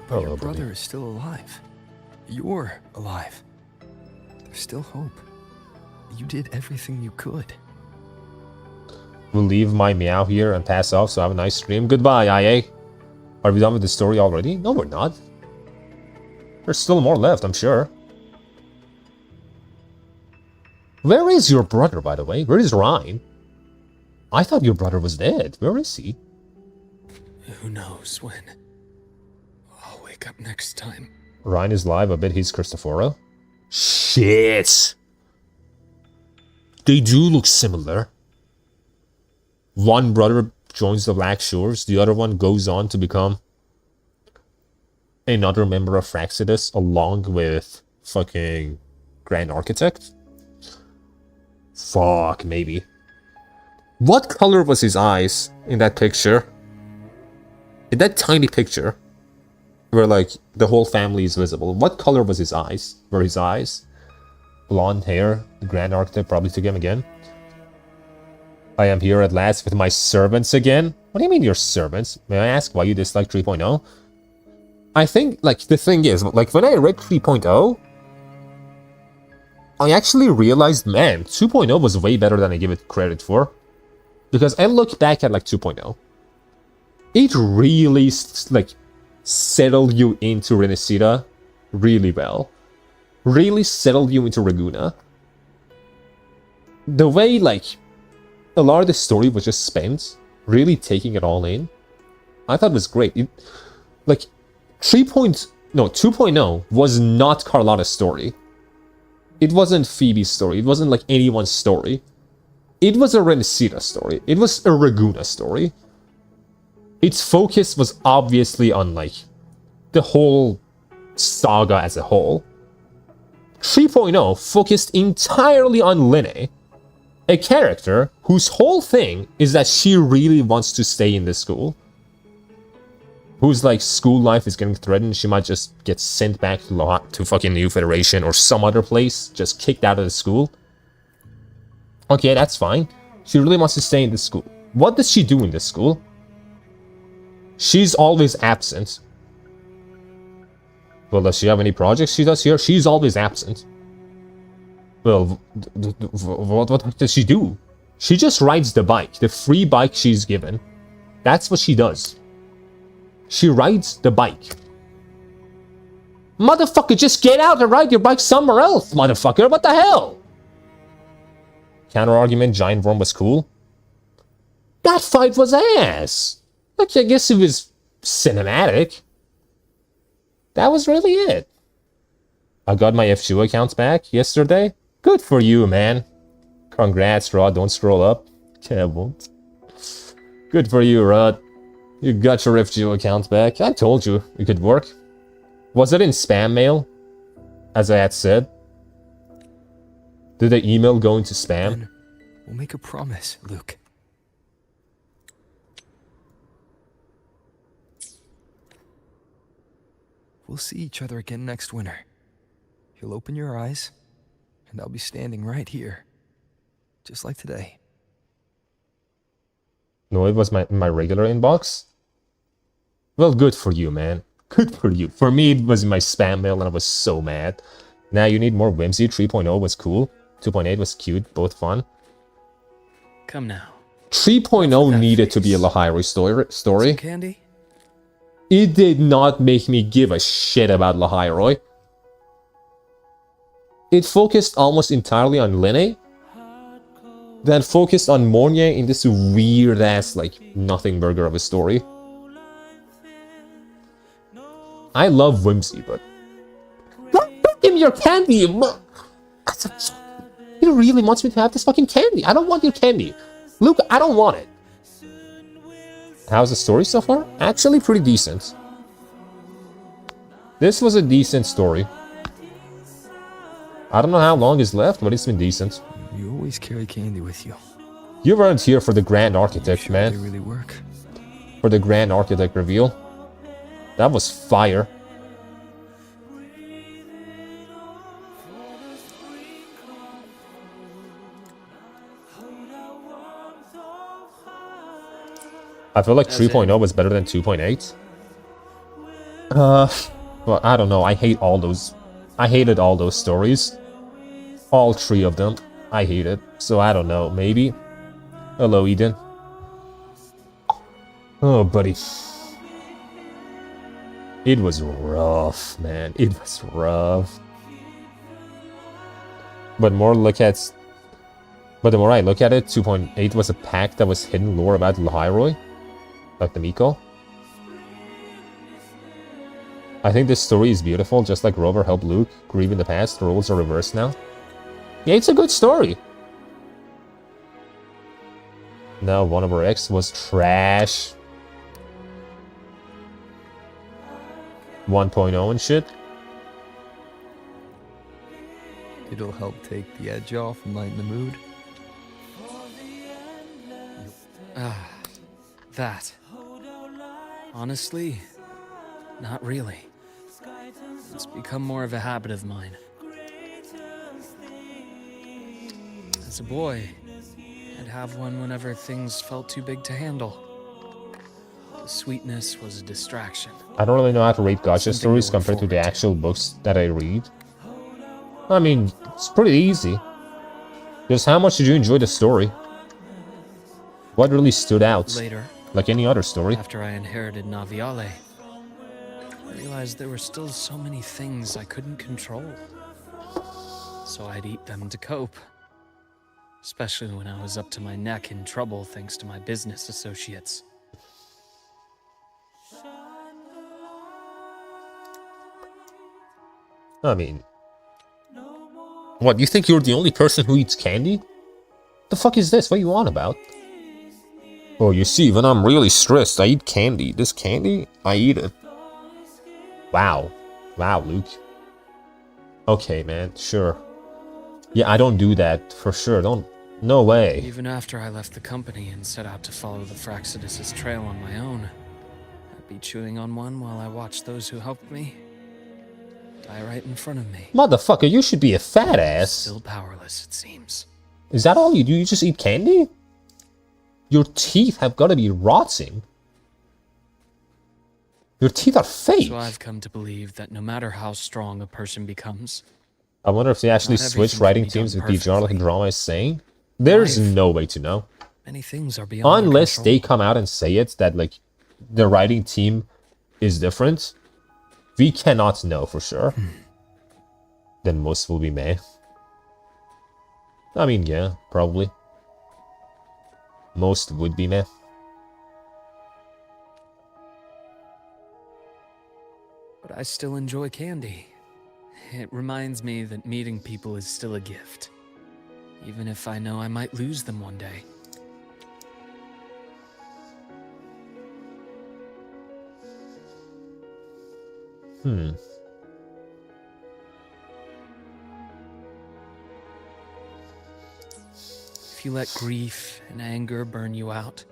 But your brother is still alive. You're alive. There's still hope. You did everything you could. We'll leave my meow here and pass off, so have a nice stream. Goodbye, IA. Are we done with the story already? No, we're not. There's still more left, I'm sure. Where is your brother, by the way? Where is Ryan? I thought your brother was dead. Where is he? Who knows when? I'll wake up next time. Ryan is live. I bet he's Cristoforo. Shit! They do look similar. One brother joins the Black Shores. The other one goes on to become another member of Fraxidus along with fucking Grand Architect. Fuck, maybe. What color was his eyes in that picture? In that tiny picture where like the whole family is visible. What color was his eyes? Were his eyes? Blonde hair. The Grand Architect probably took him again. I am here at last with my servants again. What do you mean your servants? May I ask why you dislike 3.0? I think, like, the thing is, like, when I read 3.0, I actually realized, man, 2.0 was way better than I give it credit for. Because I look back at, like, 2.0. It really, like, settled you into Rinascita really well. Really settled you into Raguna. The way, like, a lot of the story was just spent, really taking it all in, I thought was great. It, like, 2.0 was not Carlotta's story. It wasn't Phoebe's story. It wasn't like anyone's story. It was a Rinascita story. It was a Raguna story. Its focus was obviously on like the whole saga as a whole. 3.0 focused entirely on Linne, a character whose whole thing is that she really wants to stay in this school. Whose like school life is getting threatened, she might just get sent back to fucking New Federation or some other place, just kicked out of the school. Okay, that's fine. She really wants to stay in this school. What does she do in this school? She's always absent. Well, does she have any projects she does here? She's always absent. Well, what does she do? She just rides the bike, the free bike she's given. That's what she does. She rides the bike. Motherfucker, just get out and ride your bike somewhere else, motherfucker. What the hell? Counter argument, Giant Worm was cool. That fight was ass. Like, I guess it was cinematic. That was really it. I got my F2 accounts back yesterday. Good for you, man. Congrats, Rod. Don't scroll up. Yeah, I won't. Good for you, Rod. You got your FGO account back. I told you it could work. Was it in spam mail? As I had said. Did the email go into spam? Then we'll make a promise, Luke. We'll see each other again next winter. You'll open your eyes, and I'll be standing right here. Just like today. No, it was my regular inbox. Well, good for you, man. Good for you. For me, it was in my spam mail, and I was so mad. Now you need more whimsy. 3.0 was cool. 2.8 was cute. Both fun. Come now. 3.0 needed to be a Lahiri story. Some candy? It did not make me give a shit about Lahiri. It focused almost entirely on Linne. Then focused on Mornier in this weird-ass, like, nothing burger of a story. I love whimsy, but... Don't give me your candy, you He really wants me to have this fucking candy. I don't want your candy. Luke, I don't want it. How's the story so far? Actually pretty decent. This was a decent story. I don't know how long is left, but it's been decent. You always carry candy with you. You weren't here for the Grand Architect, Sure man. they really work. For the Grand Architect reveal. That was fire. I feel like 3.0 was better than 2.8. Well, I don't know. I hated all those stories. All three of them. I hate it. So I don't know. Maybe. Hello, Eden. Oh, buddy. It was rough, man. It was rough. But the more I look at it, 2.8 was a pack that was hidden lore about Lahiri. Like the Miko. I think this story is beautiful, just like Rover helped Luke grieve in the past. The roles are reversed now. Yeah, it's a good story. No, one of our ex was trash. 1.0 and shit. It'll help take the edge off and lighten the mood. That. Honestly, not really. It's become more of a habit of mine. As a boy, I'd have one whenever things felt too big to handle. The sweetness was a distraction. I don't really know how to rate gacha Something stories to look compared to the forward to. actual books that I read. I mean, it's pretty easy. Just how much did you enjoy the story? What really stood out? Later, Like any other story. after I inherited Naviale, I realized there were still so many things I couldn't control. So I'd eat them to cope. Especially when I was up to my neck in trouble thanks to my business associates. I mean... What, you think you're the only person who eats candy? The fuck is this? What are you on about? Oh, you see, when I'm really stressed, I eat candy. This candy, I eat it. Wow. Wow, Luke. Okay, man, sure. Yeah, I don't do that, for sure. No way. Even after I left the company and set out to follow the Fraxidus' trail on my own, I'd be chewing on one while I watched those who helped me die right in front of me. Motherfucker, you should be a fat ass. Still powerless, it seems. Is that all you do? You just eat candy? Your teeth have got to be rotting. Your teeth are fake. So I've come to believe that no matter how strong a person becomes, I wonder if they actually not switch everything writing can be teams done with the genre like perfectly. drama is saying. There's Life. no way to know. many things are beyond our Unless control. they come out and say it, that like the writing team is different. We cannot know for sure. Then most will be meh. I mean, yeah, probably. Most would be meh. But I still enjoy candy. It reminds me that meeting people is still a gift. Even if I know I might lose them one day. If you let grief and anger burn you out,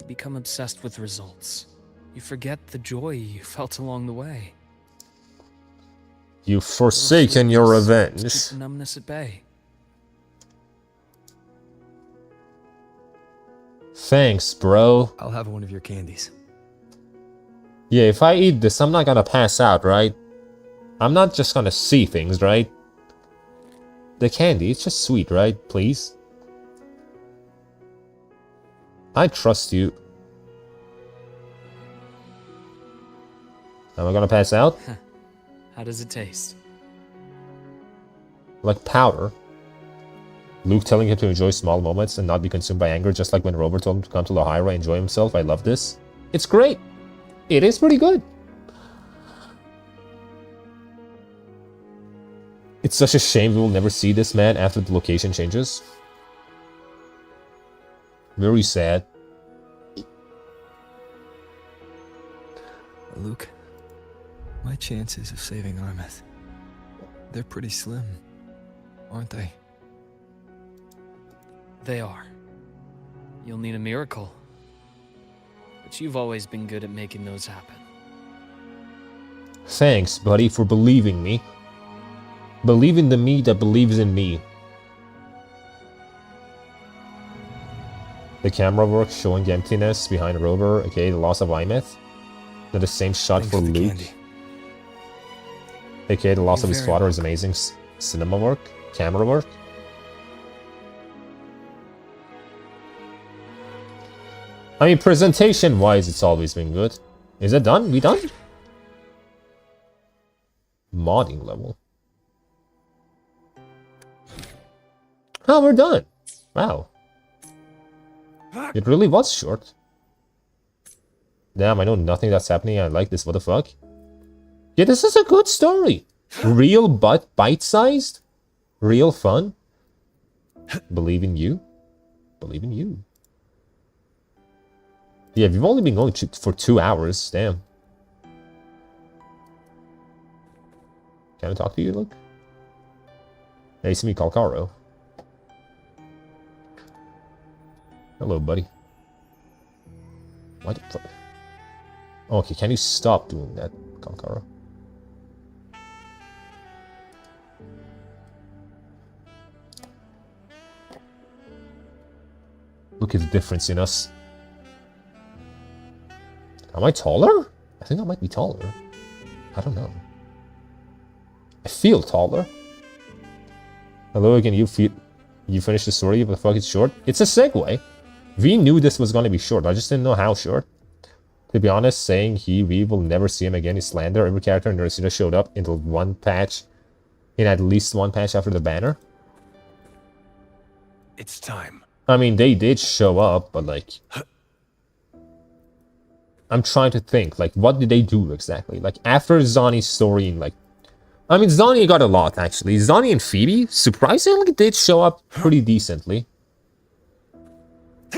you become obsessed with results. You forget the joy you felt along the way. You've forsaken your revenge. Keep the numbness at bay. Thanks, bro. I'll have one of your candies. Yeah, if I eat this, I'm not gonna pass out, right? I'm not just gonna see things, right? The candy, it's just sweet, right? Please. I trust you. Am I gonna pass out? How does it taste? Like powder. Luke telling him to enjoy small moments and not be consumed by anger, just like when Robert told him to come to Lahaira and enjoy himself. I love this. It's great. It is pretty good. It's such a shame we will never see this man after the location changes. Very sad. Luke, my chances of saving Armeth, they're pretty slim, aren't they? They are. You'll need a miracle. But you've always been good at making those happen. Thanks, buddy, for believing me. Believe in the me that believes in me. The camera work showing the emptiness behind Rover, okay, the loss of Imeth. Then the same shot for Luke. Okay, the loss of his father is amazing. Cinema work, camera work. I mean, presentation-wise, it's always been good. Is it done? We done? Modding level. Oh, we're done. Wow. It really was short. Damn, I know nothing that's happening. I like this. What the fuck? Yeah, this is a good story. Real but bite-sized. Real fun. Believe in you. Believe in you. Yeah, we've only been going for 2 hours. Damn. Can I talk to you, Luke? Hey, it's me, Calcaro. Hello, buddy. Why the fuck? Okay, can you stop doing that, Calcaro? Look at the difference in us. Am I taller? I think I might be taller. I don't know. I feel taller. Hello again, you finished the story, but the fuck it's short? It's a segue. We knew this was gonna be short, I just didn't know how short. To be honest, saying we will never see him again is slander. Every character in Reseda showed up in at least one patch after the banner. It's time. I mean, they did show up, but like... I'm trying to think, like, what did they do exactly? Like, after Zani's story, like... I mean, Zani got a lot, actually. Zani and Phoebe, surprisingly, did show up pretty decently.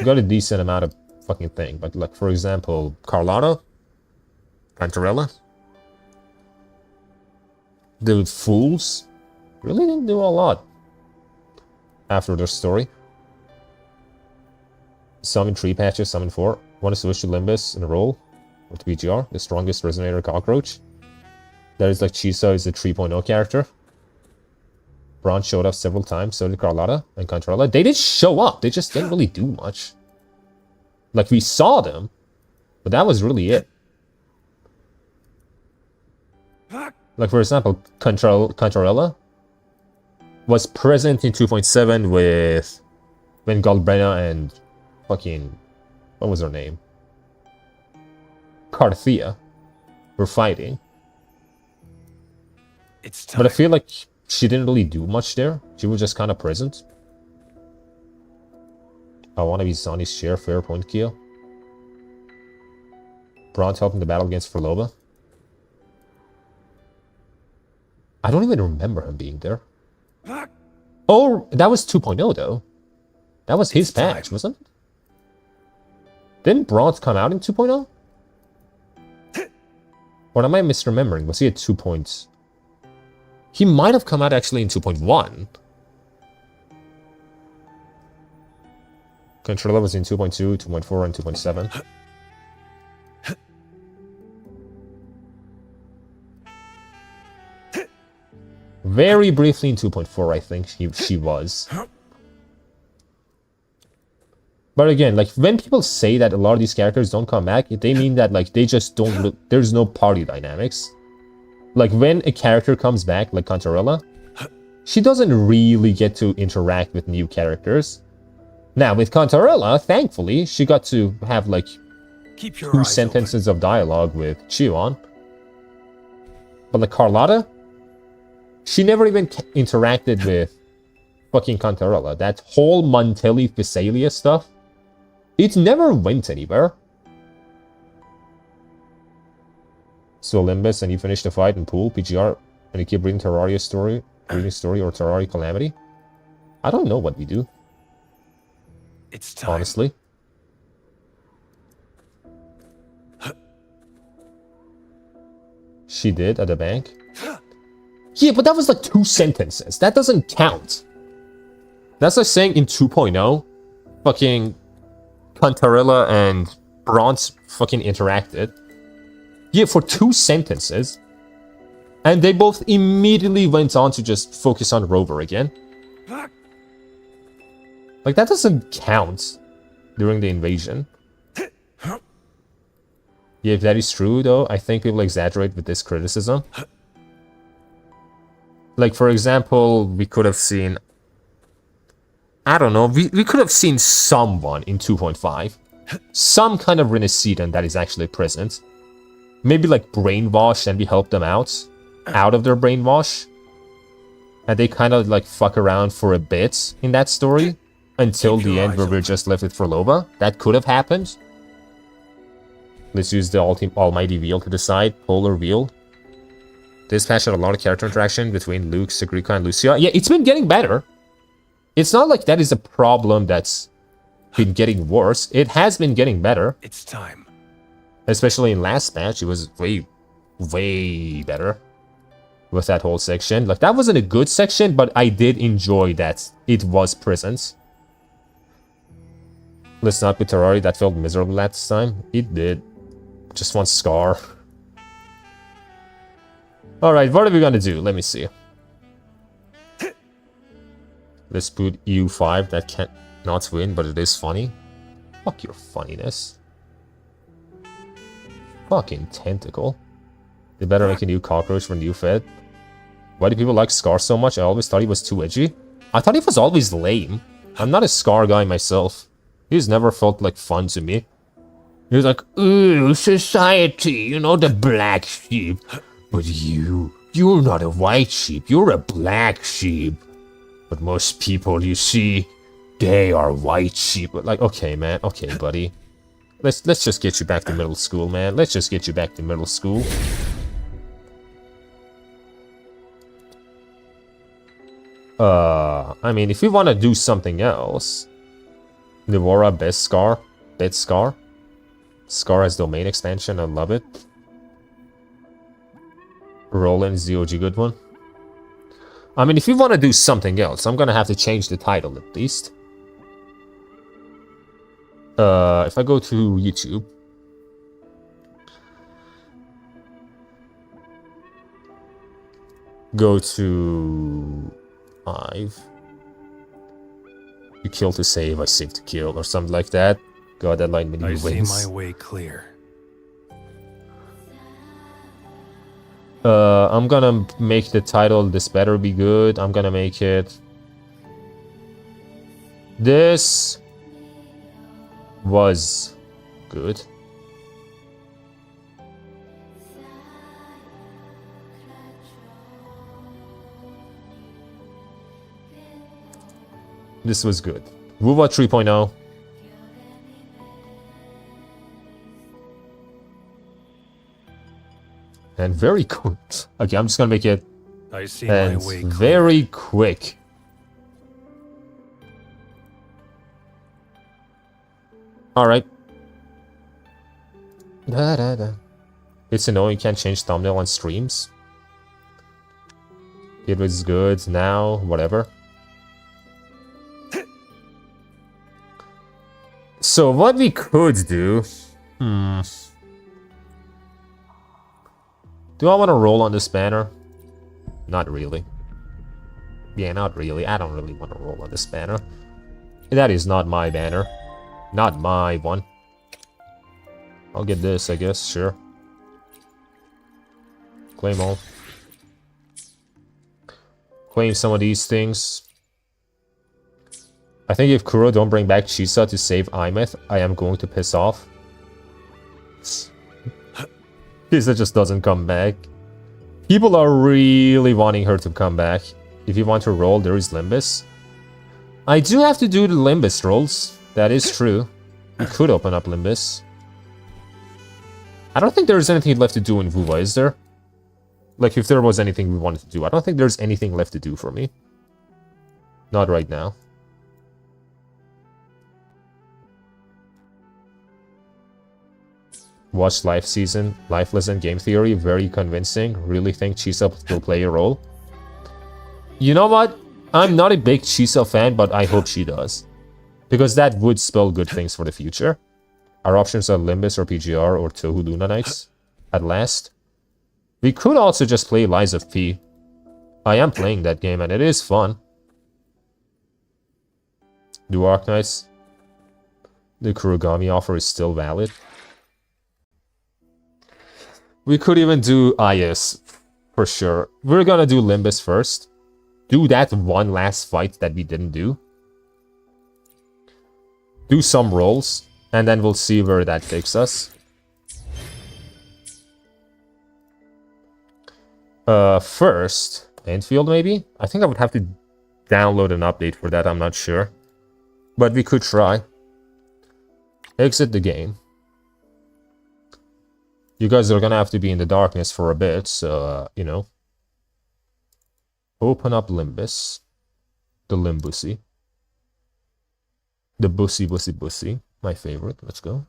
Got a decent amount of fucking thing. But, like, for example, Carlotta, Cantarella, the Fools, really didn't do a lot after their story. Some in 3 patches, some in 4. Want to switch to Limbus in a roll with BGR, the strongest resonator cockroach. That is like Chisa is a 3.0 character. Braun showed up several times, so did Carlotta and Contralla. They did show up, they just didn't really do much. Like, we saw them, but that was really it. Like, for example, Contralla was present in 2.7 with when Galbrena and fucking... what was her name? Carthea were fighting. It's time. But I feel like she didn't really do much there. She was just kind of present. I want to be Sonny's share, fair point kill. Braun helped in the battle against Forlova. I don't even remember him being there. Oh, that was 2.0 though. That was his patch, wasn't it? Didn't Braun come out in 2.0? Or am I misremembering? Was he at 2 points? He might have come out actually in 2.1. Controller was in 2.2, 2.4, and 2.7. Very briefly in 2.4, I think she was. But again, like, when people say that a lot of these characters don't come back, they mean that, like, they just don't... There's no party dynamics. Like, when a character comes back, like Cantarella, she doesn't really get to interact with new characters. Now, with Cantarella, thankfully, she got to have, like, Keep your 2 eyes sentences of dialogue with Chion. But, like, Carlotta, she never even interacted with fucking Cantarella. That whole Montelli Physalia stuff, it never went anywhere. So Olympus, and you finish the fight in pool, PGR, and you keep reading Terraria story, or Terraria Calamity. I don't know what we do. It's time. Honestly. She did at the bank. Yeah, but that was like 2 sentences. That doesn't count. That's like saying in 2.0, fucking Cantarella and Bronze fucking interacted. Yeah, for 2 sentences. And they both immediately went on to just focus on Rover again. Like, that doesn't count during the invasion. Yeah, if that is true, though, I think people exaggerate with this criticism. Like, for example, we could have seen... I don't know, we could have seen someone in 2.5. Some kind of Renaissance that is actually present. Maybe, like, brainwash and we help them out of their brainwash. And they kind of, like, fuck around for a bit in that story. Until the end where we're just left with Frolova. That could have happened. Let's use the almighty wheel to decide. Polar wheel. This patch had a lot of character interaction between Luke, Sagrika, and Lucia. Yeah, it's been getting better. It's not like that is a problem that's been getting worse. It has been getting better. It's time. Especially in last match, it was way better. With that whole section. Like, that wasn't a good section, but I did enjoy that it was present. Let's not put Terraria, that felt miserable last time. It did. Just one scar. Alright, what are we gonna do? Let me see. Let's put EU5, that can't not win, but it is funny. Fuck your funniness. Fucking tentacle. They better make a new cockroach for new fed. Why do people like Scar so much? I always thought he was too edgy. I thought he was always lame. I'm not a Scar guy myself. He's never felt like fun to me. He was like, ooh, society, you know, the black sheep. But you're not a white sheep, you're a black sheep. But most people you see, they are white sheep. But like, okay, man, okay, buddy. Let's just get you back to middle school, man. Let's just get you back to middle school. I mean, if we want to do something else... Nivora, best Scar. Bet Scar. Scar has domain expansion, I love it. Roland is the OG good one. I mean, if we want to do something else, I'm gonna have to change the title at least. If I go to YouTube... Go to... 5. You kill to save, I save to kill, or something like that. God, that line menu wins. I see my way clear. I'm gonna make the title, this better be good. I'm gonna make it... This... was... good. This was good. Wuwa 3.0. And very quick. Okay, I'm just gonna make it I see my way clear. Very quick. Alright. It's annoying you can't change thumbnail on streams. It was good now, whatever. So what we could do... Do I want to roll on this banner? Not really. Yeah, not really. I don't really want to roll on this banner. That is not my banner. Not my one. I'll get this, I guess. Sure. Claim all. Claim some of these things. I think if Kuro don't bring back Chisa to save Imeth, I am going to piss off. Chisa just doesn't come back. People are really wanting her to come back. If you want to roll, there is Limbus. I do have to do the Limbus rolls. That is true. We could open up Limbus. I don't think there's anything left to do in Wuwa, is there? Like, if there was anything we wanted to do. I don't think there's anything left to do for me. Not right now. Watch Life Season, Lifeless and Game Theory, very convincing. Really think Chisa will play a role. You know what? I'm not a big Chisa fan, but I hope she does. Because that would spell good things for the future. Our options are Limbus or PGR or Tohu Luna Knights. At last. We could also just play Lies of P. I am playing that game and it is fun. Do Arknights. The Kurogami offer is still valid. We could even do IS, for sure. We're gonna do Limbus first. Do that one last fight that we didn't do. Do some rolls, and then we'll see where that takes us. First, Enfield maybe? I think I would have to download an update for that, I'm not sure. But we could try. Exit the game. You guys are gonna have to be in the darkness for a bit, so, you know. Open up Limbus. The Limbussy. The Bussy. My favorite. Let's go.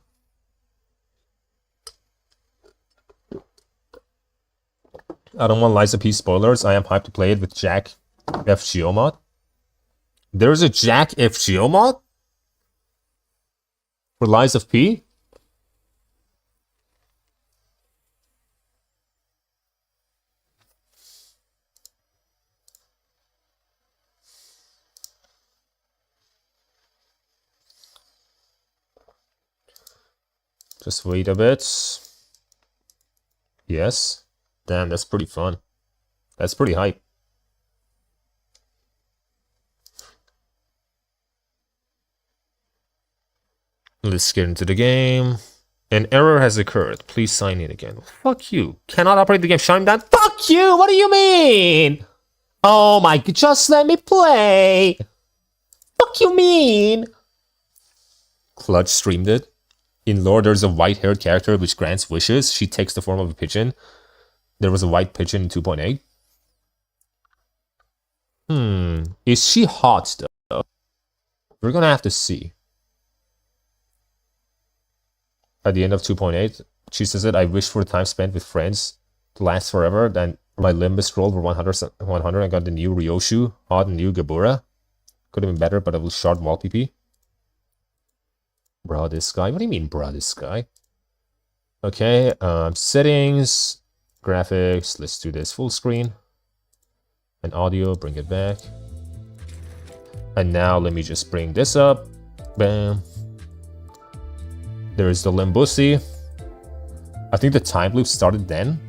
I don't want Lies of P spoilers. I am hyped to play it with Jack FGO mod. There's a Jack FGO mod? For Lies of P? Just wait a bit. Yes. Damn, that's pretty fun. That's pretty hype. Let's get into the game. An error has occurred. Please sign in again. Fuck you. Cannot operate the game. Shut him down. Fuck you! What do you mean? Oh my god, just let me play. Fuck you mean? Clutch streamed it. In lore, there's a white-haired character which grants wishes. She takes the form of a pigeon. There was a white pigeon in 2.8. Is she hot, though? We're gonna have to see. At the end of 2.8, she says that I wish for time spent with friends to last forever. Then my Limbus roll for 100. I got the new Ryoshu, hot and new Gabura. Could have been better, but I will short wall PP. Bruh, this guy? What do you mean, bruh, this guy? Okay, settings, graphics, let's do this full screen. And audio, bring it back. And now let me just bring this up. Bam. There is the Limbussy. I think the time loop started then.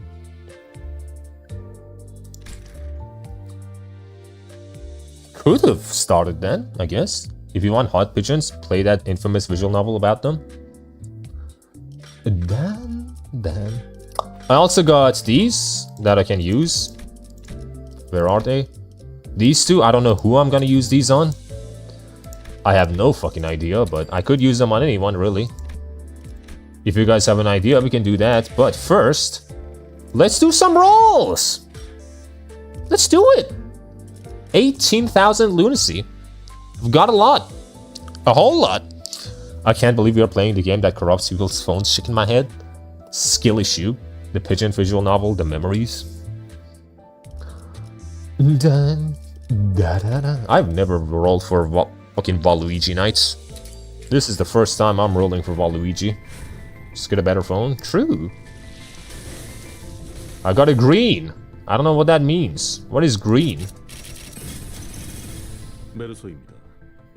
Could have started then, I guess. If you want hot pigeons, play that infamous visual novel about them. Then. I also got these that I can use. Where are they? These two, I don't know who I'm gonna use these on. I have no fucking idea, but I could use them on anyone, really. If you guys have an idea, we can do that. But first, let's do some rolls! Let's do it! 18,000 lunacy. We've got a lot. A whole lot. I can't believe we are playing the game that corrupts people's phones. Shit in my head. Skill issue. The pigeon visual novel. The memories. I've never rolled for fucking Waluigi Nights. This is the first time I'm rolling for Waluigi. Just get a better phone? True. I got a green. I don't know what that means. What is green?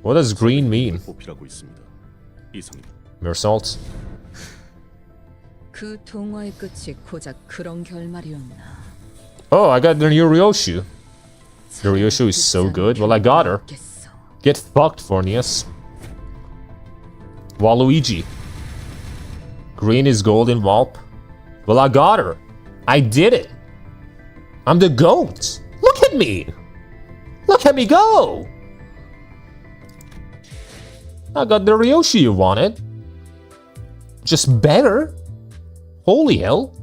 What does green mean? Mersault. 그 동화의 끝이 고작 그런 결말이었나. Oh, I got the new Ryoshu. The Ryoshu is so good. Well, I got her. Get fucked, Fornius. Waluigi. Green is golden Walp. Well, I got her. I did it. I'm the GOAT. Look at me. Look at me go. I got the Ryoshi you wanted. Just better. Holy hell.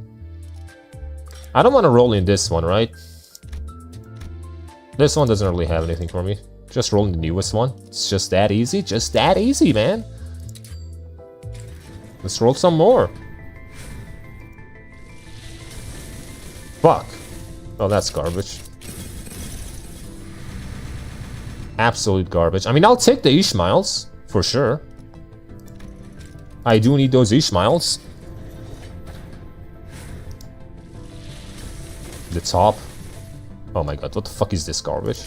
I don't want to roll in this one, right? This one doesn't really have anything for me. Just rolling the newest one. It's just that easy. Just that easy, man. Let's roll some more. Fuck. Oh, that's garbage. Absolute garbage. I mean, I'll take the Ishmaels, for sure. I do need those Ishmaels. The top. Oh my god, what the fuck is this garbage?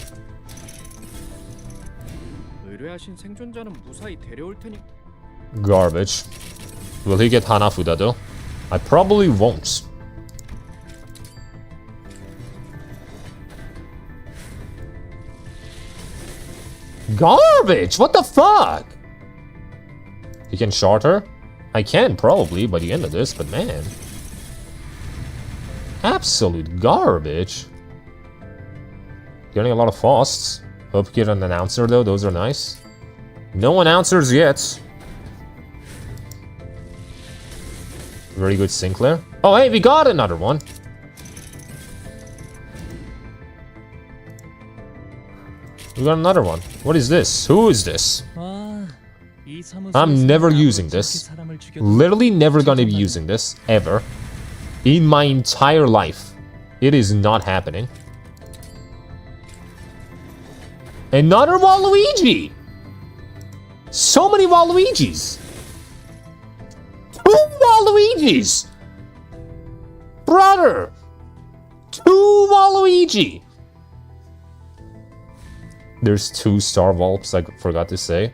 Garbage. Will he get Hanafuda though? I probably won't. Garbage! What the fuck? He can short her? I can probably by the end of this, but man. Absolute garbage. Getting a lot of fasts. Hope you get an announcer though, those are nice. No announcers yet. Very good Sinclair. Oh hey, we got another one. We got another one. What is this? Who is this? I'm never using this. Literally never gonna be using this, ever. In my entire life. It is not happening. Another Waluigi! So many Waluigis! 2 Waluigis! Brother! 2 Waluigi! There's 2 Star Volps, I forgot to say.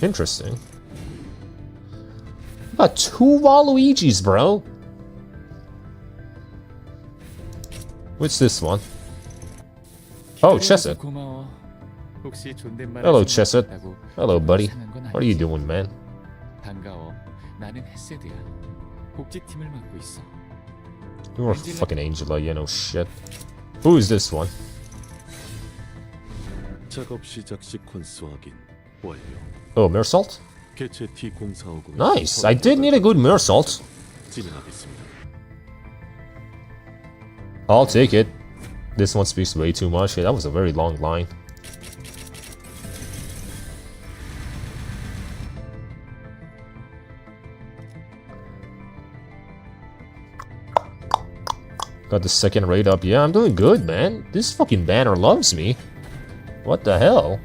Interesting. Got 2 Waluigis, bro. What's this one? Oh, Chesed. Hello, Chesed. Hello, buddy. What are you doing, man? You're a fucking Angela, you know shit. Who is this one? Oh, Mersault? Nice! I did need a good Mersault. I'll take it. This one speaks way too much. Yeah, that was a very long line. Got the second rate up. Yeah, I'm doing good, man. This fucking banner loves me. What the hell?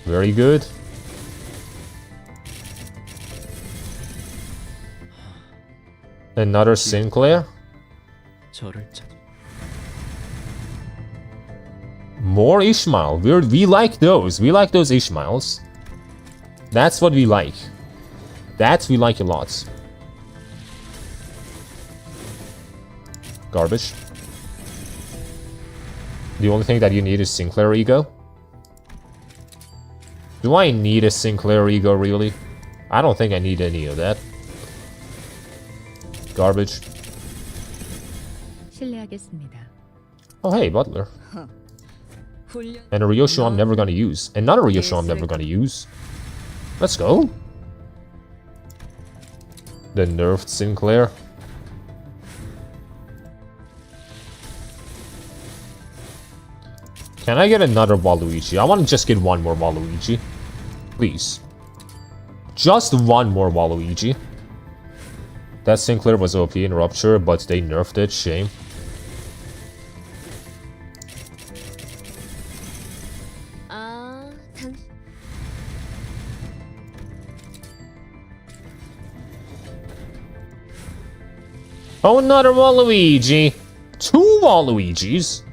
Very good. Another Sinclair. More Ishmael. We like those. We like those Ishmaels. That's what we like. That we like a lot. Garbage. The only thing that you need is Sinclair Ego. Do I need a Sinclair Ego, really? I don't think I need any of that. Garbage. Oh hey, Butler. And a Ryoshu I'm never gonna use. Another Ryoshu I'm never gonna use. Let's go. The nerfed Sinclair. Can I get another Waluigi? I want to just get one more Waluigi. Please. Just one more Waluigi. That Sinclair was OP in Rupture, but they nerfed it. Shame. 듯한. Oh, another Waluigi. 2 Waluigis.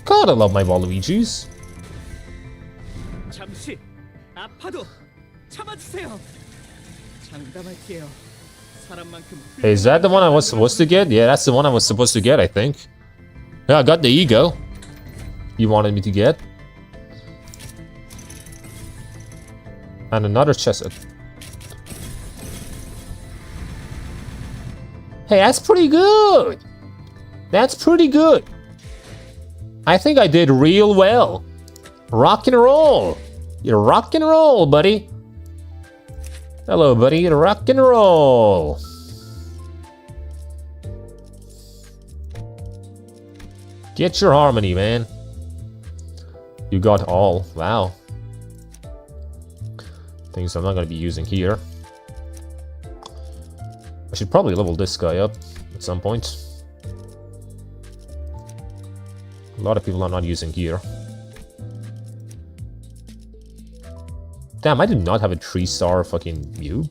God, I love my Waluigis. 잠시 아파도 참아주세요. 장담할게요. 사람만큼. Hey, is that the one I was supposed to get? Yeah, that's the one I was supposed to get, I think. Yeah, I got the ego. You wanted me to get. And another chest. Hey, that's pretty good. That's pretty good. I think I did real well. Rock and roll. You rock and roll, buddy. Hello, buddy. You rock and roll. Get your harmony, man. You got all. Wow. Things I'm not going to be using here. I should probably level this guy up at some point. A lot of people are not using here. Damn, I do not have a 3-star fucking Mew.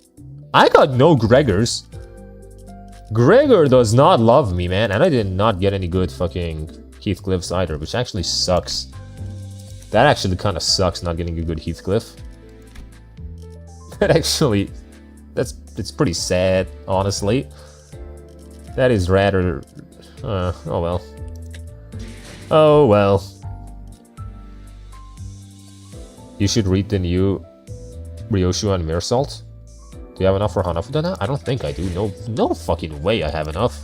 I got no Gregors. Gregor does not love me, man. And I did not get any good fucking Heathcliffs either, which actually sucks. That actually kind of sucks, not getting a good Heathcliff. That actually... It's pretty sad, honestly. That is rather... oh well. Oh well. You should read the new Ryoshu and Mirasalt. Do you have enough for Hanafuda now? I don't think I do. No fucking way I have enough.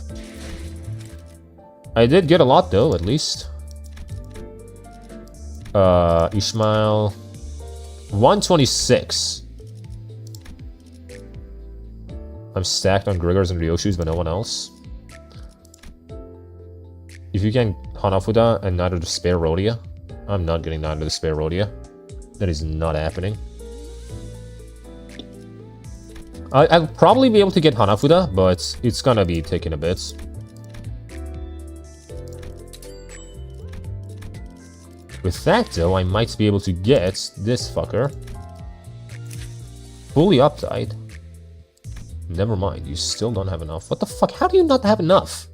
I did get a lot though, at least. Ishmael. 126. I'm stacked on Grigors and Ryoshus, but no one else. If you can Hanafuda and neither the spare Rhodia, I'm not getting neither the spare Rhodia. That is not happening. I'll probably be able to get Hanafuda, but it's gonna be taking a bit. With that though, I might be able to get this fucker. Fully uptied. Never mind, you still don't have enough. What the fuck? How do you not have enough?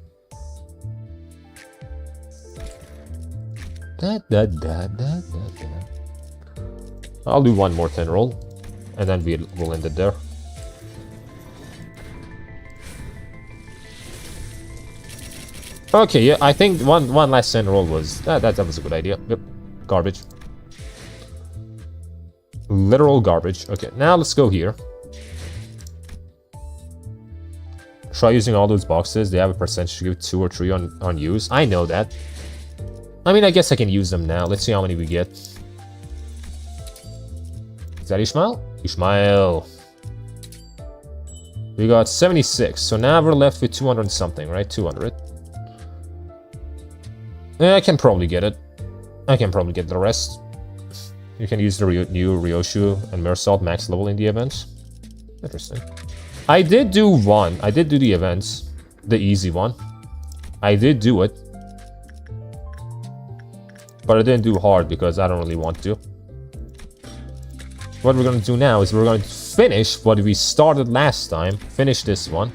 I'll do one more 10 roll, and then we'll end it there. Okay, yeah, I think one last 10 roll was that was a good idea. Yep, garbage. Literal garbage. Okay, now let's go here. Try using all those boxes. They have a percentage to give 2 or 3 on use. I know that. I mean, I guess I can use them now. Let's see how many we get. Is that Ishmael? Ishmael. We got 76. So now we're left with 200 and something, right? 200. Yeah, I can probably get it. I can probably get the rest. You can use the new Ryoshu and Mirasalt max level in the events. Interesting. I did do one. I did do the events. The easy one. I did do it. But I didn't do hard because I don't really want to. What we're going to do now is we're going to finish what we started last time. Finish this one.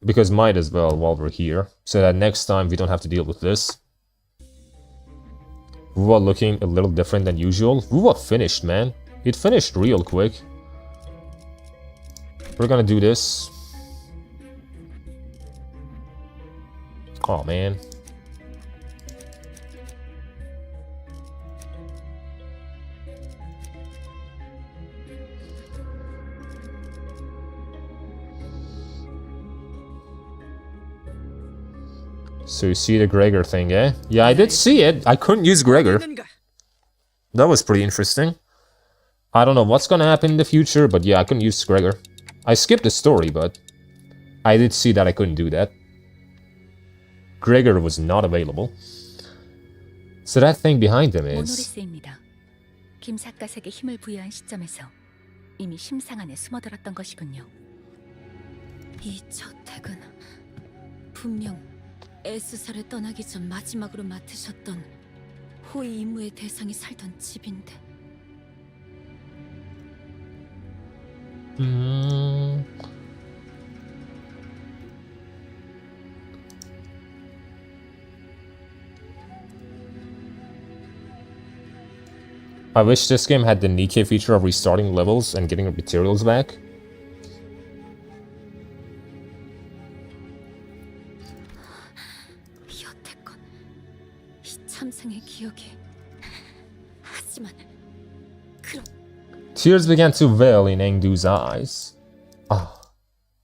Because might as well while we're here. So that next time we don't have to deal with this. Wuwa looking a little different than usual. Wuwa finished, man. It finished real quick. We're gonna do this. Oh man. So you see the Gregor thing, eh? Yeah, I did see it. I couldn't use Gregor. That was pretty interesting. I don't know what's gonna happen in the future, but yeah, I couldn't use Gregor. I skipped the story, but I did see that I couldn't do that. Gregor was not available. So that thing behind him is... 김삿갓에게 힘을 부여한 시점에서 이미 심상 안에 숨어들었던 것이군요. 이 저택은 분명 에스사를 떠나기 전 마지막으로 맡으셨던 호위 임무의 대상이 살던 집인데. I wish this game had the Nikkei feature of restarting levels and getting materials back. 여태껏 이 참상의 기억이. 하지만 그럼 Tears began to well in Engdu's eyes. Ah,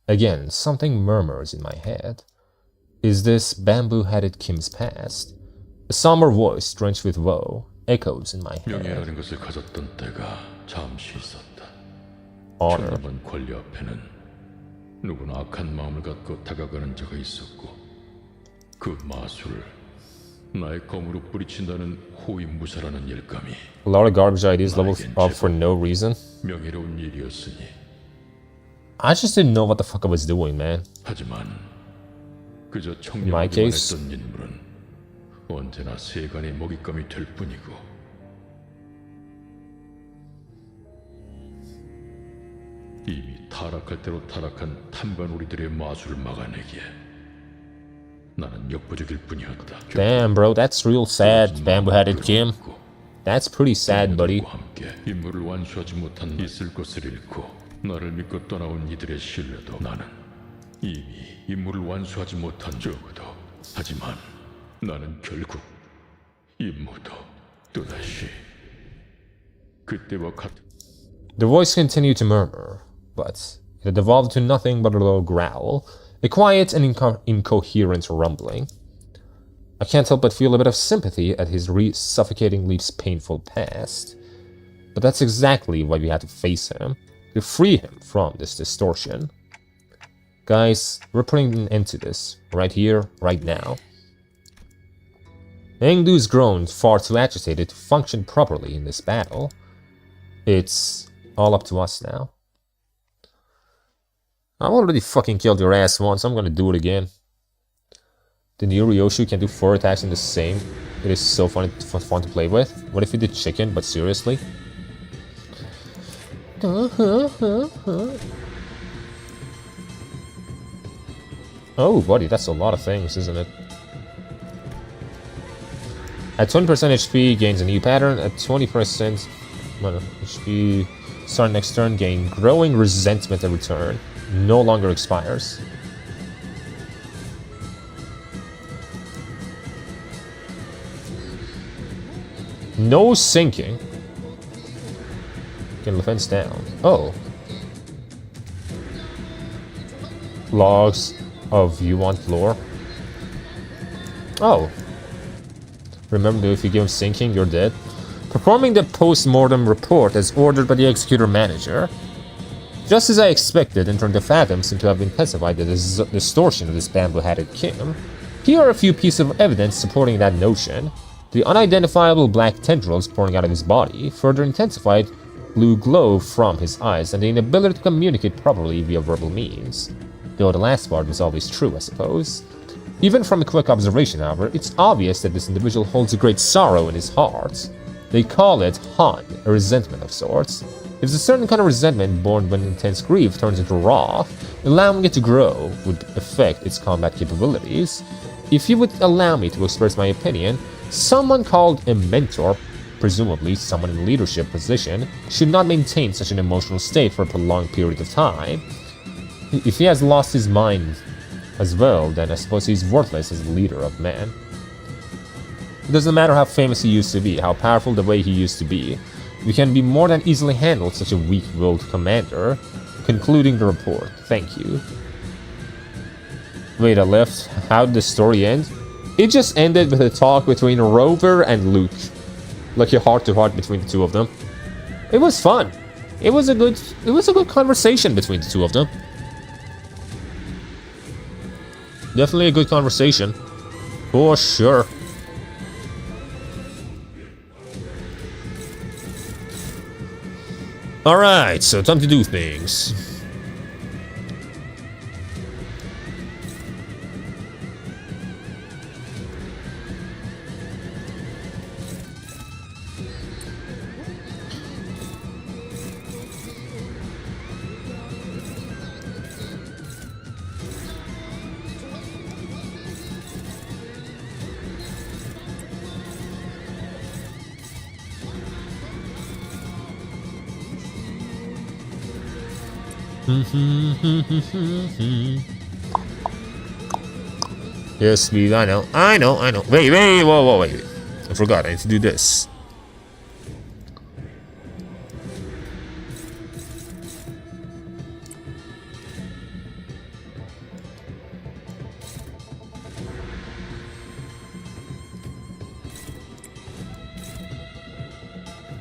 again, something murmurs in my head. Is this bamboo-headed Kim's past? A somber voice drenched with woe echoes in my head. 명예라는 것을 가졌던 때가 잠시 있었다. Honor. 천년만 권리 앞에는 누구나 악한 마음을 갖고 다가가는 자가 있었고 그 마술을 나의 검으로 뿌리친다는 호위무사라는 일감이 A lot of garbage ideas leveled up for no reason. 명예로운 일이었으니. I just didn't know what the fuck I was doing, man. 하지만 그저 In my 청량하기만 case, 했던 인물은 언제나 세간의 먹잇감이 될 뿐이고 이미 타락할 대로 타락한 탐관오리들의 마술을 막아내기에 나는 역부족일 뿐이었다. damn, bro, that's real sad, bamboo-headed Kim. That's pretty sad, buddy. 함께 임무를 완수하지 못한 있을 것을 잃고 나를 믿고 떠나온 이들의 신뢰도 나는 이미 임무를 완수하지 못한 적어도 하지만 나는 결국 임무도 또다시 그때와 같은 The voice continued to murmur, but it had evolved to nothing but a low growl, a quiet and incoherent rumbling. I can't help but feel a bit of sympathy at his suffocatingly painful past. But that's exactly why we had to face him, to free him from this distortion. Guys, we're putting an end to this, right here, right now. Engdu's grown far too agitated to function properly in this battle. It's all up to us now. I've already fucking killed your ass once, I'm gonna do it again. The new Ryoshu can do 4 attacks in the same. It is so fun to play with. What if he did chicken, but seriously? Oh, buddy, that's a lot of things, isn't it? At 20% HP, gains a new pattern. At 20% HP, start next turn, gain growing resentment at return. No longer expires. No sinking. Can defense down. Oh. Logs of Wuwa lore. Oh. Remember, if you give him sinking, you're dead. Performing the post-mortem report as ordered by the executor manager. Just as I expected, entering the Phantom seemed to have intensified the distortion of this bamboo-hatted Kim. Here are a few pieces of evidence supporting that notion. The unidentifiable black tendrils pouring out of his body, further intensified blue glow from his eyes, and the inability to communicate properly via verbal means. Though the last part was always true, I suppose. Even from a quick observation, however, it's obvious that this individual holds a great sorrow in his heart. They call it Han, a resentment of sorts. It's a certain kind of resentment born when intense grief turns into wrath. Allowing it to grow would affect its combat capabilities. If you would allow me to express my opinion, someone called a mentor, presumably someone in a leadership position, should not maintain such an emotional state for a prolonged period of time. If he has lost his mind as well, then I suppose he's worthless as a leader of men. It doesn't matter how famous he used to be, how powerful the way he used to be. You can be more than easily handle such a weak-willed commander. Concluding the report. Thank you. Wait, I left. How did the story end? It just ended with a talk between Rover and Luke. Like a heart-to-heart between the two of them. It was fun. It was a good conversation between the two of them. Definitely a good conversation. For sure. Alright, so time to do things. Yes, speed. I know. Wait, wait. I forgot. I need to do this.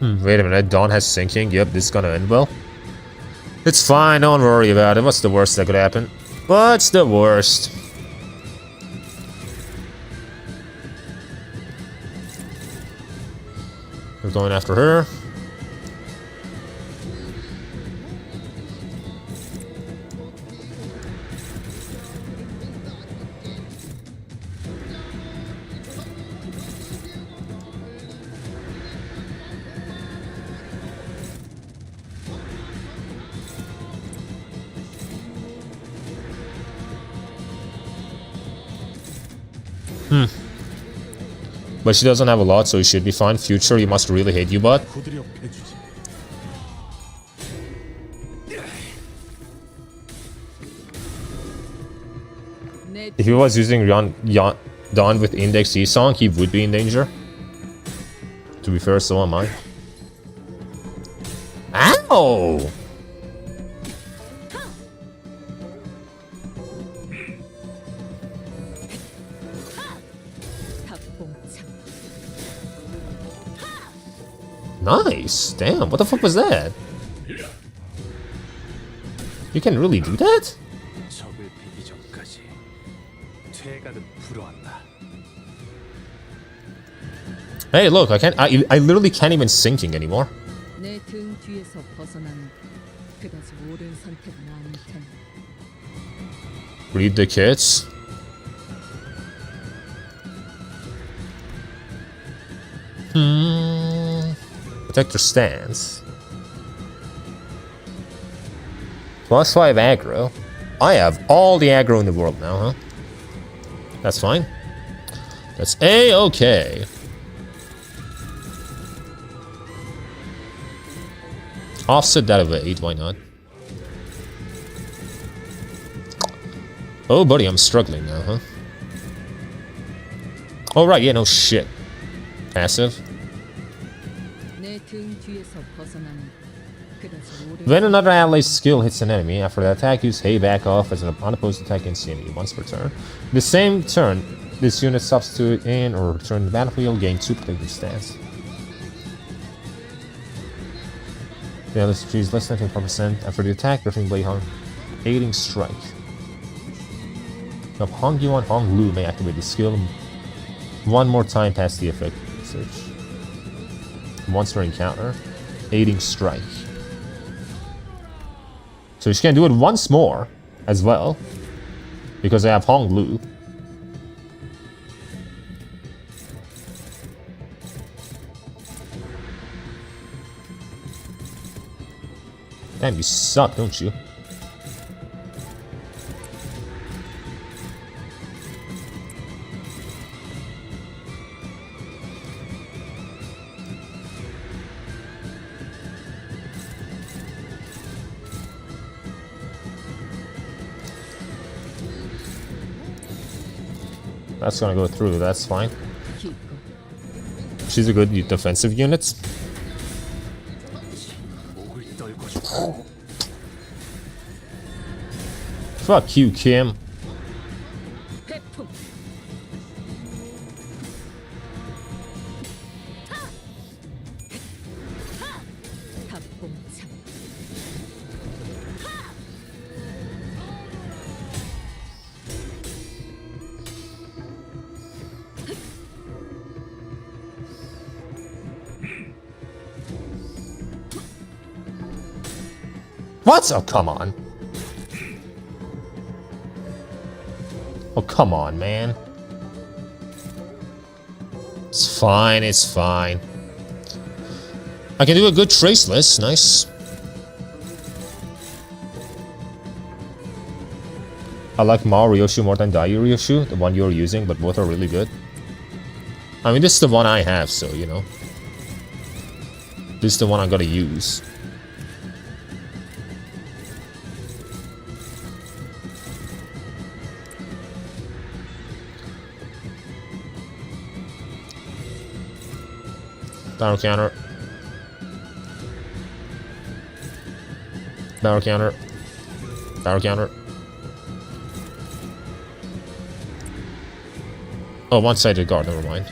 Wait a minute. Dawn has sinking. Yep, this is gonna end well. It's fine. Don't worry about it. What's the worst that could happen? What's the worst? We're going after her. But she doesn't have a lot, so you should be fine. Future, you must really hate you, bot. If he was using Dawn with Index E song, he would be in danger. To be fair, so am I. Ow! Nice! Damn, what the fuck was that? You can really do that? Hey, look, I literally can't even sinking anymore. Read the kits. Protector stance. +5 aggro. I have all the aggro in the world now, huh? That's fine. That's A-okay. Offset that evade, why not? Oh, buddy, I'm struggling now, huh? Oh, right, yeah, no shit. Passive. When another ally's skill hits an enemy, after the attack, use Hey back off as an unopposed attack against the enemy once per turn. The same turn, this unit substitute in or return to the battlefield, gain 2 protective stance. The other is less than 24% after the attack, Griffin Blade Hung, aiding strike. Now Hong Yuan Hong Lu may activate the skill one more time past the effect. Search. Monster encounter, aiding strike. So she can do it once more as well, because I have Hong Lu. Damn, you suck, don't you? That's gonna go through, that's fine. She's a good defensive unit. Fuck you, Kim. What? Oh, come on. Oh, come on, man. It's fine, it's fine. I can do a good trace list, nice. I like Mao Ryoshu more than Dai Ryoshu, the one you're using, but both are really good. I mean, this is the one I have, so, you know. This is the one I'm gonna use. Barrel counter. Barrel counter. Barrel counter. Oh, one-sided guard, never mind.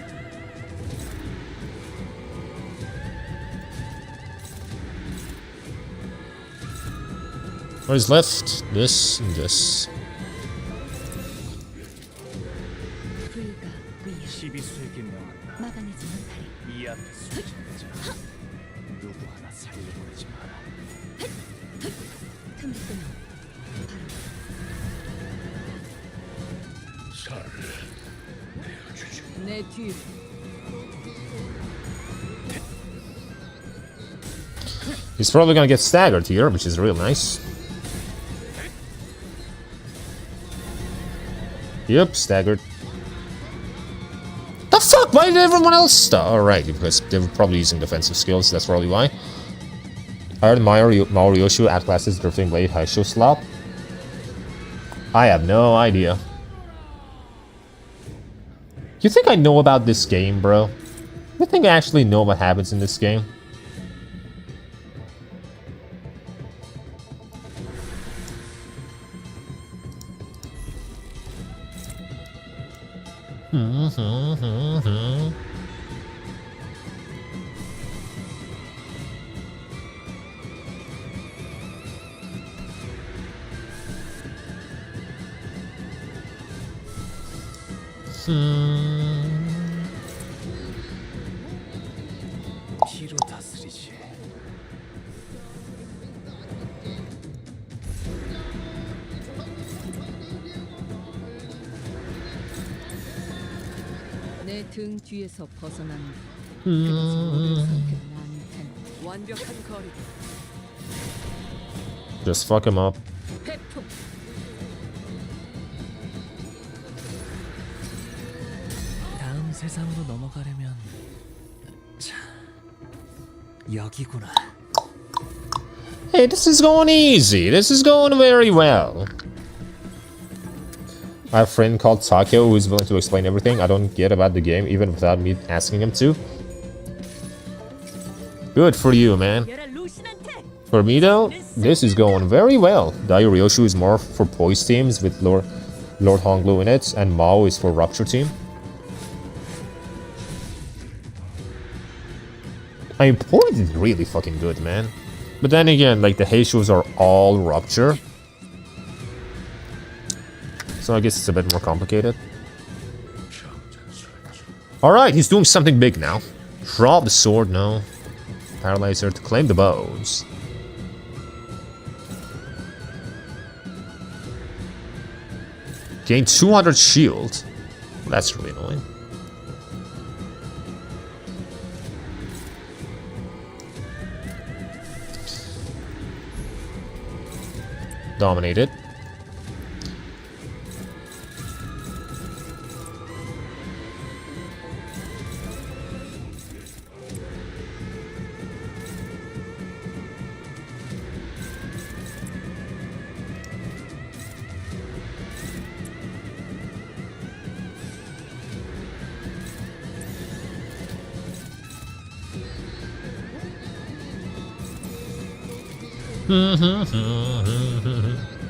What is left? This and this. 시비수에게 명한다. 막아내지 못하리. 이 앞에 숨지는 자. 누구 하나 살려보내지 마라. 틈을 끊어. 내 뒤로. He's probably gonna get staggered here, which is real nice. Yep, staggered. The fuck? Why did everyone else stop? Alright, because they were probably using defensive skills, that's probably why. I heard Maoriyoshu outclasses Drifting Blade Haisho Slop. I have no idea. You think I know about this game, bro? You think I actually know what happens in this game? 피로 다스리지. 내 등 뒤에서 벗어난 그것은 모든 상태가 나한텐 완벽한 거리. Just fuck him up. 회품. 다음 세상으로 넘어가려면 자, 여기구나. Hey, this is going easy. This is going very well. I have a friend called Takeo who is willing to explain everything I don't get about the game, even without me asking him to. Good for you, man. For me though, this is going very well. Dairyoshi is more for poise teams with Lord Honglu in it, and Mao is for rupture team. I mean, poise is really fucking good, man. But then again, like the Heishus are all rupture. So I guess it's a bit more complicated. Alright, he's doing something big now. Drop the sword, no. Paralyzer to claim the bows. Gain 200 shield. That's really annoying. Dominated.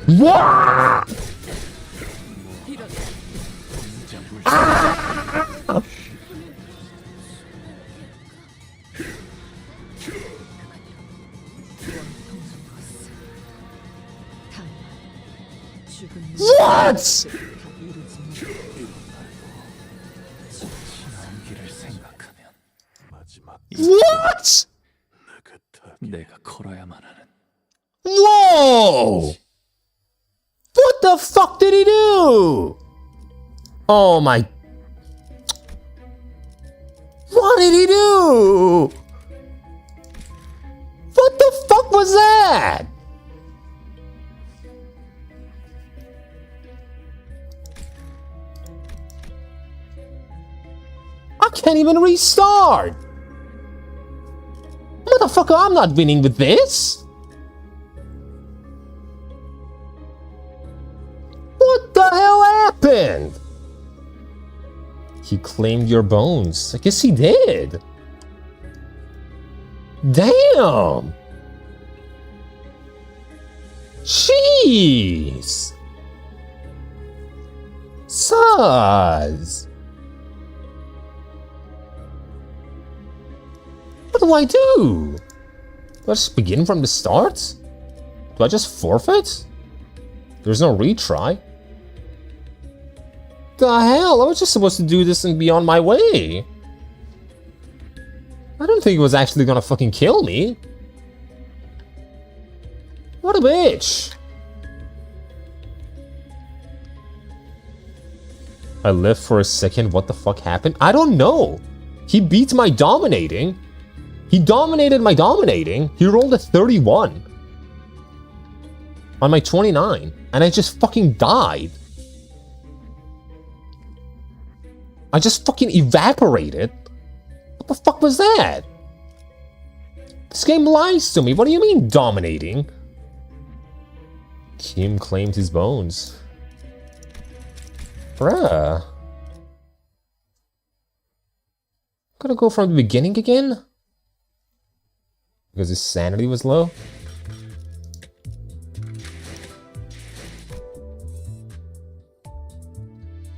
What? What? What? 내가 걸어야만 하는. Whoa! What the fuck did he do? Oh my... What did he do? What the fuck was that? I can't even restart. Motherfucker, I'm not winning with this. What the hell happened? He claimed your bones. I guess he did. Damn! Jeez! Sus! What do I do? Do I just begin from the start? Do I just forfeit? There's no retry? The hell? I was just supposed to do this and be on my way. I don't think it was actually gonna fucking kill me. What a bitch. I lived for a second. What the fuck happened? I don't know. He beat my dominating. He dominated my dominating. He rolled a 31 on my 29, and I just fucking died. I just fucking evaporated. What the fuck was that? This game lies to me. What do you mean dominating? Kim claimed his bones. Bruh. Gonna go from the beginning again? Because his sanity was low?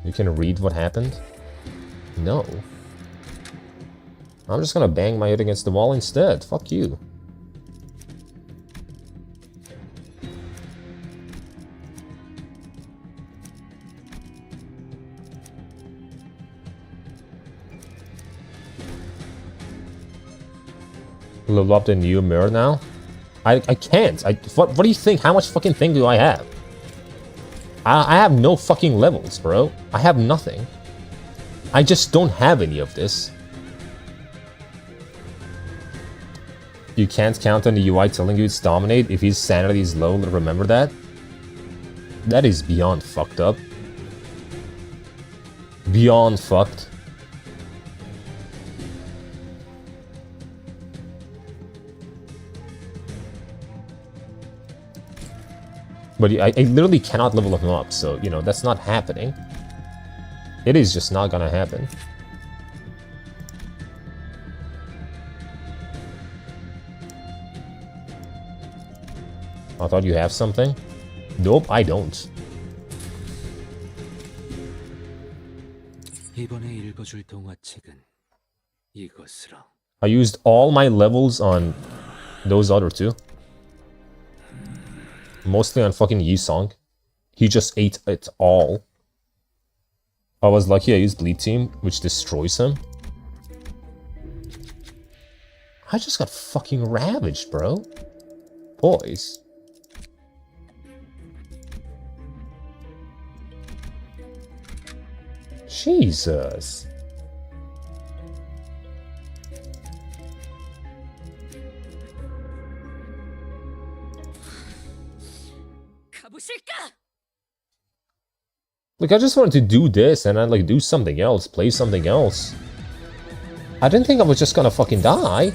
You can read what happened? No. I'm just gonna bang my head against the wall instead. Fuck you. Level up the new mirror now? I can't. What do you think? How much fucking thing do I have? I have no fucking levels, bro. I have nothing. I just don't have any of this. You can't count on the UI telling you it's dominate if his sanity is low, remember that? That is beyond fucked up. Beyond fucked. But I literally cannot level him up, so, you know, that's not happening. It is just not gonna happen. I thought you have something? Nope, I don't. I used all my levels on those other two. Mostly on fucking Yi-Song. He just ate it all. I was lucky I used Bleed Team, which destroys him. I just got fucking ravaged, bro. Boys. Jesus. Like, I just wanted to do this and then, like, do something else, play something else. I didn't think I was just gonna fucking die.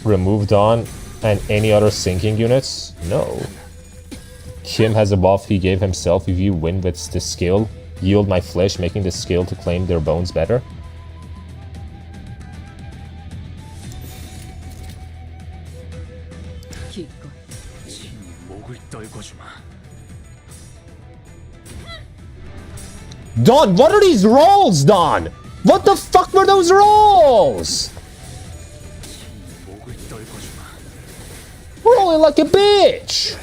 Remove Dawn and any other sinking units? No. Kim has a buff he gave himself. If you win with this skill, yield my flesh, making the skill to claim their bones better. Dawn, what are these rolls, Dawn? What the fuck were those rolls? Rolling like a bitch.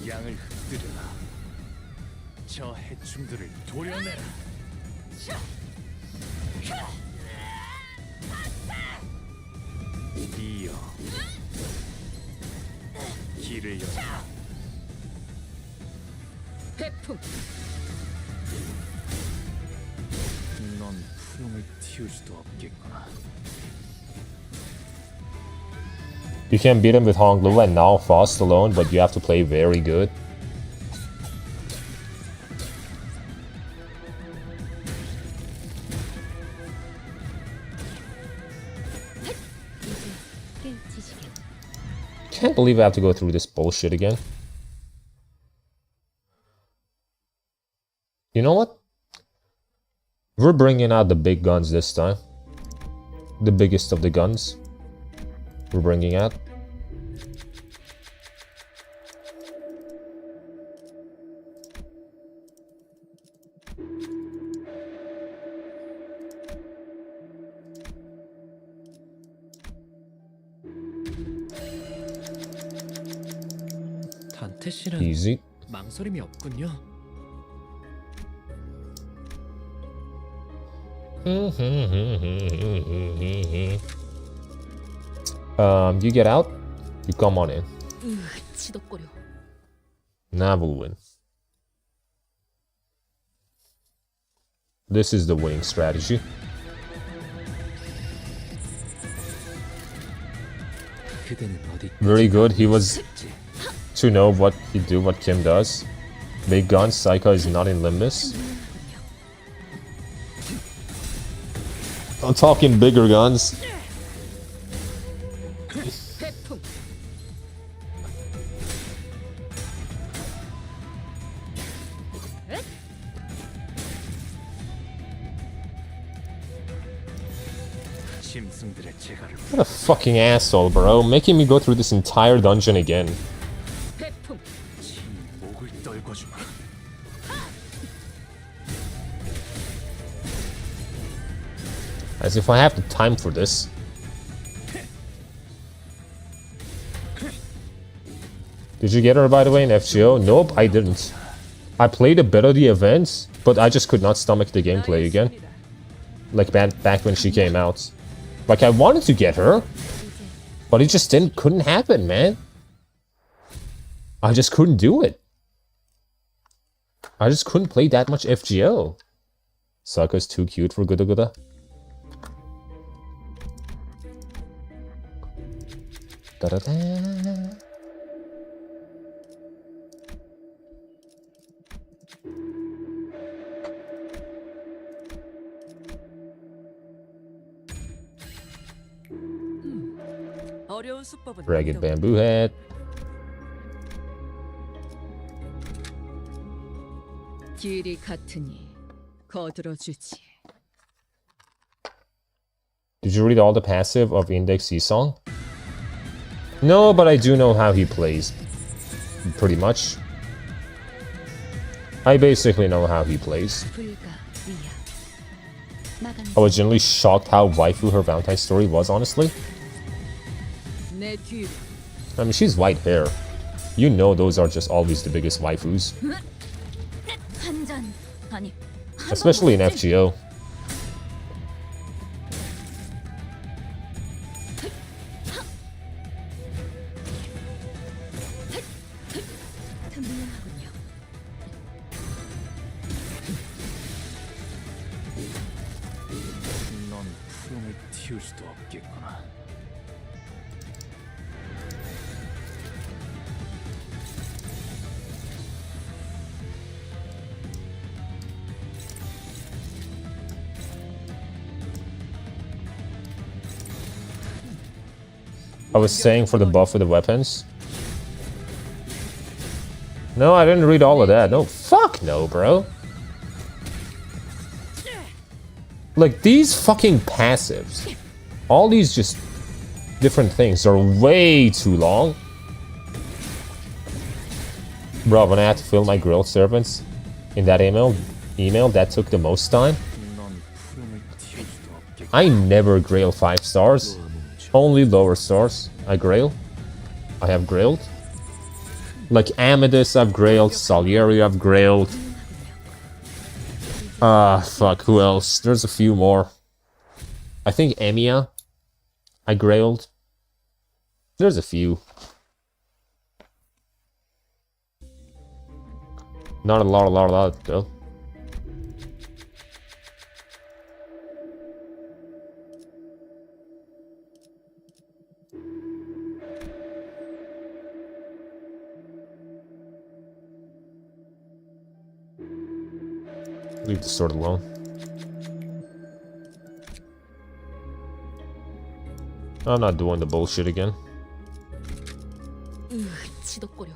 양을 흩뜨려라. 저 해충들을 도려내라. 이어 길을 열라. 배품. 넌 푸용을 틔울 수도 없겠구나. You can beat him with Honglu and now Frost alone, but you have to play very good. Can't believe I have to go through this bullshit again. You know what? We're bringing out the big guns this time. The biggest of the guns. We're bringing out. 단테 씨는 Easy. 망설임이 없군요. You get out, you come on in. 지독거려. Now we'll win. This is the winning strategy. Very good. He was to know what he do, what Kim does. Big guns, Saika is not in Limbus. I'm talking bigger guns. What a fucking asshole, bro. Making me go through this entire dungeon again. As if I have the time for this. Did you get her, by the way, in FGO? Nope, I didn't. I played a bit of the events, but I just could not stomach the gameplay again. Like back when she came out. Like, I wanted to get her, but it just couldn't happen, man. I just couldn't do it. I just couldn't play that much FGO. Saka's too cute for Guda Guda. Da-da-da. Ragged bamboo head. 길이 같으니 거들어주지. Did you read all the passive of Index Song? No, but I do know how he plays. Pretty much. I basically know how he plays. I was genuinely shocked how waifu her Valentine's story was, honestly. I mean, she's white hair. You know those are just always the biggest waifus. Especially in FGO. I was saying for the buff with the weapons. No, I didn't read all of that. No, fuck no, bro. Like, these fucking passives, all these just different things are way too long. Bro, when I had to fill my grilled servants in that email, that took the most time. I never grail 5 stars. Only lower stars. I grail. I have grailed. Like Amethyst I've grailed, Salieri I've grailed. Fuck, who else? There's a few more. I think Emiya I grailed. There's a few. Not a lot though. Leave the sword alone. I'm not doing the bullshit again.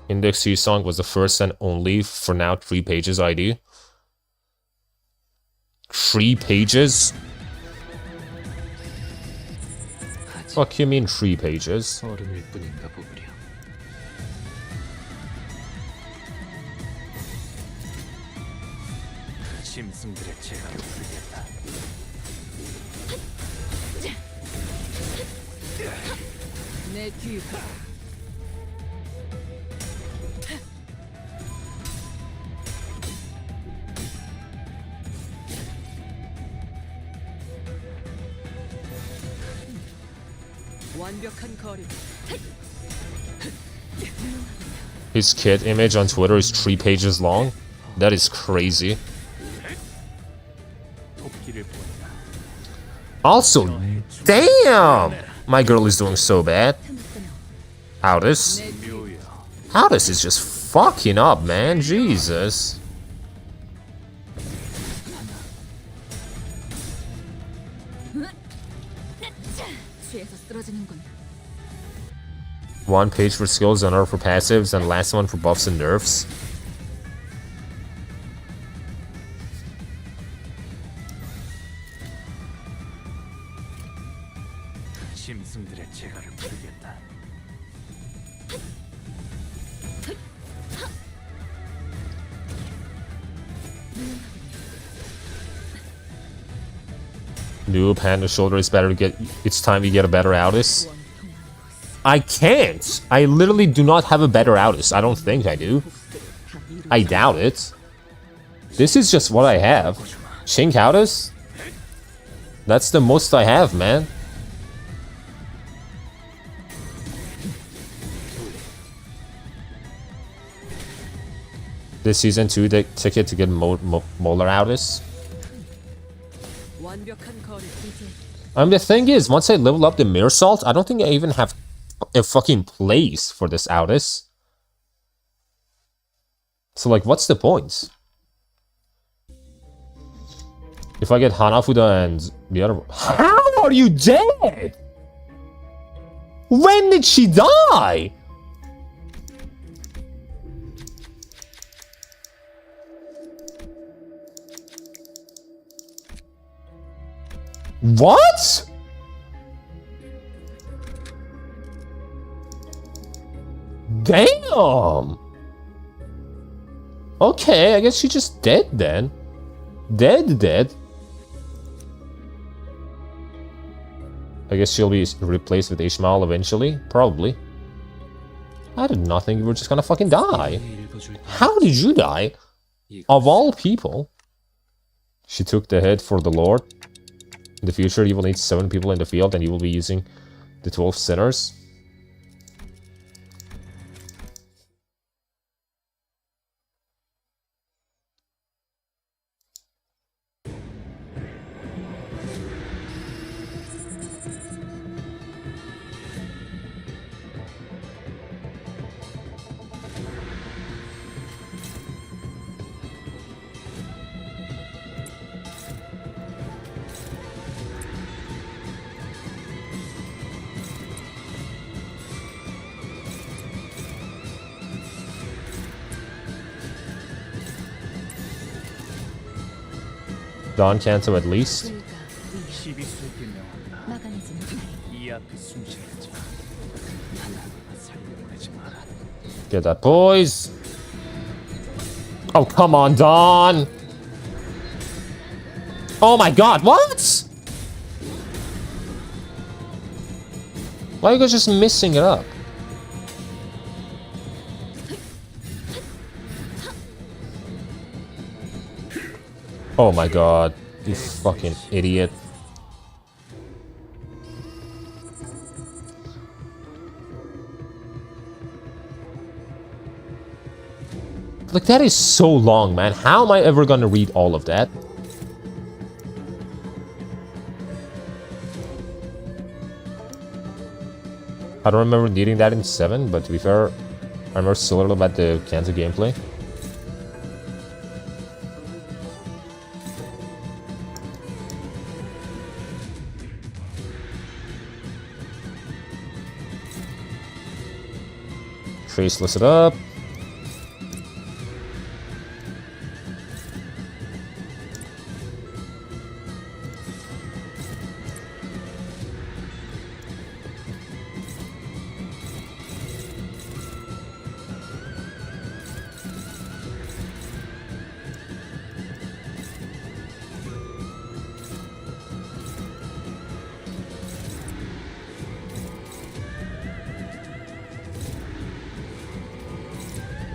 Index C song was the first and only, for now, 3 pages ID. 3 pages? Fuck you mean 3 pages? 짐승들의 재갈을 부리겠다. 내 뒤에 봐. 완벽한 거리. His kid image on Twitter is 3 pages long? That is crazy. Also, damn! My girl is doing so bad. Aldous. Aldous is just fucking up, man. Jesus. One page for skills, another for passives, and last one for buffs and nerfs. 짐승들의 재갈을 부리겠다. Noob, hand and shoulder is better to get. It's time you get a better Aldous. I can't. I literally do not have a better Aldous. I don't think I do. I doubt it. This is just what I have. Chink Aldous? That's the most I have, man. This season 2 ticket to get Molar Aldous. The thing is, once I level up the Mirror Salt, I don't think I even have a fucking place for this Aldous. So, like, what's the point? If I get Hanafuda and the other... How are you dead? When did she die? What? Damn. Okay, I guess she's just dead then. Dead. I guess she'll be replaced with Ishmael eventually. Probably. I did not think you were just gonna fucking die. How did you die? Of all people. She took the hit for the Lord. In the future, you will need 7 people in the field, and you will be using the 12 sinners. Dawn Canto at least. Get that, boys. Oh, come on, Dawn. Oh my god, what? Why are you guys just missing it up? Oh my god, you fucking idiot. Like, that is so long, man. How am I ever gonna read all of that? I don't remember needing that in 7, but to be fair, I remember so little about the Kanto gameplay. Faceless it up.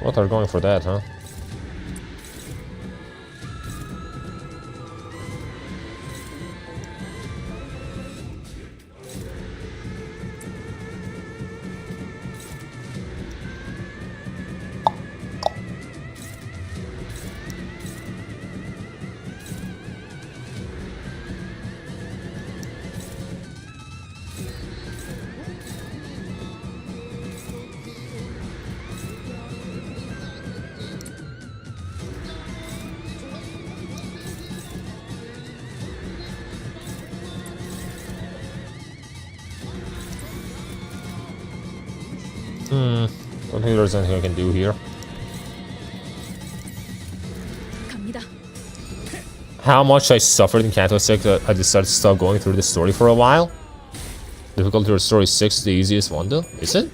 What, they're going for that, huh? Don't think there's anything I can do here. How much I suffered in Kanto 6 that I decided to stop going through the story for a while. Difficulty of story 6 is the easiest one though, is it?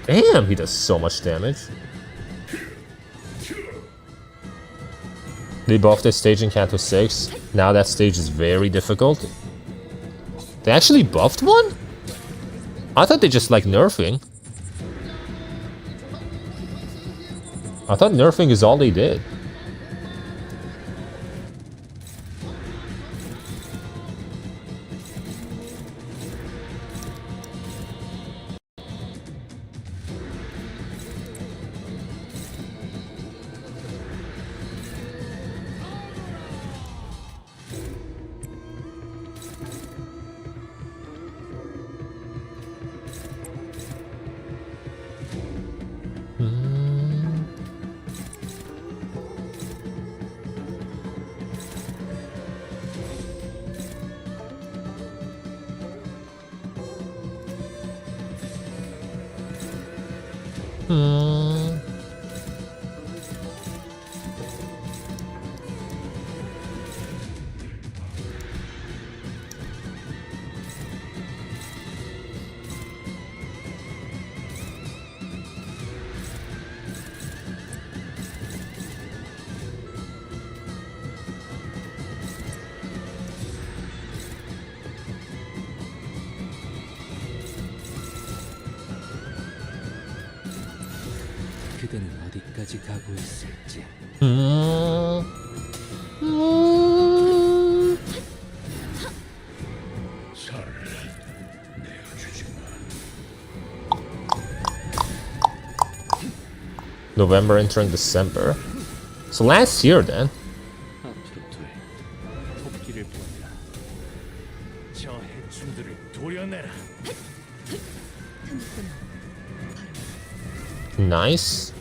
Damn, he does so much damage. They buffed this stage in Kanto 6. Now that stage is very difficult. They actually buffed one? I thought they just like nerfing. I thought nerfing is all they did. 그대는 어디까지 가고 있을지. November entering December. So last year then. 토끼를 보내라. 저 해충들을 도려내라. Nice.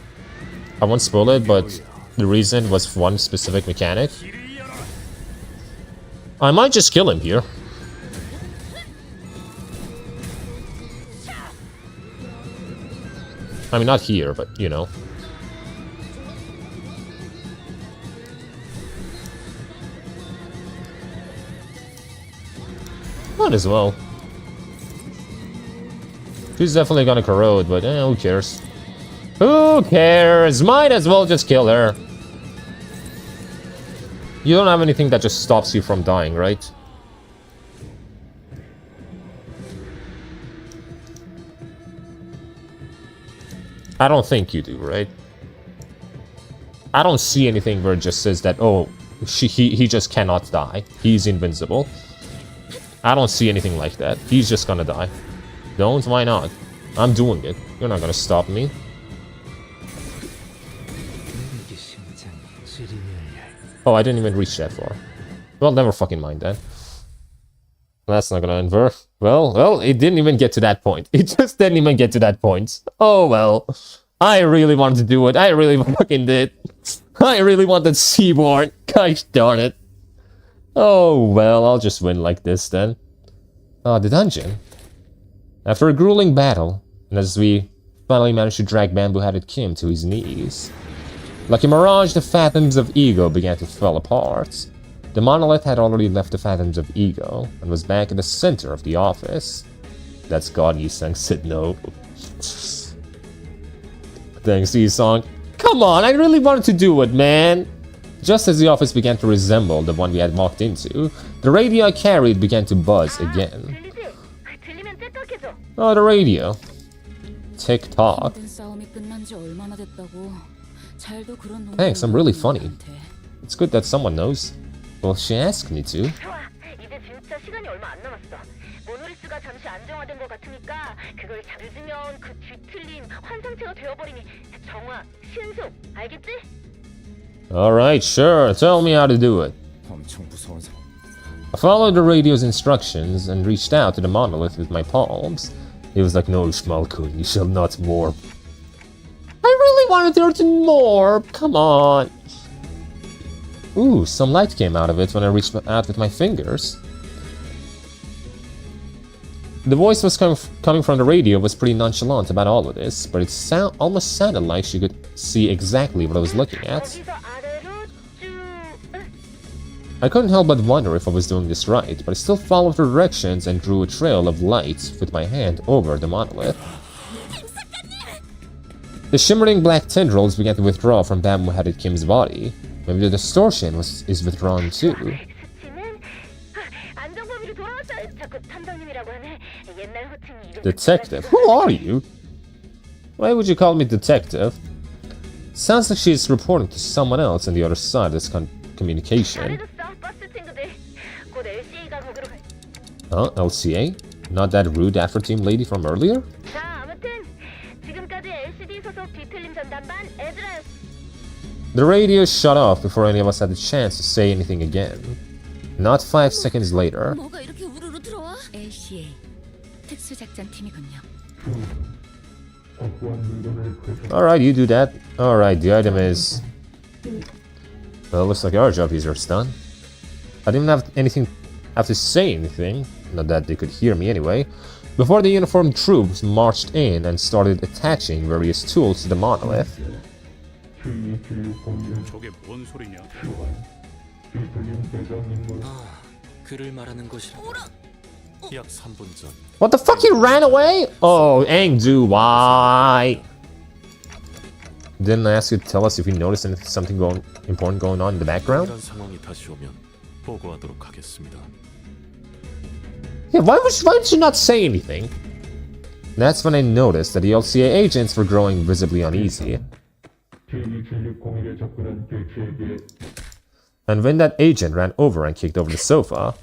I won't spoil it, but the reason was one specific mechanic. I might just kill him here. I mean, not here, but you know. Might as well. She's definitely gonna corrode, but who cares? Who cares? Might as well just kill her. You don't have anything that just stops you from dying, right? I don't think you do, right? I don't see anything where it just says that, oh, he just cannot die. He's invincible. I don't see anything like that. He's just gonna die. Don't? Why not? I'm doing it. You're not gonna stop me. Oh, I didn't even reach that far. Well, never fucking mind that. That's not gonna end ver. Well, it didn't even get to that point. It just didn't even get to that point. Oh well. I really wanted to do it. I really fucking did. I really wanted Seaborn. Gosh darn it. Oh well, I'll just win like this then. The dungeon. After a grueling battle, and as we finally managed to drag Bamboo-Headed Kim to his knees, like a mirage, the Phantoms of Ego began to fall apart. The monolith had already left the Phantoms of Ego, and was back in the center of the office. That's God Yi-sung said no. Thanks, Yi-sung. Come on, I really wanted to do it, man! Just as the office began to resemble the one we had walked into, the radio I carried began to buzz again. Oh, the radio. Tick-tock. Thanks, I'm really funny. It's good that someone knows. Well, she asked me to. Alright, sure. Tell me how to do it. I followed the radio's instructions and reached out to the monolith with my palms. It was like, no, Schmalkun, you shall not morph. I really wanted her to morph. Come on. Ooh, some light came out of it when I reached out with my fingers. The voice was coming from the radio was pretty nonchalant about all of this, but it almost sounded like she could see exactly what I was looking at. I couldn't help but wonder if I was doing this right, but I still followed her directions and drew a trail of light with my hand over the monolith. The shimmering black tendrils began to withdraw from Bamboo-Headed Kim's body. Maybe the distortion is withdrawn too. Detective? Who are you? Why would you call me detective? Sounds like she's reporting to someone else on the other side of this communication. Huh? LCA? Not that rude Afro Team lady from earlier? The radio shut off before any of us had the chance to say anything again. Not 5 seconds later. Alright, you do that. Alright, the item is... Well, looks like our job here is done. I didn't have to say anything, not that they could hear me anyway, before the uniformed troops marched in and started attaching various tools to the monolith. What the fuck, you ran away? Oh, Engdu, why? Didn't I ask you to tell us if you noticed something important going on in the background? Yeah, why did you not say anything? That's when I noticed that the LCA agents were growing visibly uneasy. And when that agent ran over and kicked over the sofa...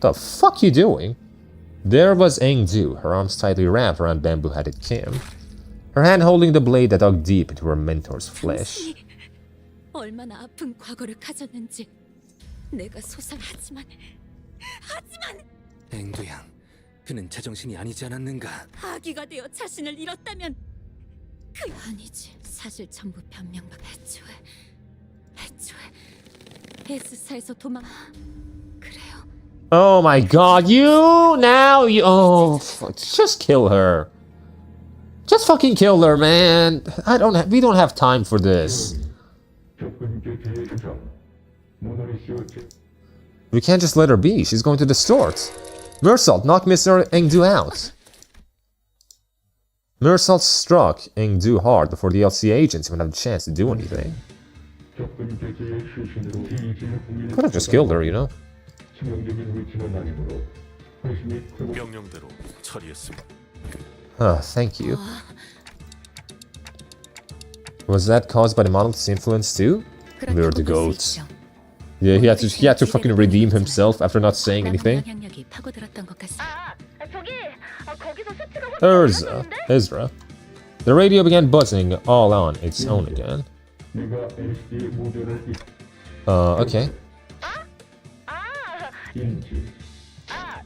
The fuck you doing? There was Engdu, her arms tightly wrapped around Bamboo-Headed Kim. Her hand holding the blade that dug deep into her mentor's flesh. 얼마나 아픈 과거를 가졌는지 내가 소상하지만 앵두양, 그는 제정신이 아니지 않았는가? 아기가 되어 자신을 잃었다면 아니지. 사실 전부 변명박. 애초에 S사에서 그래요. Oh my god, oh, just kill her. Just fucking kill her, man. We don't have time for this. We can't just let her be. She's going to distort. Meursault, knock Mr. Engdu out. Meursault struck Engdu hard before the LCA agents even had a chance to do anything. Could have just killed her, you know? Thank you. Was that caused by the monolith's influence too? We're the goats. Yeah, he had to fucking redeem himself after not saying anything. Ezra. The radio began buzzing all on its own again. Okay.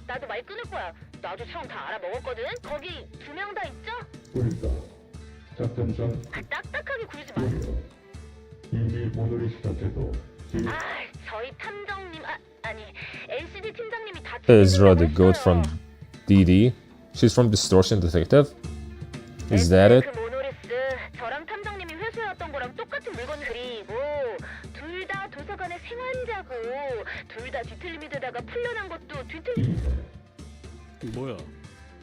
나도 말 끊을 거야. 나도 형 다 알아먹었거든. 거기 2명 다 있죠? 그러니까 작전 전 딱딱하게 굴지 마. 이미 오늘이 시작해도 저희 탐정님 아니 LCD 팀장님이 다 Ezra, the goat from DD. She's from Distortion Detective. Is that it? 그 모노리스 저랑 탐정님이 회수해왔던 거랑 똑같은 물건 그리고 둘 다 도서관의 생환자고 둘 다 뒤틀림이 되다가 풀려난 것도 뒤틀림. 뭐야?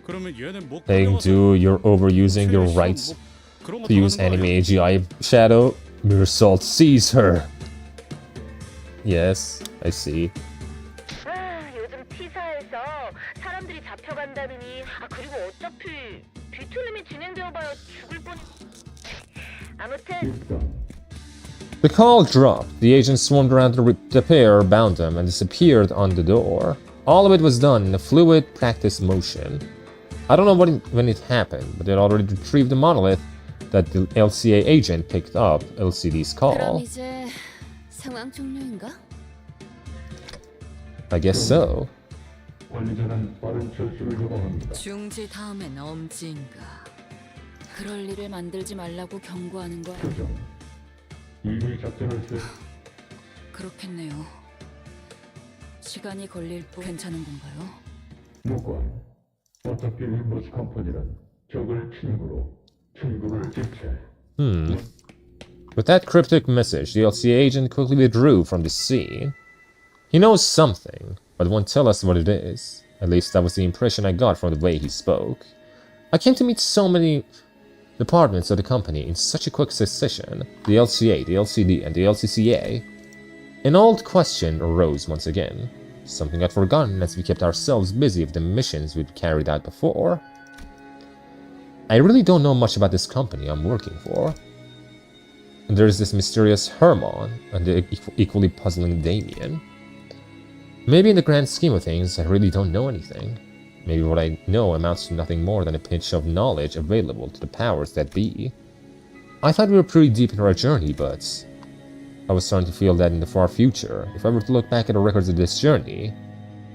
그러면 얘는 뭐 Hey, dude, you're overusing your rights to use anime AGI shadow. Mirror Salt sees her. Yes, I see. 요즘 T사에서 사람들이 잡혀간다느니 그리고 어차피 뒤틀림이 진행되어봐야 죽을 뻔. 아무튼 The call dropped. The agent swarmed around the pair, bound them, and disappeared on the door. All of it was done in a fluid practice motion. I don't know when it happened, but it already retrieved the monolith that the LCA agent picked up LCD's 그럼 call. 이제 상황 종료인가? I guess so. 관리자는 빠른 철수를 요구합니다. 중지 다음엔 엄지인가? 그럴 일을 만들지 말라고 경고하는 거야. 이미 작전을 그렇겠네요. 시간이 걸릴 뿐 괜찮은 건가요? 무관. 어차피 림버스 컴퍼니는 적을 친구로 친구를 지체. With that cryptic message, the LCA agent quickly withdrew from the scene. He knows something, but won't tell us what it is. At least that was the impression I got from the way he spoke. I came to meet so many departments of the company in such a quick succession. The LCA, the LCD, and the LCCA. An old question arose once again. Something I'd forgotten as we kept ourselves busy with the missions we'd carried out before. I really don't know much about this company I'm working for. There's this mysterious Herman and the equally puzzling Damien. Maybe in the grand scheme of things, I really don't know anything. Maybe what I know amounts to nothing more than a pinch of knowledge available to the powers that be. I thought we were pretty deep in our journey, but I was starting to feel that in the far future, if I were to look back at the records of this journey,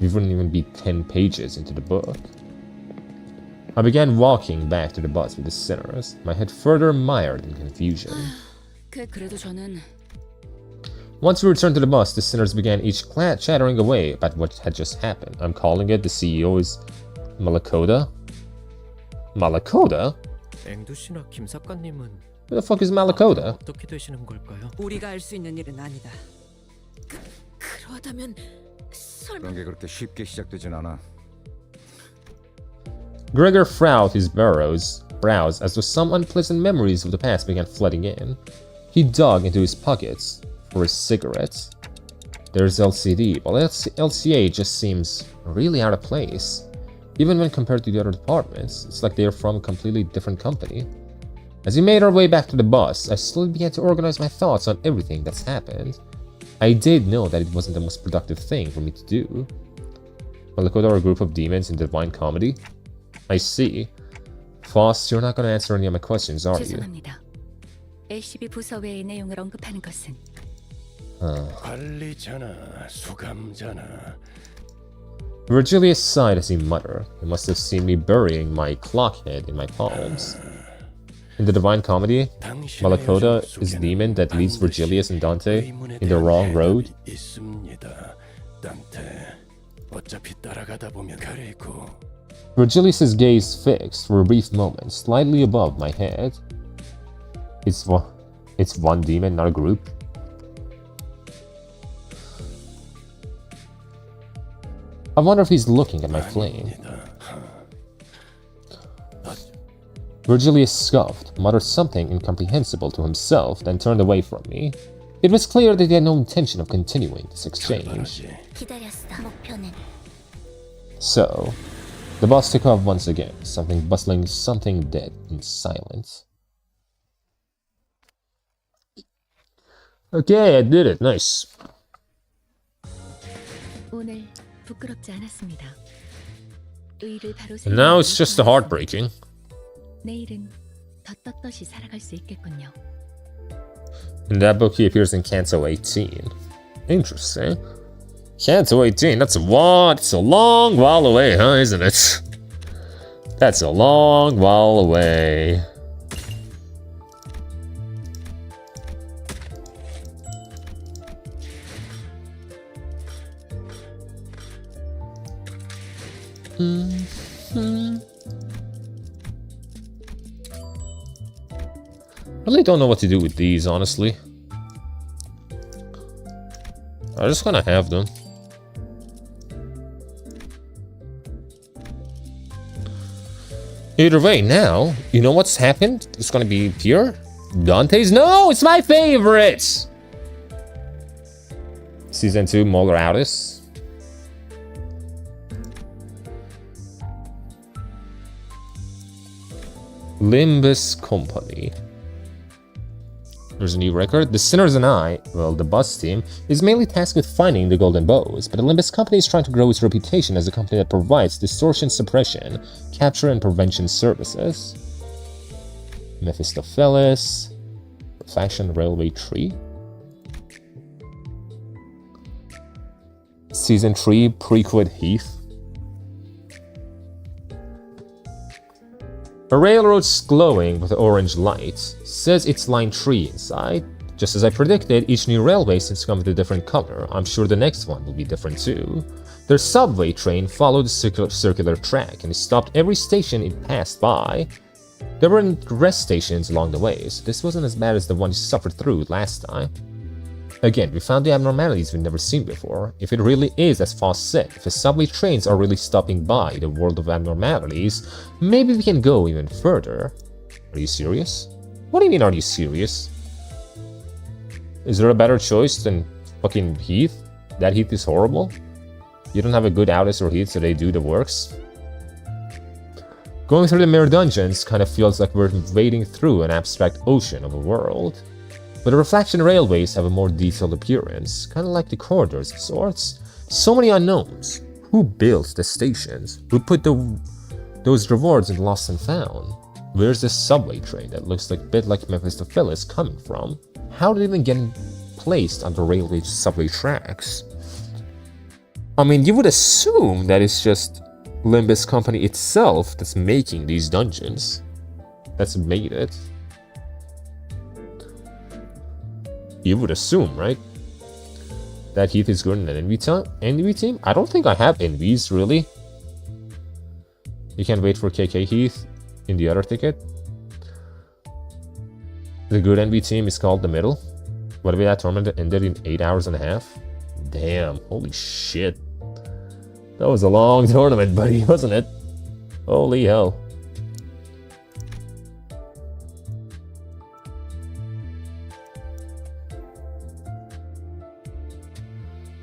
we wouldn't even be 10 pages into the book. I began walking back to the bus with the sinners, my head further mired in confusion. 그래도 저는 Once we returned to the bus, the sinners began each chattering away about what had just happened. I'm calling it the CEO is Malakoda. Malakoda? 앵두 씨나 김 작가님은 Who the fuck is Malakoda? 어떻게 되시는 걸까요? 우리가 알 수 있는 일은 아니다. 그러다면 그런 게 그렇게 쉽게 시작되진 않아. Gregor frowned his brows as though some unpleasant memories of the past began flooding in. He dug into his pockets for a cigarette. There's LCD, but LCA just seems really out of place. Even when compared to the other departments, it's like they're from a completely different company. As we made our way back to the bus, I slowly began to organize my thoughts on everything that's happened. I did know that it wasn't the most productive thing for me to do. Malakoda are a group of demons in Divine Comedy? I see. Foss, you're not gonna answer any of my questions, are you? 죄송합니다. LCB 부서 외의 내용을 언급하는 것은 관리자나 수감자나. Virgilius sighed as he muttered. He must have seen me burying my clock head in my palms. In the Divine Comedy, Malakoda is the demon that leads Virgilius and Dante in the wrong road. Virgilius' gaze fixed for a brief moment, slightly above my head. It's one demon, not a group. I wonder if he's looking at my flame. Virgilius scoffed, muttered something incomprehensible to himself, then turned away from me. It was clear that he had no intention of continuing this exchange. So, the bus took off once again, something bustling, something dead and silent. Okay, I did it. Nice. 오늘 부끄럽지 않았습니다. 의의를 바로 And now it's just the heartbreaking. 내일은 더 떳떳이 살아갈 수 있겠군요. In that book, he appears in Canto 18. Interesting. Kanto 18, that's a long while away, huh, isn't it? That's a long while away. Really don't know what to do with these, honestly. I'm just gonna have them. Either way, now, you know what's happened? It's gonna be here. Dante's? No, it's my favorite! Season 2, Molar Autis. Limbus Company. There's a new record. The Sinners and I, well, the bus team, is mainly tasked with finding the golden bows, but the Limbus Company is trying to grow its reputation as a company that provides distortion suppression, capture and prevention services. Mephistopheles, Reflection Railway Tree. Season 3, Prequid Heath. A railroad's glowing with orange light, says it's line 3 inside. Just as I predicted, each new railway seems to come with a different color. I'm sure the next one will be different too. Their subway train followed the circular track and it stopped every station it passed by. There were rest stations along the way, so this wasn't as bad as the one you suffered through last time. Again, we found the abnormalities we've never seen before. If it really is as Foss said, if the subway trains are really stopping by the world of abnormalities, maybe we can go even further. Are you serious? What do you mean, are you serious? Is there a better choice than fucking Heath? That Heath is horrible? You don't have a good Autis or Heath, so they do the works? Going through the mirror dungeons kind of feels like we're wading through an abstract ocean of a world. But the reflection railways have a more detailed appearance, kind of like the corridors of sorts. So many unknowns. Who built the stations? Who put those rewards in Lost and Found? Where's this subway train that looks like a bit like Mephistopheles coming from? How did it even get placed on the railway subway tracks? I mean, you would assume that it's just Limbus Company itself that's making these dungeons. That's made it. You would assume, right? That Heath is good in an envy team? I don't think I have envies, really. You can wait for KK Heath in the other ticket. The good envy team is called the middle. What if that tournament ended in 8 hours and a half? Damn, holy shit. That was a long tournament, buddy, wasn't it? Holy hell.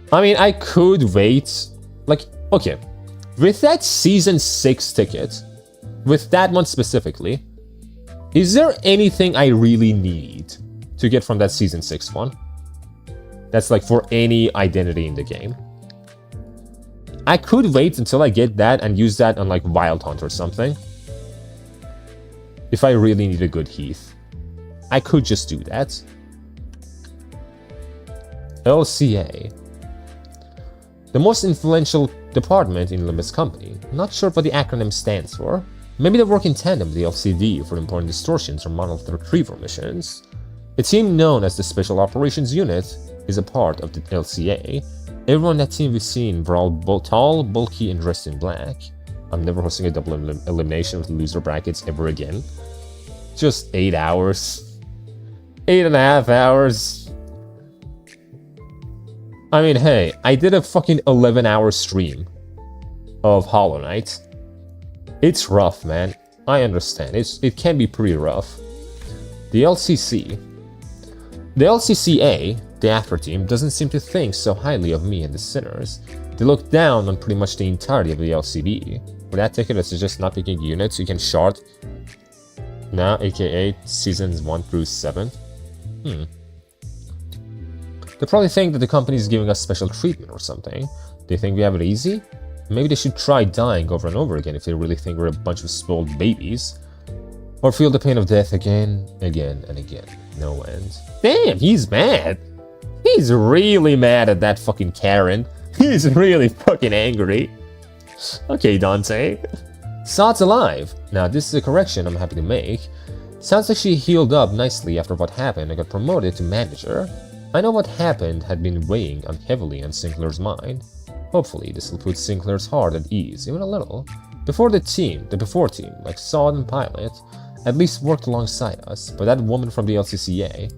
I mean, I could wait. Like, okay. With that Season 6 ticket, with that one specifically, is there anything I really need to get from that Season 6 one? That's like for any identity in the game. I could wait until I get that and use that on like Wild Hunt or something. If I really need a good Heath. I could just do that. LCA. The most influential department in Limbus Company. Not sure what the acronym stands for. Maybe they work in tandem with the LCD for important distortions or monolith retrieval missions. A team known as the Special Operations Unit is a part of the LCA. Everyone on that team we've seen were all tall, bulky, and dressed in black. I'm never hosting a double elimination with loser brackets ever again. Just 8 hours. 8.5 hours. I mean, hey, I did a fucking 11-hour stream of Hollow Knight. It's rough, man. I understand. It can be pretty rough. The LCC. The LCCA, the after team, doesn't seem to think so highly of me and the Sinners. They look down on pretty much the entirety of the LCB. For that ticket, it's just not picking units you can shard now, aka seasons 1 through 7. They probably think that the company is giving us special treatment or something. They think we have it easy? Maybe they should try dying over and over again if they really think we're a bunch of spoiled babies. Or feel the pain of death again, and again. No end. Damn, he's mad! He's really mad at that fucking Karen. He's really fucking angry. Okay, Dante. Sod's alive. Now, this is a correction I'm happy to make. Sounds like she healed up nicely after what happened and got promoted to manager. I know what happened had been weighing heavily on Sinclair's mind. Hopefully, this will put Sinclair's heart at ease, even a little. The before team, like Sod and Pilot, at least worked alongside us, but that woman from the LCCA,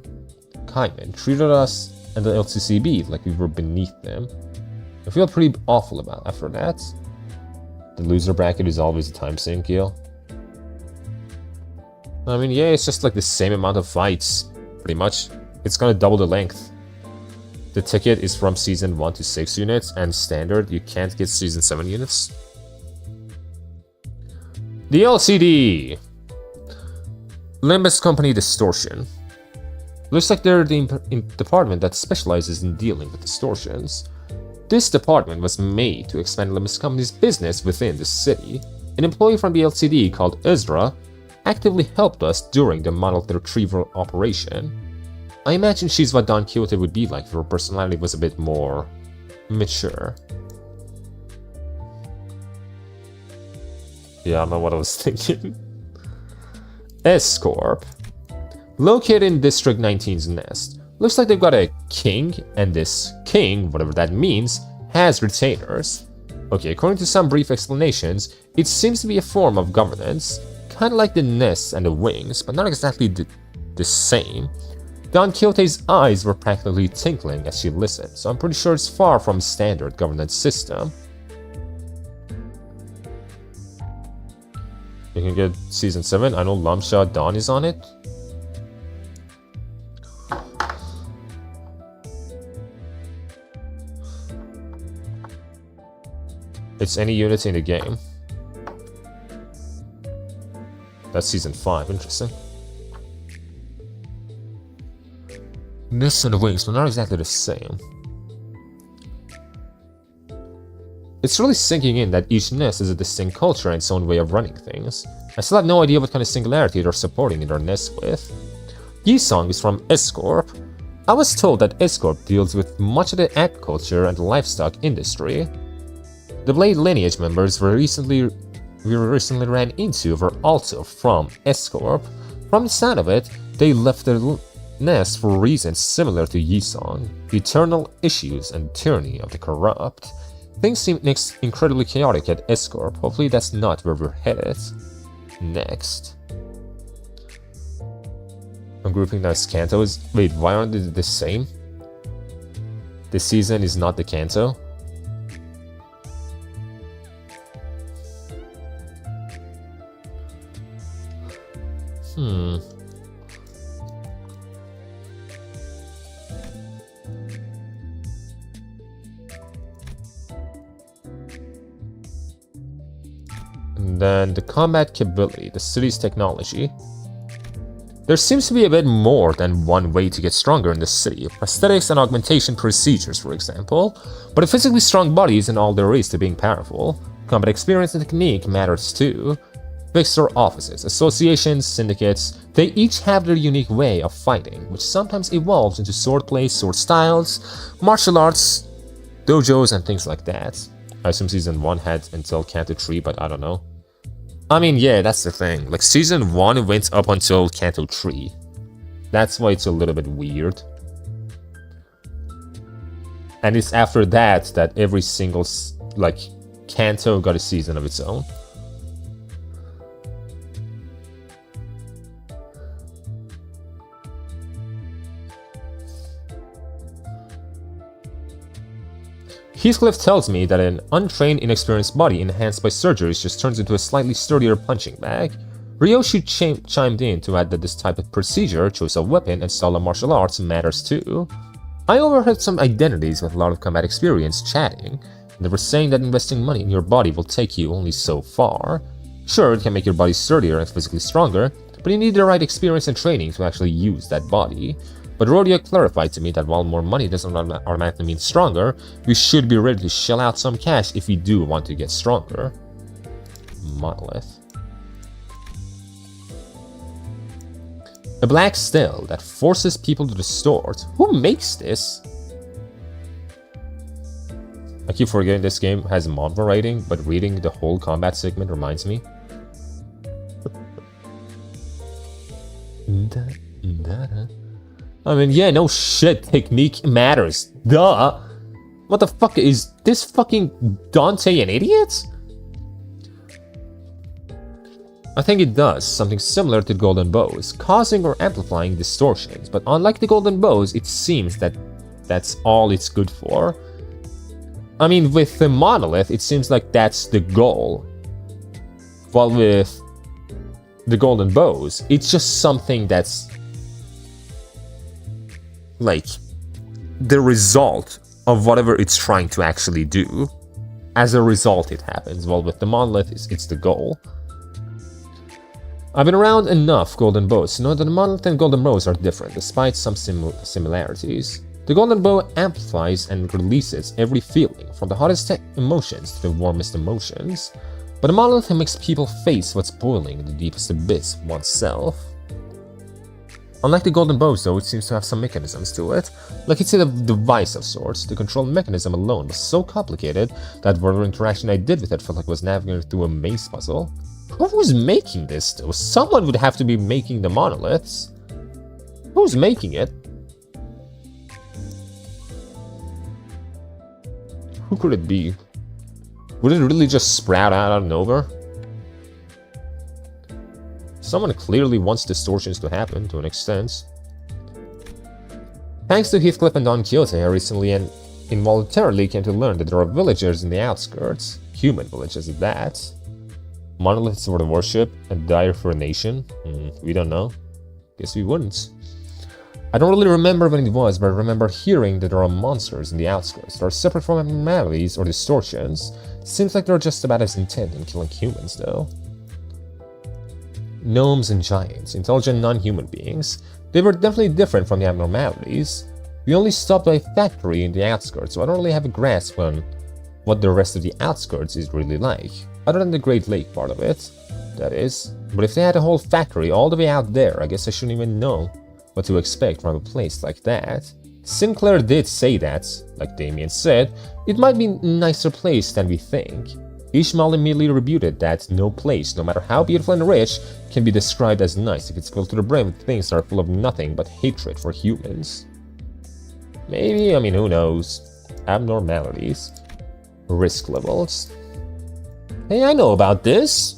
Kaiman, treated us and the LCCB like we were beneath them. I feel pretty awful about after that. The loser bracket is always a time sink, yo. I mean, yeah, it's just like the same amount of fights, pretty much. It's gonna double the length. The ticket is from Season 1 to 6 units, and standard, you can't get Season 7 units. The LCD! Limbus Company Distortion. Looks like they're the department that specializes in dealing with distortions. This department was made to expand Limbus Company's business within the city. An employee from the LCD called Ezra actively helped us during the monolith retrieval operation. I imagine she's what Don Quixote would be like if her personality was a bit more mature. Yeah, I don't know what I was thinking. S-Corp. Located in District 19's nest. Looks like they've got a king, and this king, whatever that means, has retainers. Okay, according to some brief explanations, it seems to be a form of governance, kind of like the nests and the wings, but not exactly the same. Don Quixote's eyes were practically twinkling as she listened, so I'm pretty sure it's far from standard governance system. You can get Season 7, I know Lamsha Dawn is on it. It's any unit in the game. That's Season 5, interesting. Nests and wings, but not exactly the same. It's really sinking in that each nest is a distinct culture and its own way of running things. I still have no idea what kind of singularity they're supporting in their nest with. Yisong is from S-Corp. I was told that S-Corp deals with much of the agriculture and livestock industry. The Blade lineage members we recently ran into were also from S-Corp. From the sound of it, they left their nest for reasons similar to Yisong, the eternal issues and tyranny of the corrupt. Things seem incredibly chaotic at S-Corp. Hopefully that's not where we're headed. Next. I'm grouping nice Kantos. Wait, why aren't they the same? This season is not the Kanto. And then the combat capability, the city's technology. There seems to be a bit more than one way to get stronger in the city. Prosthetics and augmentation procedures, for example. But a physically strong body isn't all there is to being powerful. Combat experience and technique matters too. Fixer offices, associations, syndicates, they each have their unique way of fighting, which sometimes evolves into swordplay, sword styles, martial arts, dojos, and things like that. I assume Season 1 had until Kanto 3, but I don't know. I mean, yeah, that's the thing. Like, Season 1 went up until Kanto 3. That's why it's a little bit weird. And it's after that that every single, like, Kanto got a season of its own. Heathcliff tells me that an untrained, inexperienced body enhanced by surgeries just turns into a slightly sturdier punching bag. Ryoshi chimed in to add that this type of procedure, choice of weapon, and style of martial arts matters too. I overheard some identities with a lot of combat experience chatting. They were saying that investing money in your body will take you only so far. Sure, it can make your body sturdier and physically stronger, but you need the right experience and training to actually use that body. But Rodeo clarified to me that while more money doesn't automatically mean stronger, we should be ready to shell out some cash if we do want to get stronger. Monolith. A black stele that forces people to distort. Who makes this? I keep forgetting this game has manhwa writing, but reading the whole combat segment reminds me. I mean, yeah, no shit, technique matters. Duh! What the fuck, is this fucking Dante an idiot? I think it does something similar to golden bows, causing or amplifying distortions, but unlike the golden bows, it seems that that's all it's good for. I mean, with the monolith, it seems like that's the goal. While with the golden bows, it's just something that's like the result of whatever it's trying to actually do. As a result, it happens. While with the monolith, it's the goal. I've been around enough golden bows to know that the monolith and golden bows are different, despite some similarities. The golden bow amplifies and releases every feeling, from the hottest emotions to the warmest emotions, but the monolith makes people face what's boiling in the deepest abyss oneself. Unlike the golden bows though, it seems to have some mechanisms to it, like it's a device of sorts. The control mechanism alone was so complicated that whatever interaction I did with it felt like I was navigating through a maze puzzle. Who was making this though? Someone would have to be making the monoliths. Who's making it? Who could it be? Would it really just sprout out of nowhere? Someone clearly wants distortions to happen, to an extent. Thanks to Heathcliff and Don Quixote, I recently and involuntarily came to learn that there are villagers in the outskirts. Human villages at that. Monoliths for the worship and dire for a nation? We don't know. Guess we wouldn't. I don't really remember when it was, but I remember hearing that there are monsters in the outskirts that are separate from abnormalities or distortions. Seems like they're just about as intent on killing humans, though. Gnomes and giants, intelligent non-human beings. They were definitely different from the abnormalities. We only stopped by a factory in the outskirts, so I don't really have a grasp on what the rest of the outskirts is really like. Other than the Great Lake part of it, that is. But if they had a whole factory all the way out there, I guess I shouldn't even know what to expect from a place like that. Sinclair did say that, like Damien said, it might be a nicer place than we think. Ishmael immediately rebutted that no place, no matter how beautiful and rich, can be described as nice if it's filled to the brim with things that are full of nothing but hatred for humans. Maybe, I mean, who knows. Abnormalities. Risk levels. Hey, I know about this!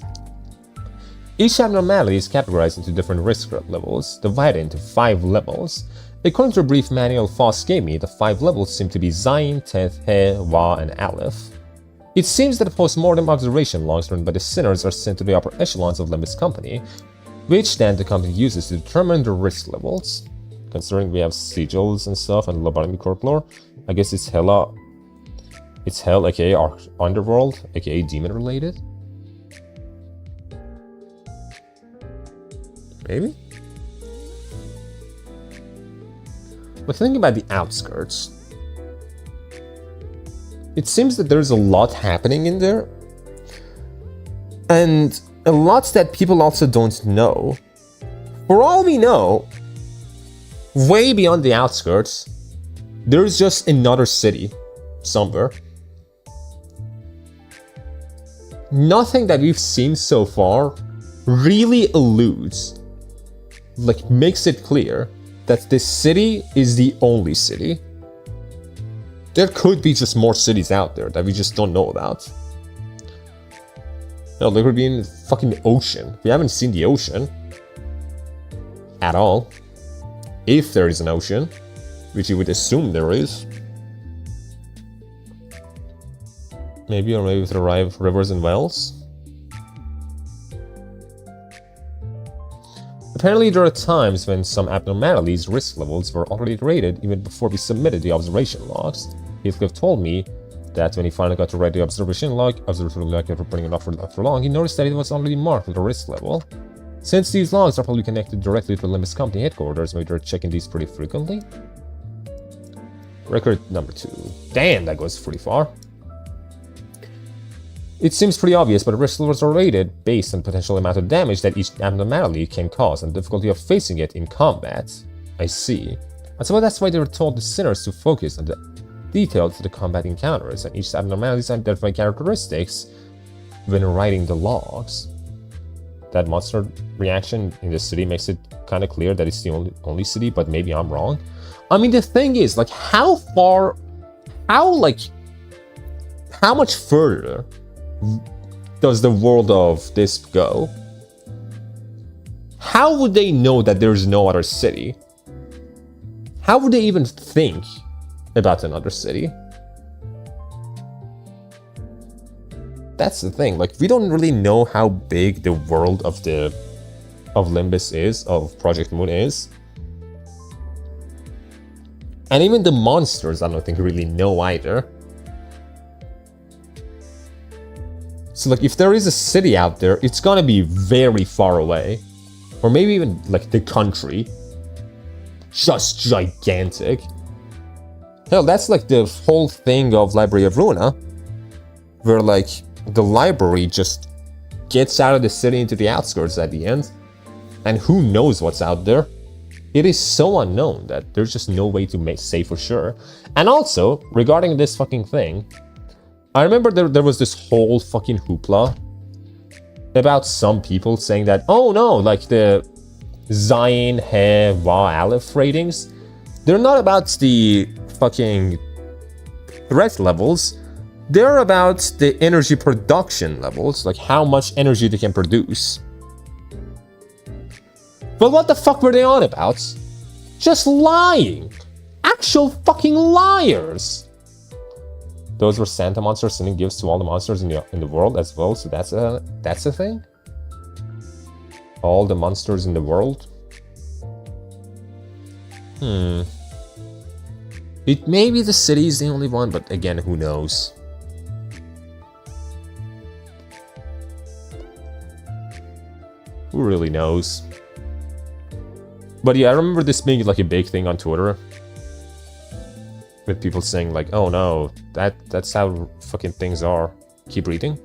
Each abnormality is categorized into different risk levels, divided into 5 levels. According to a brief manual Foss gave me, the 5 levels seem to be Zayin, Teth, He, Wa, and Aleph. It seems that the post-mortem observation logs run by the sinners are sent to the upper echelons of Limbus Company, which then the company uses to determine the risk levels. Considering we have sigils and stuff and lobotomy corp lore, I guess it's Hell, aka our Underworld, aka demon related. Maybe? But thinking about the outskirts, it seems that there's a lot happening in there, and a lot that people also don't know. For all we know, way beyond the outskirts, there's just another city somewhere. Nothing that we've seen so far really alludes, like makes it clear that this city is the only city. There could be just more cities out there that we just don't know about. No, there could be in the fucking ocean. We haven't seen the ocean at all. If there is an ocean, which you would assume there is. Maybe, or maybe with the rivers and wells. Apparently there are times when some abnormalities' risk levels were already rated even before we submitted the observation logs. Heathcliff told me that when he finally got to write the observation log after putting it off for long, he noticed that it was already marked with a risk level. Since these logs are probably connected directly to the Limbus Company headquarters, maybe they're checking these pretty frequently. Record number 2. Damn, that goes pretty far. It seems pretty obvious, but risk levels are rated based on potential amount of damage that each abnormality can cause and the difficulty of facing it in combat. I see. And so that's why they were told the sinners to focus on the detail to the combat encounters, and each abnormalities identify characteristics when writing the logs. That monster reaction in the city makes it kind of clear that it's the only city, but maybe I'm wrong. I mean, the thing is, like, how much further does the world of this go? How would they know that there's no other city? How would they even think about another city? That's the thing. Like, we don't really know how big the world of Limbus is, of Project Moon is. And even the monsters, I don't think really know either. So, like, if there is a city out there, it's gonna be very far away. Or maybe even, like, the country. Just gigantic. Hell, that's like the whole thing of Library of Ruina. Where, like, the library just gets out of the city into the outskirts at the end. And who knows what's out there. It is so unknown that there's just no way to say for sure. And also, regarding this fucking thing, I remember there was this whole fucking hoopla about some people saying that, oh no, like the Zayn, He, Wa, Aleph ratings, they're not about the fucking threat levels, they're about the energy production levels, like how much energy they can produce. But what the fuck were they on about? Just lying! Actual fucking liars! Those were Santa monsters sending gifts to all the monsters in the world as well, so that's a thing? All the monsters in the world? It may be the city is the only one, but again, who knows? Who really knows? But yeah, I remember this being like a big thing on Twitter. With people saying like, oh no, that's how fucking things are. Keep reading.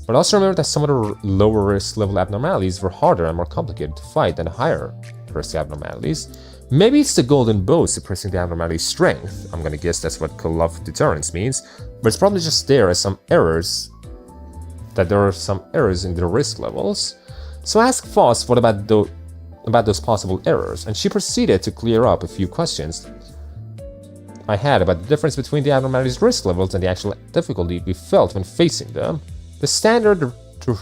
But also remember that some of the lower risk level abnormalities were harder and more complicated to fight than higher risk abnormalities. Maybe it's the golden bow suppressing the abnormality's strength. I'm gonna guess that's what Call of Deterrence means. But it's probably just there are some errors. That there are some errors in the risk levels. So ask Foss what about those possible errors, and she proceeded to clear up a few questions I had about the difference between the abnormality's risk levels and the actual difficulty we felt when facing them. The standard to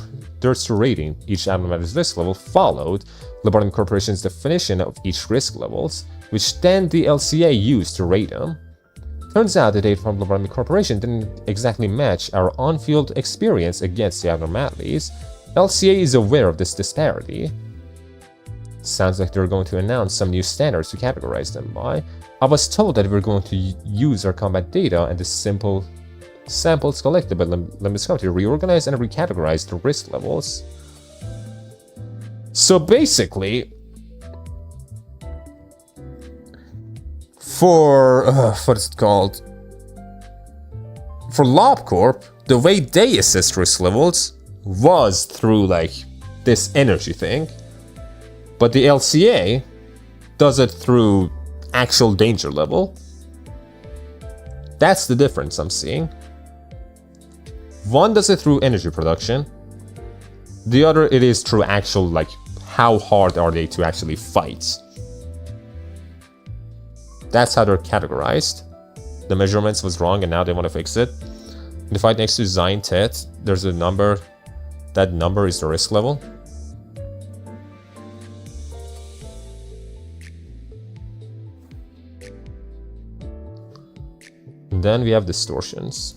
rating each abnormality's risk level followed Lobotomy Corporation's definition of each risk levels, which then the LCA used to rate them. Turns out the data from Lobotomy Corporation didn't exactly match our on-field experience against the abnormalities. LCA is aware of this disparity. Sounds like they're going to announce some new standards to categorize them by. I was told that we're going to use our combat data and the simple samples collected by Limbus County to reorganize and recategorize the risk levels. So basically, for what is it called? For LobCorp, the way they assess risk levels was through like this energy thing. But the LCA does it through actual danger level. That's the difference I'm seeing. One does it through energy production. The other, it is through actual, like, how hard are they to actually fight. That's how they're categorized. The measurements was wrong and now they want to fix it. In the fight next to Zayn Tet, there's a number. That number is the risk level. And then we have distortions.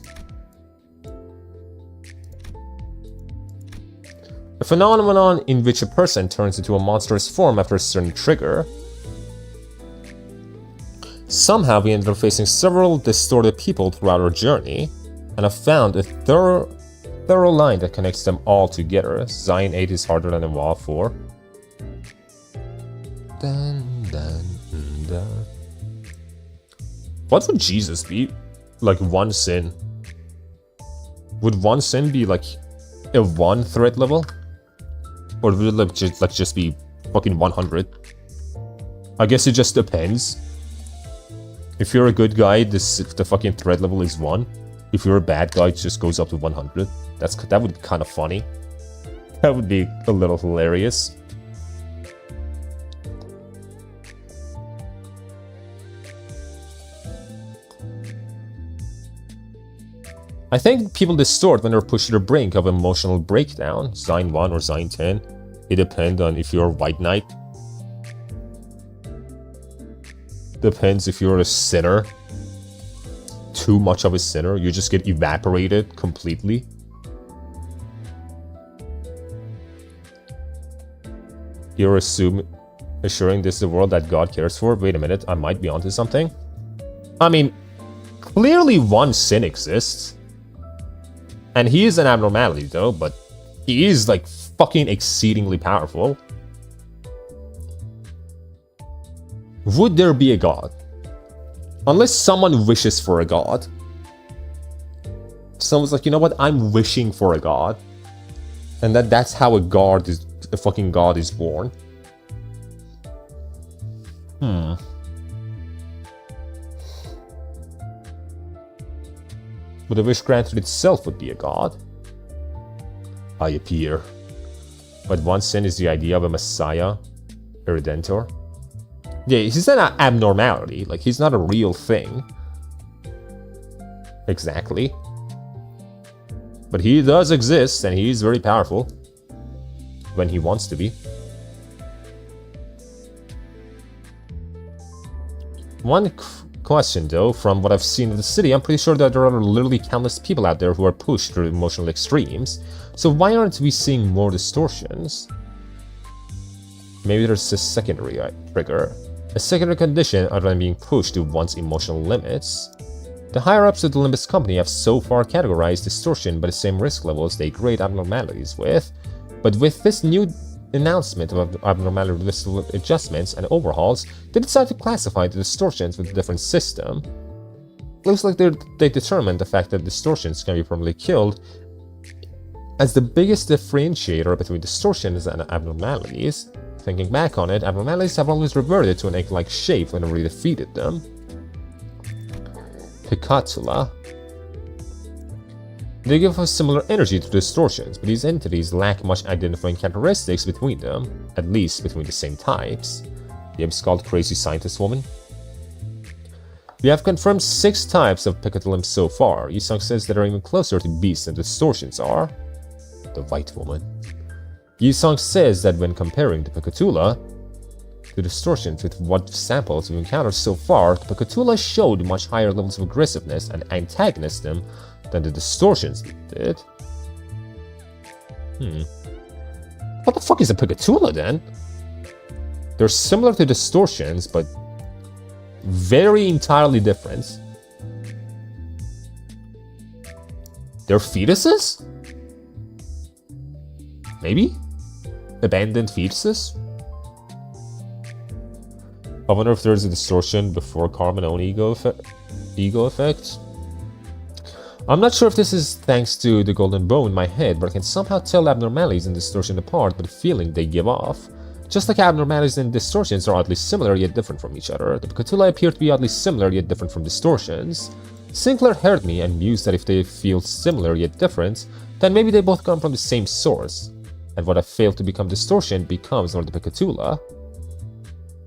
A phenomenon in which a person turns into a monstrous form after a certain trigger. Somehow we ended up facing several distorted people throughout our journey, and I found a thorough line that connects them all together. Zayn 8 is harder than Wuwa 4. What would Jesus be? Like one sin? Would one sin be like a 1 threat level? Or would it like just be fucking 100? I guess it just depends. If you're a good guy, the fucking threat level is 1. If you're a bad guy, it just goes up to 100. That would be kind of funny. That would be a little hilarious. I think people distort when they're pushed to the brink of emotional breakdown. Sign 1 or sign 10. It depends on if you're a white knight. Depends if you're a sinner. Too much of a sinner. You just get evaporated completely. You're assuring this is the world that God cares for? Wait a minute, I might be onto something. I mean, clearly one sin exists. And he is an abnormality though, but he is like fucking exceedingly powerful. Would there be a god? Unless someone wishes for a god. Someone's like, you know what, I'm wishing for a god. And that's how a fucking god is born. But the wish granted itself would be a god. I appear. But one sin is the idea of a messiah, a redentor. Yeah, he's an abnormality. Like, he's not a real thing. Exactly. But he does exist, and he's very powerful. When he wants to be. One question though, from what I've seen in the city, I'm pretty sure that there are literally countless people out there who are pushed through emotional extremes. So why aren't we seeing more distortions? Maybe there's a secondary trigger. A secondary condition other than being pushed to one's emotional limits. The higher-ups of the Limbus company have so far categorized distortion by the same risk levels they grade abnormalities with. But with this new announcement of abnormality list adjustments and overhauls, they decided to classify the distortions with a different system. Looks like they determined the fact that distortions can be permanently killed as the biggest differentiator between distortions and abnormalities. Thinking back on it, abnormalities have always reverted to an egg-like shape whenever we defeated them. Picatula. They give off similar energy to distortions, but these entities lack much identifying characteristics between them, at least between the same types. The Abe's called Crazy Scientist Woman. We have confirmed 6 types of Picatulum so far. Yisung says that are even closer to beasts than distortions are. The White Woman. Yisung says that when comparing the Picatula to distortions with what samples we've encountered so far, the Picatula showed much higher levels of aggressiveness and antagonism than the distortions did. What the fuck is a Picatula then? They're similar to distortions, but very entirely different. They're fetuses? Maybe? Abandoned fetuses? I wonder if there's a distortion before Carmen own ego effect. I'm not sure if this is thanks to the golden bow in my head, but I can somehow tell abnormalities and distortion apart by the feeling they give off. Just like abnormalities and distortions are oddly similar yet different from each other, the Picatula appear to be oddly similar yet different from distortions. Sinclair heard me and mused that if they feel similar yet different, then maybe they both come from the same source. And what I failed to become distortion becomes Lord the Picatula.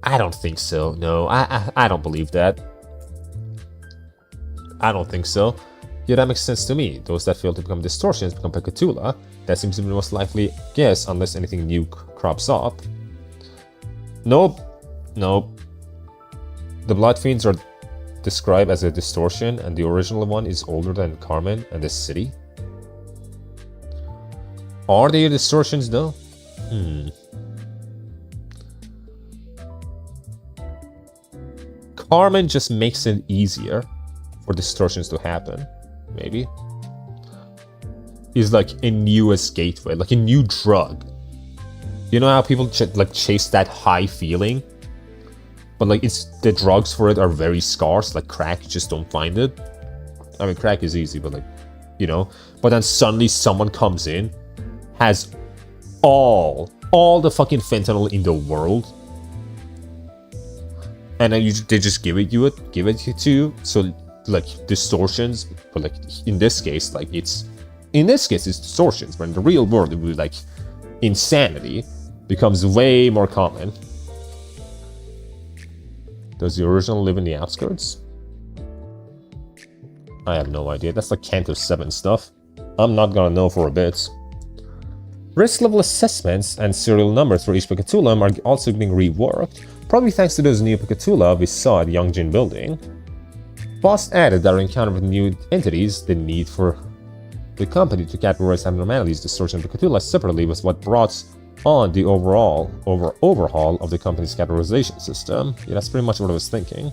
I don't think so. No, I don't believe that. I don't think so. Yeah, that makes sense to me. Those that fail to become distortions become Picatula. That seems to be the most likely guess, unless anything new crops up. Nope. Nope. The Blood Fiends are described as a distortion, and the original one is older than Carmen and the city. Are they distortions though? Carmen just makes it easier for distortions to happen. Maybe. Is like a newest gateway, like a new drug. You know how people chase that high feeling? But like the drugs for it are very scarce, like crack, you just don't find it. I mean, crack is easy, but like, you know. But then suddenly someone comes in, has all the fucking fentanyl in the world, and then they just give it to you. So like distortions, but like in this case it's distortions, but in the real world it would be like insanity becomes way more common. Does the original live in the outskirts? I have no idea. That's like Canto 7 stuff. I'm not gonna know for a bit. Risk level assessments and serial numbers for each Picatula are also being reworked, probably thanks to those new Picatula we saw at Yongjin building. Boss added that our encounter with new entities, the need for the company to categorize abnormalities, distortion, and Picatula separately was what brought on the overhaul of the company's categorization system. Yeah, that's pretty much what I was thinking.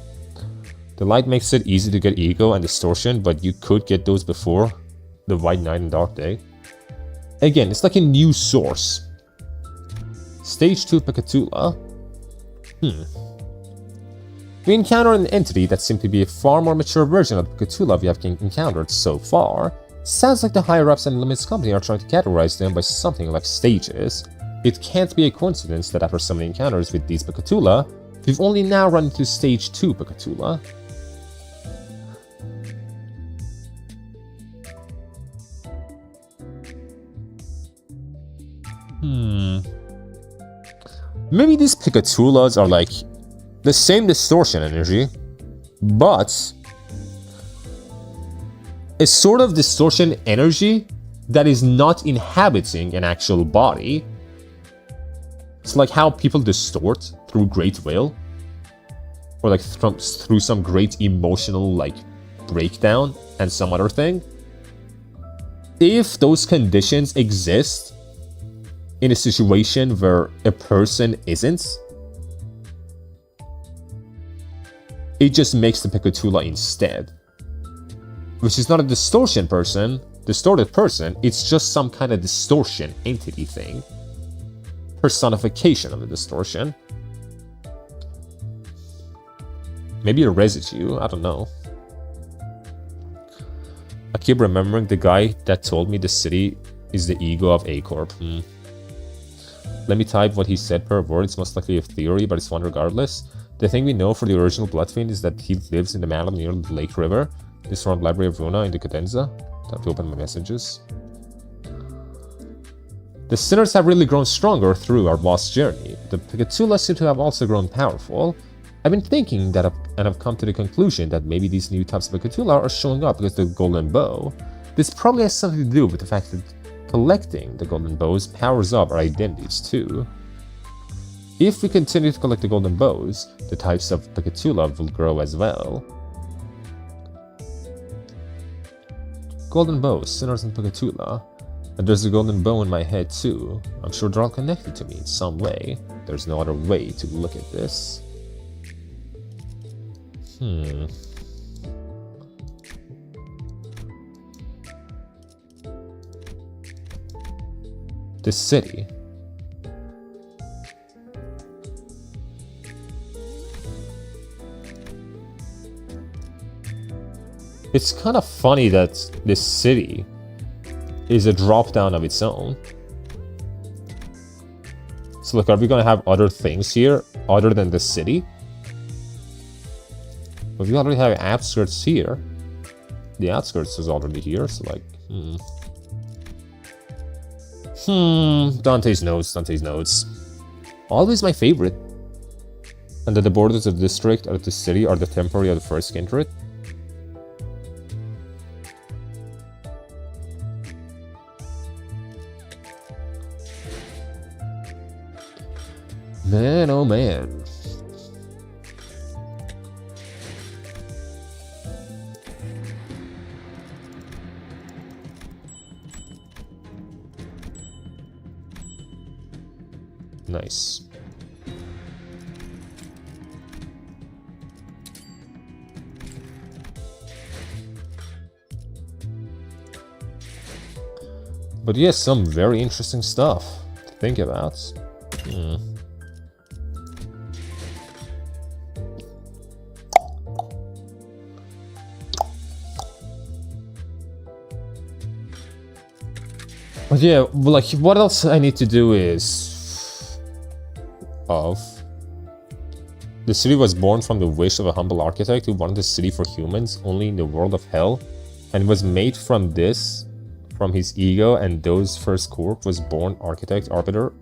The light makes it easy to get ego and distortion, but you could get those before the White Night and Dark Day. Again, it's like a new source. Stage 2 Picatula. We encountered an entity that seemed to be a far more mature version of the Picatula we have encountered so far. Sounds like the higher-ups and Limit's company are trying to categorize them by something like stages. It can't be a coincidence that after so many encounters with these Picatula, we've only now run into Stage 2 Picatula. Maybe these Picatulas are like the same distortion energy, but a sort of distortion energy that is not inhabiting an actual body. It's like how people distort through great will, or like through some great emotional like breakdown and some other thing. If those conditions exist in a situation where a person isn't, it just makes the Picatula instead. Which is not a distorted person, it's just some kind of distortion entity thing. Personification of the distortion. Maybe a residue, I don't know. I keep remembering the guy that told me the city is the ego of A-Corp. Let me type what he said per word. It's most likely a theory, but it's one regardless. The thing we know for the original Bloodfiend is that he lives in the mountain near the Lake River. This from Library of Runa in the Cadenza. Time to open my messages. The sinners have really grown stronger through our boss journey. The Picatula seem to have also grown powerful. I've been thinking that and I've come to the conclusion that maybe these new types of Picatula are showing up because of the Golden Bow. This probably has something to do with the fact that collecting the Golden Bows powers up our identities too. If we continue to collect the Golden Bows, the types of Picatula will grow as well. Golden Bows, Sinners and Picatula. And there's a golden bow in my head too. I'm sure they're all connected to me in some way. There's no other way to look at this. The city. It's kind of funny that this city is a drop down of its own. So look, are we gonna have other things here other than the city? But we already have outskirts here. The outskirts is already here, so like, Dante's notes. Always my favorite. And that the borders of the district or the city are the temporary of the first kindred. Man, oh man. Nice. But yes, some very interesting stuff to think about. But yeah, like, what else I need to do is The city was born from the wish of a humble architect who wanted a city for humans only in the world of hell, and was made from this, from his ego, and those first corp was born architect arbiter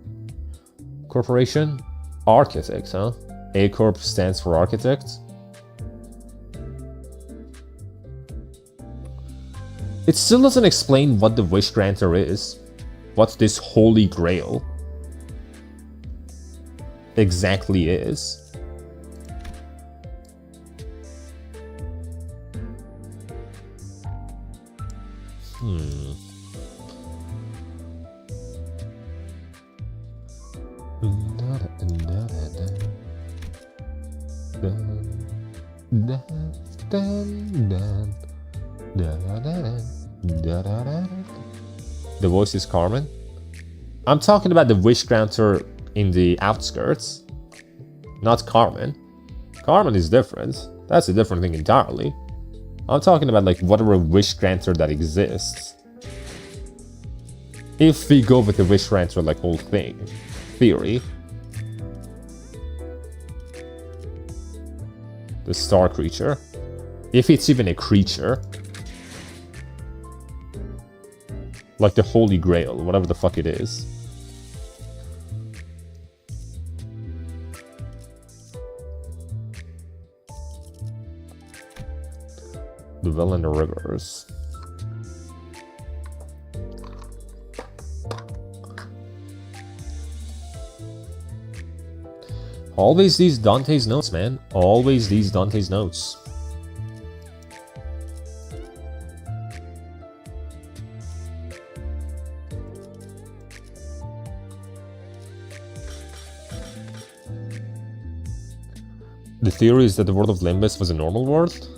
corporation. Architect, huh? A corp stands for architect. It still doesn't explain what the wish granter is. What's this holy grail exactly is. The voice is Carmen. I'm talking about the wish granter in the outskirts, not Carmen. Carmen is different. That's a different thing entirely. I'm talking about like whatever wish granter that exists. If we go with the wish granter like whole thing, theory. The star creature. If it's even a creature. Like the Holy Grail, whatever the fuck it is. The well and the rivers. Always these Dante's notes, man. Always these Dante's notes. The theory is that the world of Limbus was a normal world?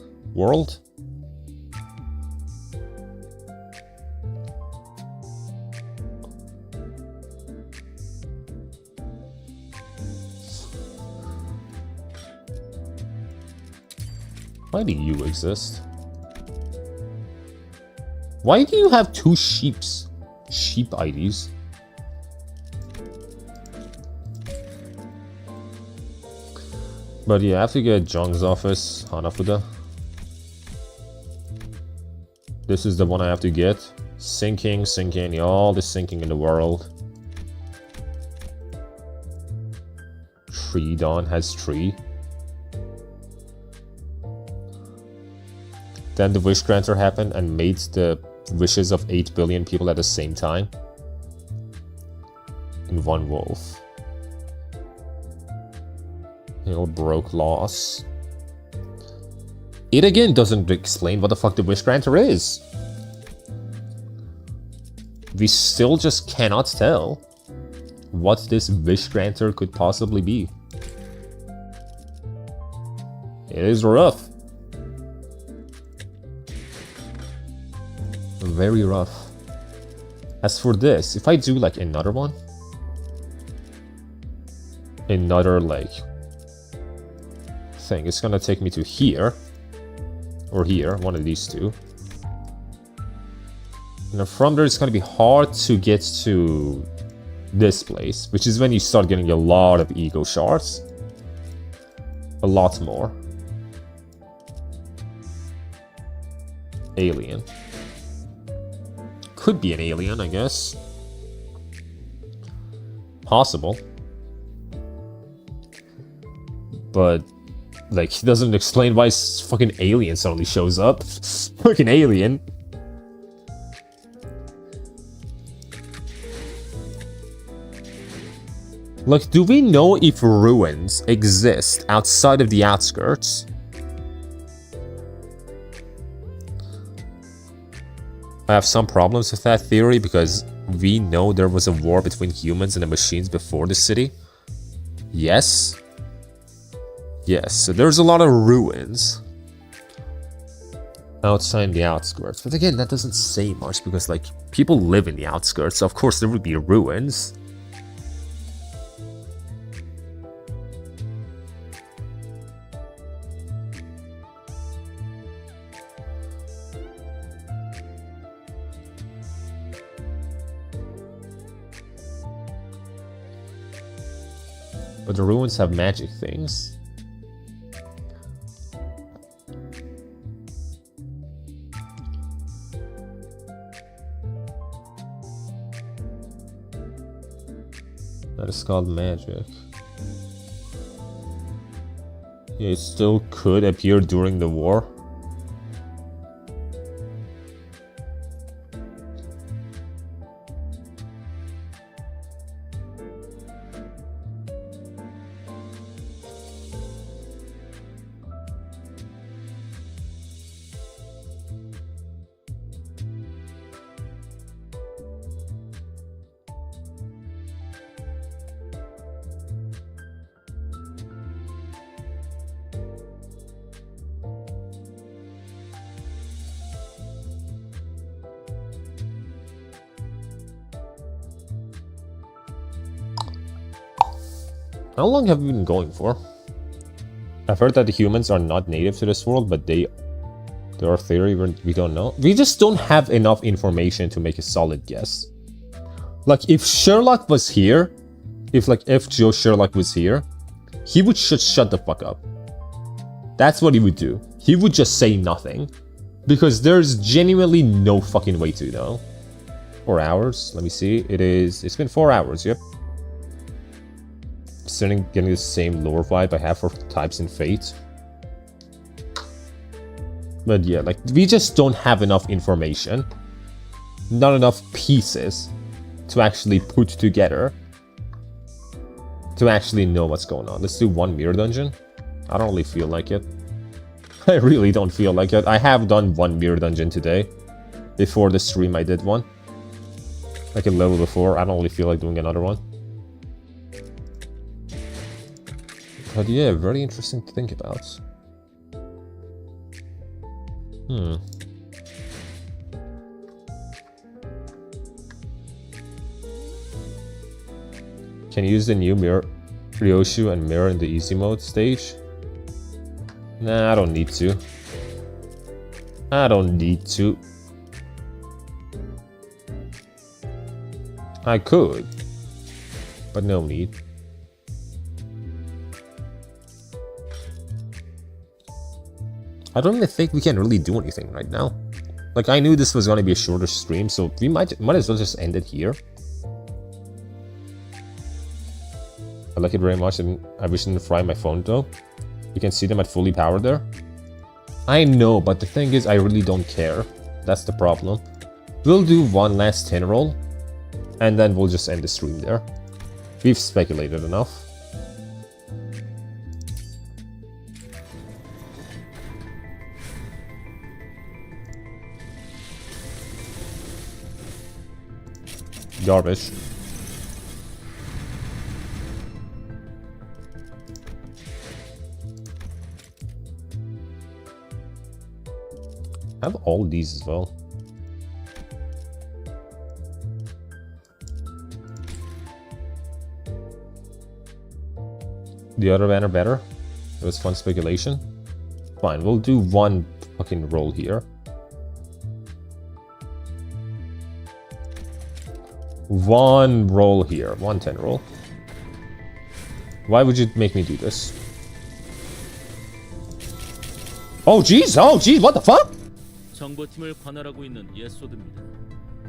Why do you exist? Why do you have two sheep IDs? But yeah, I have to get Jong's office, Hanafuda. This is the one I have to get. Sinking, all the sinking in the world. Tree Dawn has tree. Then the wish granter happened and made the wishes of 8 billion people at the same time. In one wolf. Hill broke laws. It again doesn't explain what the fuck the wish granter is. We still just cannot tell what this wish granter could possibly be. It is rough. Very rough. As for this, if I do like another one, another like thing, it's gonna take me to here or here, one of these two. And then from there it's gonna be hard to get to this place, which is when you start getting a lot of ego shards. A lot more. Alien. Could be an alien, I guess. Possible. But, like, he doesn't explain why fucking alien suddenly shows up. Fucking alien. Like, do we know if ruins exist outside of the outskirts? I have some problems with that theory because we know there was a war between humans and the machines before the city. Yes. Yes, so there's a lot of ruins outside the outskirts. But again, that doesn't say much because, like, people live in the outskirts, so of course there would be ruins. But the ruins have magic things. That is called magic. It still could appear during the war. How long have we been going for? I've heard that the humans are not native to this world, but there are theory we don't know. We just don't have enough information to make a solid guess. Like, if Sherlock was here, if Joe Sherlock was here, he would just shut the fuck up. That's what he would do. He would just say nothing. Because there's genuinely no fucking way to know. 4 hours, let me see. It's been 4 hours, yep. Getting the same lore vibe I have for Types in Fate. But yeah, like, we just don't have enough information. Not enough pieces to actually put together to actually know what's going on. Let's do one mirror dungeon. I don't really feel like it. I really don't feel like it. I have done one mirror dungeon today. Before the stream I did one. Like a level before. I don't really feel like doing another one. But yeah, very interesting to think about. Can you use the new mirror, Ryoshu and mirror in the easy mode stage? Nah, I don't need to. I don't need to. I could, but no need. I don't even think we can really do anything right now. Like, I knew this was gonna be a shorter stream, so we might as well just end it here. I like it very much, and I wish I didn't fry my phone though. You can see them at fully powered there. I know, but the thing is, I really don't care. That's the problem. We'll do one last 10 roll, and then we'll just end the stream there. We've speculated enough. Garbage. I have all these as well. The other banner better? It was fun speculation. Fine, we'll do one fucking roll here. One roll here. 110 roll. Why would you make me do this? Oh jeez! Oh jeez! What the fuck? 정보팀을 관할하고 있는 예소드입니다.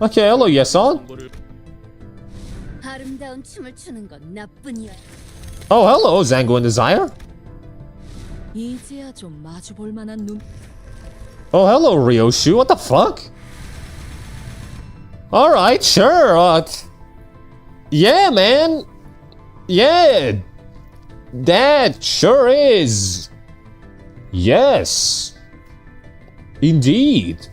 Okay, hello Yeson. 아름다운 춤을 추는 건 나뿐이야. Oh hello Zango and Desire. 이제야 좀 마주 볼 만한 눈. Oh hello Ryoshu. What the fuck? Alright, sure. Yeah, man. Yeah. That sure is. Yes. Indeed.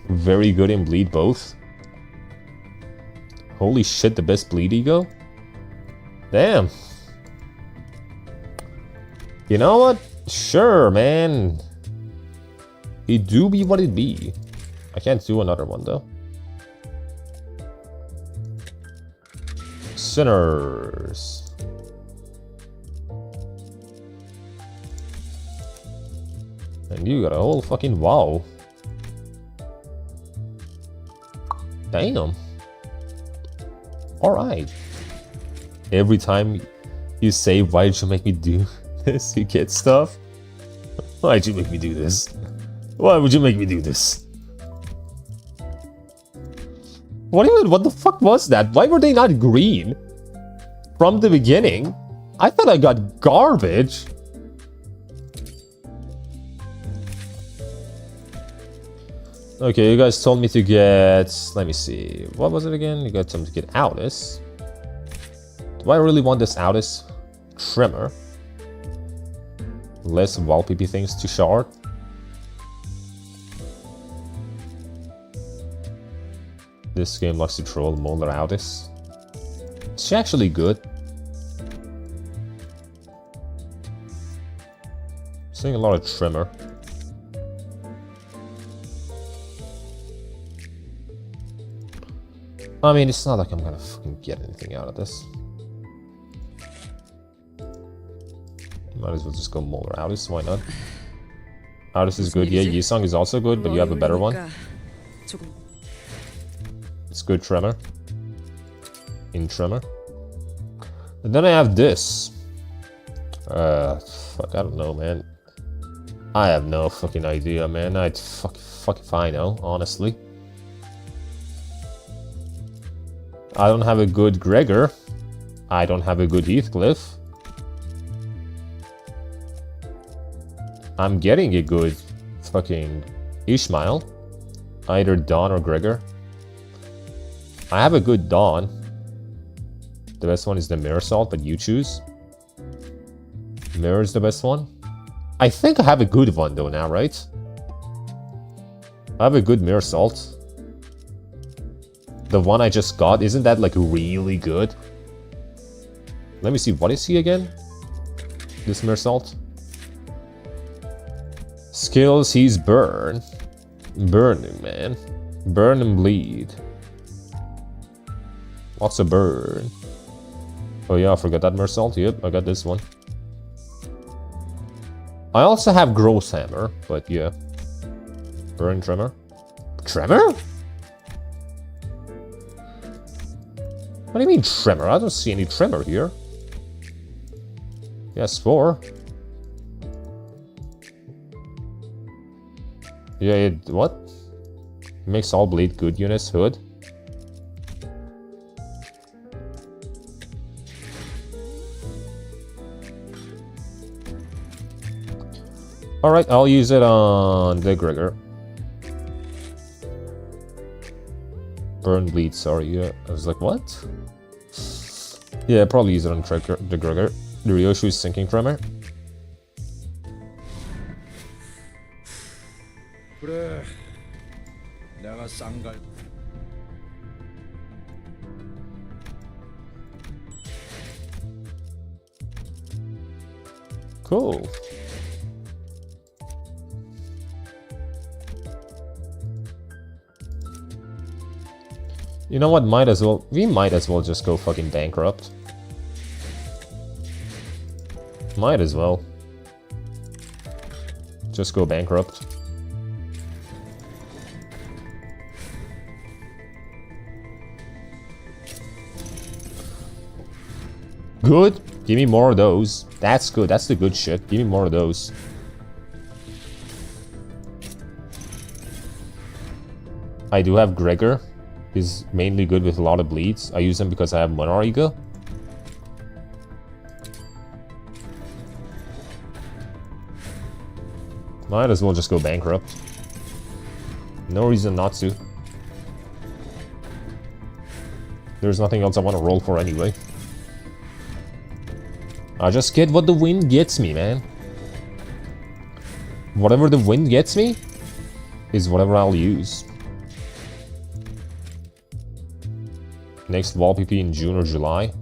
Very good in bleed both. Holy shit, the best bleed ego? Damn. You know what? Sure, man. It do be what it be. I can't do another one though. Sinners. And you got a whole fucking wow. Damn. Alright. Every time you say, why did you make me do this, you get stuff. Why'd you make me do this? Why would you make me do this? What the fuck was that? Why were they not green? from the beginning? I thought I got garbage. Okay, you guys told me to get... Let me see. What was it again? You got something to get Aldous. Do I really want this Aldous? Trimmer. Less wallpaper things to shard. This game likes to troll Molder Aldous. Is she actually good? Seeing a lot of Trimmer. I mean, it's not like I'm gonna fucking get anything out of this. Might as well just go Molder Aldous, why not? Aldous is good, yeah, Yisung is also good, but you have a better one. It's good Tremor. In Tremor. And then I have this. Fuck, I don't know, man. I have no fucking idea, man. I'd fuck if I know, honestly. I don't have a good Gregor. I don't have a good Heathcliff. I'm getting a good fucking Ishmael. Either Dawn or Gregor. I have a good Dawn. The best one is the Mirror Salt, but you choose. Mirror is the best one. I think I have a good one though now, right? I have a good Mirror Salt. The one I just got, isn't that like really good? Let me see, what is he again? This Mirror Salt? Skills, he's burn. Burning, man. Burn and bleed. Lots of burn. Oh yeah, I forgot that Mirror Salt. Yep, I got this one. I also have Gross Hammer, but yeah. Burn Tremor. Tremor? What do you mean Tremor? I don't see any Tremor here. Yes, 4. Yeah, it, what? Makes all bleed good units, hood. Alright, I'll use it on the Gregor. Burn bleed, sorry, yeah. I was like, what? Yeah, probably use it on the Gregor. The Ryoshu is sinking Tremor. 그래, 내가 쌍갈. Cool. You know what, might as well, we might as well just go fucking bankrupt. Might as well. Just go bankrupt. Good. Give me more of those. That's good. That's the good shit. Give me more of those. I do have Gregor. He's mainly good with a lot of bleeds. I use him because I have Monarchica. Might as well just go bankrupt. No reason not to. There's nothing else I want to roll for anyway. I just get what the wind gets me, man. Whatever the wind gets me is whatever I'll use. Next wall PP in June or July.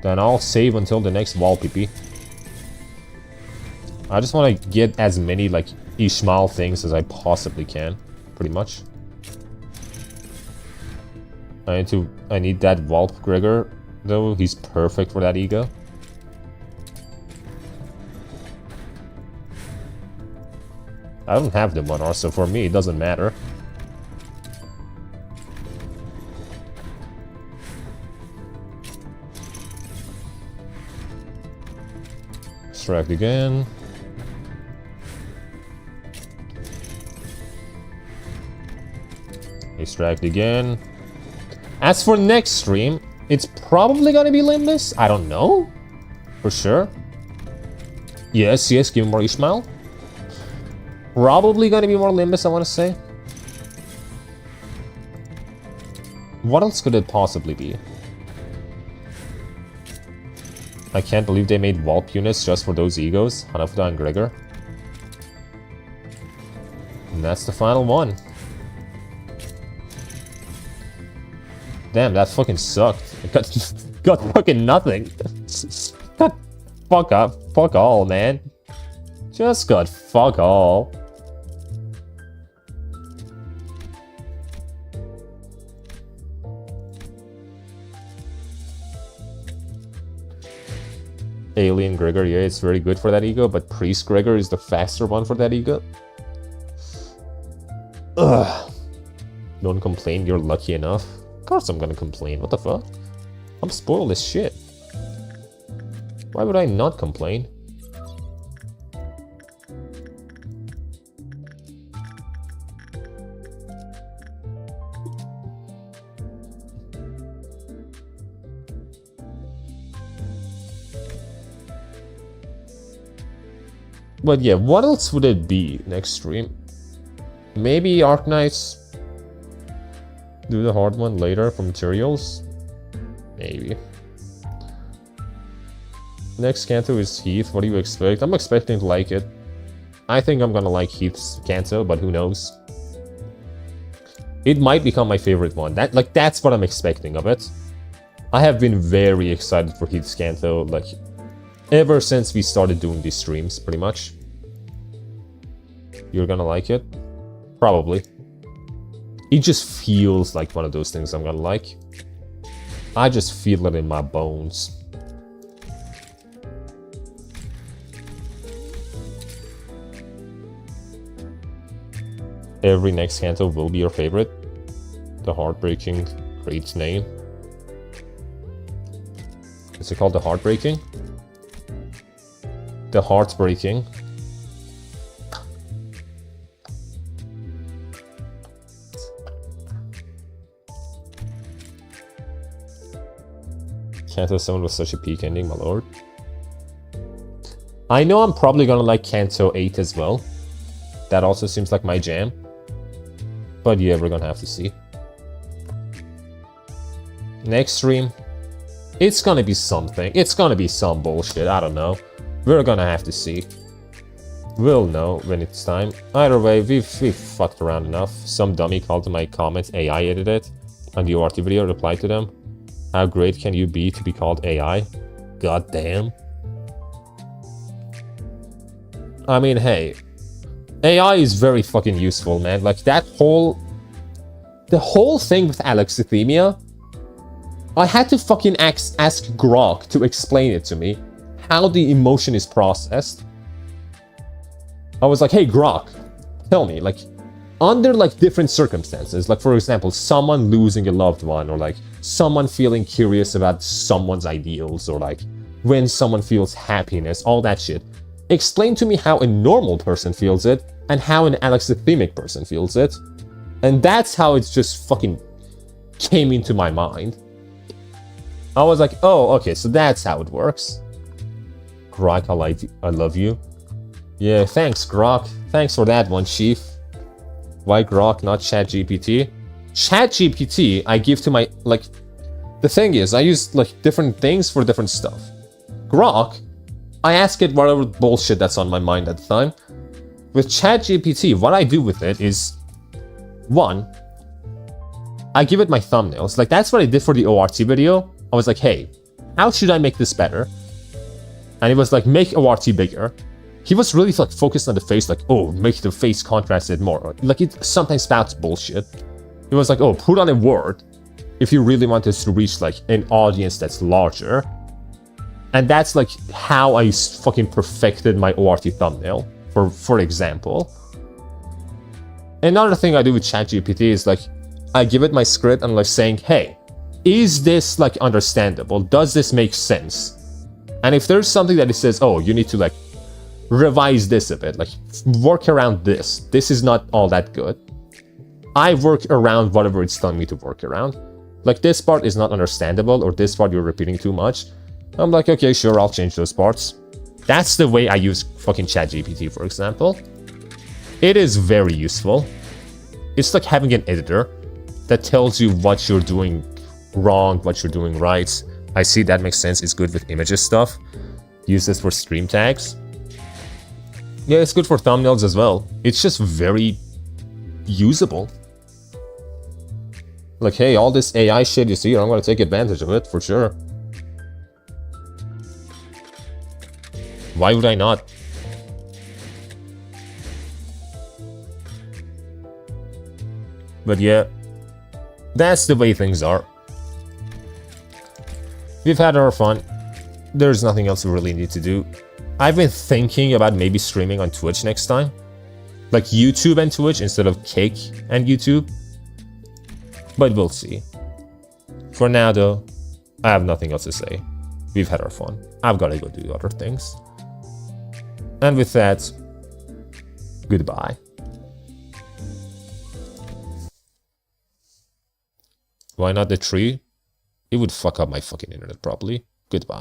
Then I'll save until the next wall PP. I just want to get as many like Ishmael things as I possibly can, pretty much. I need that Wallp Gregor though. He's perfect for that ego. I don't have the Monar, so for me it doesn't matter. Extract again. Extract again. As for next stream, it's probably gonna be Limbus. I don't know. For sure. Yes, give me more Ishmael. Probably gonna be more Limbus, I wanna say. What else could it possibly be? I can't believe they made Walp units just for those egos, Hanafuda and Gregor. And that's the final one. Damn, that fucking sucked. It got fucking nothing. Fuck up. Fuck all, man. Just got fuck all. Alien Gregor, yeah, it's very good for that ego, but Priest Gregor is the faster one for that ego. Ugh. Don't complain, you're lucky enough. Of course I'm gonna complain, what the fuck? I'm spoiled as shit. Why would I not complain? But yeah, what else would it be next stream? Maybe Arknights. Do the hard one later for materials? Maybe. Next Kanto is Heath. What do you expect? I'm expecting to like it. I think I'm gonna like Heath's Kanto, but who knows? It might become my favorite one. That's what I'm expecting of it. I have been very excited for Heath's Kanto, like, ever since we started doing these streams, pretty much. You're gonna like it? Probably. It just feels like one of those things I'm gonna like. I just feel it in my bones. Every next Kanto will be your favorite. The Heartbreaking, great name. Is it called the Heartbreaking? The Heartbreaking. Kanto 7 was such a peak ending, my lord. I know I'm probably gonna like Kanto 8 as well. That also seems like my jam. But yeah, we're gonna have to see. Next stream, it's gonna be something. It's gonna be some bullshit, I don't know. We're gonna have to see. We'll know when it's time. Either way, we've fucked around enough. Some dummy called to my comments AI edited. On the ORT video, replied to them. How great can you be to be called AI? God damn. I mean, hey. AI is very fucking useful, man. Like, the whole thing with alexithymia, I had to fucking ask Grok to explain it to me. How the emotion is processed. I was like, hey Grok, tell me, like, under like different circumstances, like for example, someone losing a loved one, or like someone feeling curious about someone's ideals, or like when someone feels happiness, all that shit. Explain to me how a normal person feels it and how an alexithymic person feels it. And that's how it just fucking came into my mind. I was like, oh, okay, so that's how it works. Grok, I love you. Yeah, thanks, Grok. Thanks for that one, Chief. Why Grok, not ChatGPT? ChatGPT, I give to my, like... The thing is, I use, like, different things for different stuff. Grok, I ask it whatever bullshit that's on my mind at the time. With ChatGPT, what I do with it is... One, I give it my thumbnails. Like, that's what I did for the ORT video. I was like, hey, how should I make this better? And it was like, make ORT bigger. He was really like focused on the face, like, oh, make the face contrasted more. Like, it sometimes spouts bullshit. It was like, oh, put on a word if you really want us to reach like an audience that's larger. And that's like how I fucking perfected my ORT thumbnail, for example. Another thing I do with ChatGPT is like, I give it my script and like saying, hey, is this like understandable? Does this make sense? And if there's something that it says, oh, you need to like revise this a bit, like work around this. This is not all that good. I work around whatever it's telling me to work around. Like, this part is not understandable, or this part you're repeating too much. I'm like, okay, sure, I'll change those parts. That's the way I use fucking ChatGPT, for example. It is very useful. It's like having an editor that tells you what you're doing wrong, what you're doing right. I see that makes sense. It's good with images stuff. Use this for stream tags. Yeah, it's good for thumbnails as well. It's just very usable. Like, hey, all this AI shit you see, I'm gonna take advantage of it for sure. Why would I not? But yeah, that's the way things are. We've had our fun. There's nothing else we really need to do. I've been thinking about maybe streaming on Twitch next time. Like YouTube and Twitch instead of Cake and YouTube. But we'll see. For now though, I have nothing else to say. We've had our fun. I've gotta go do other things. And with that, goodbye. Why not the tree? It would fuck up my fucking internet probably. Goodbye.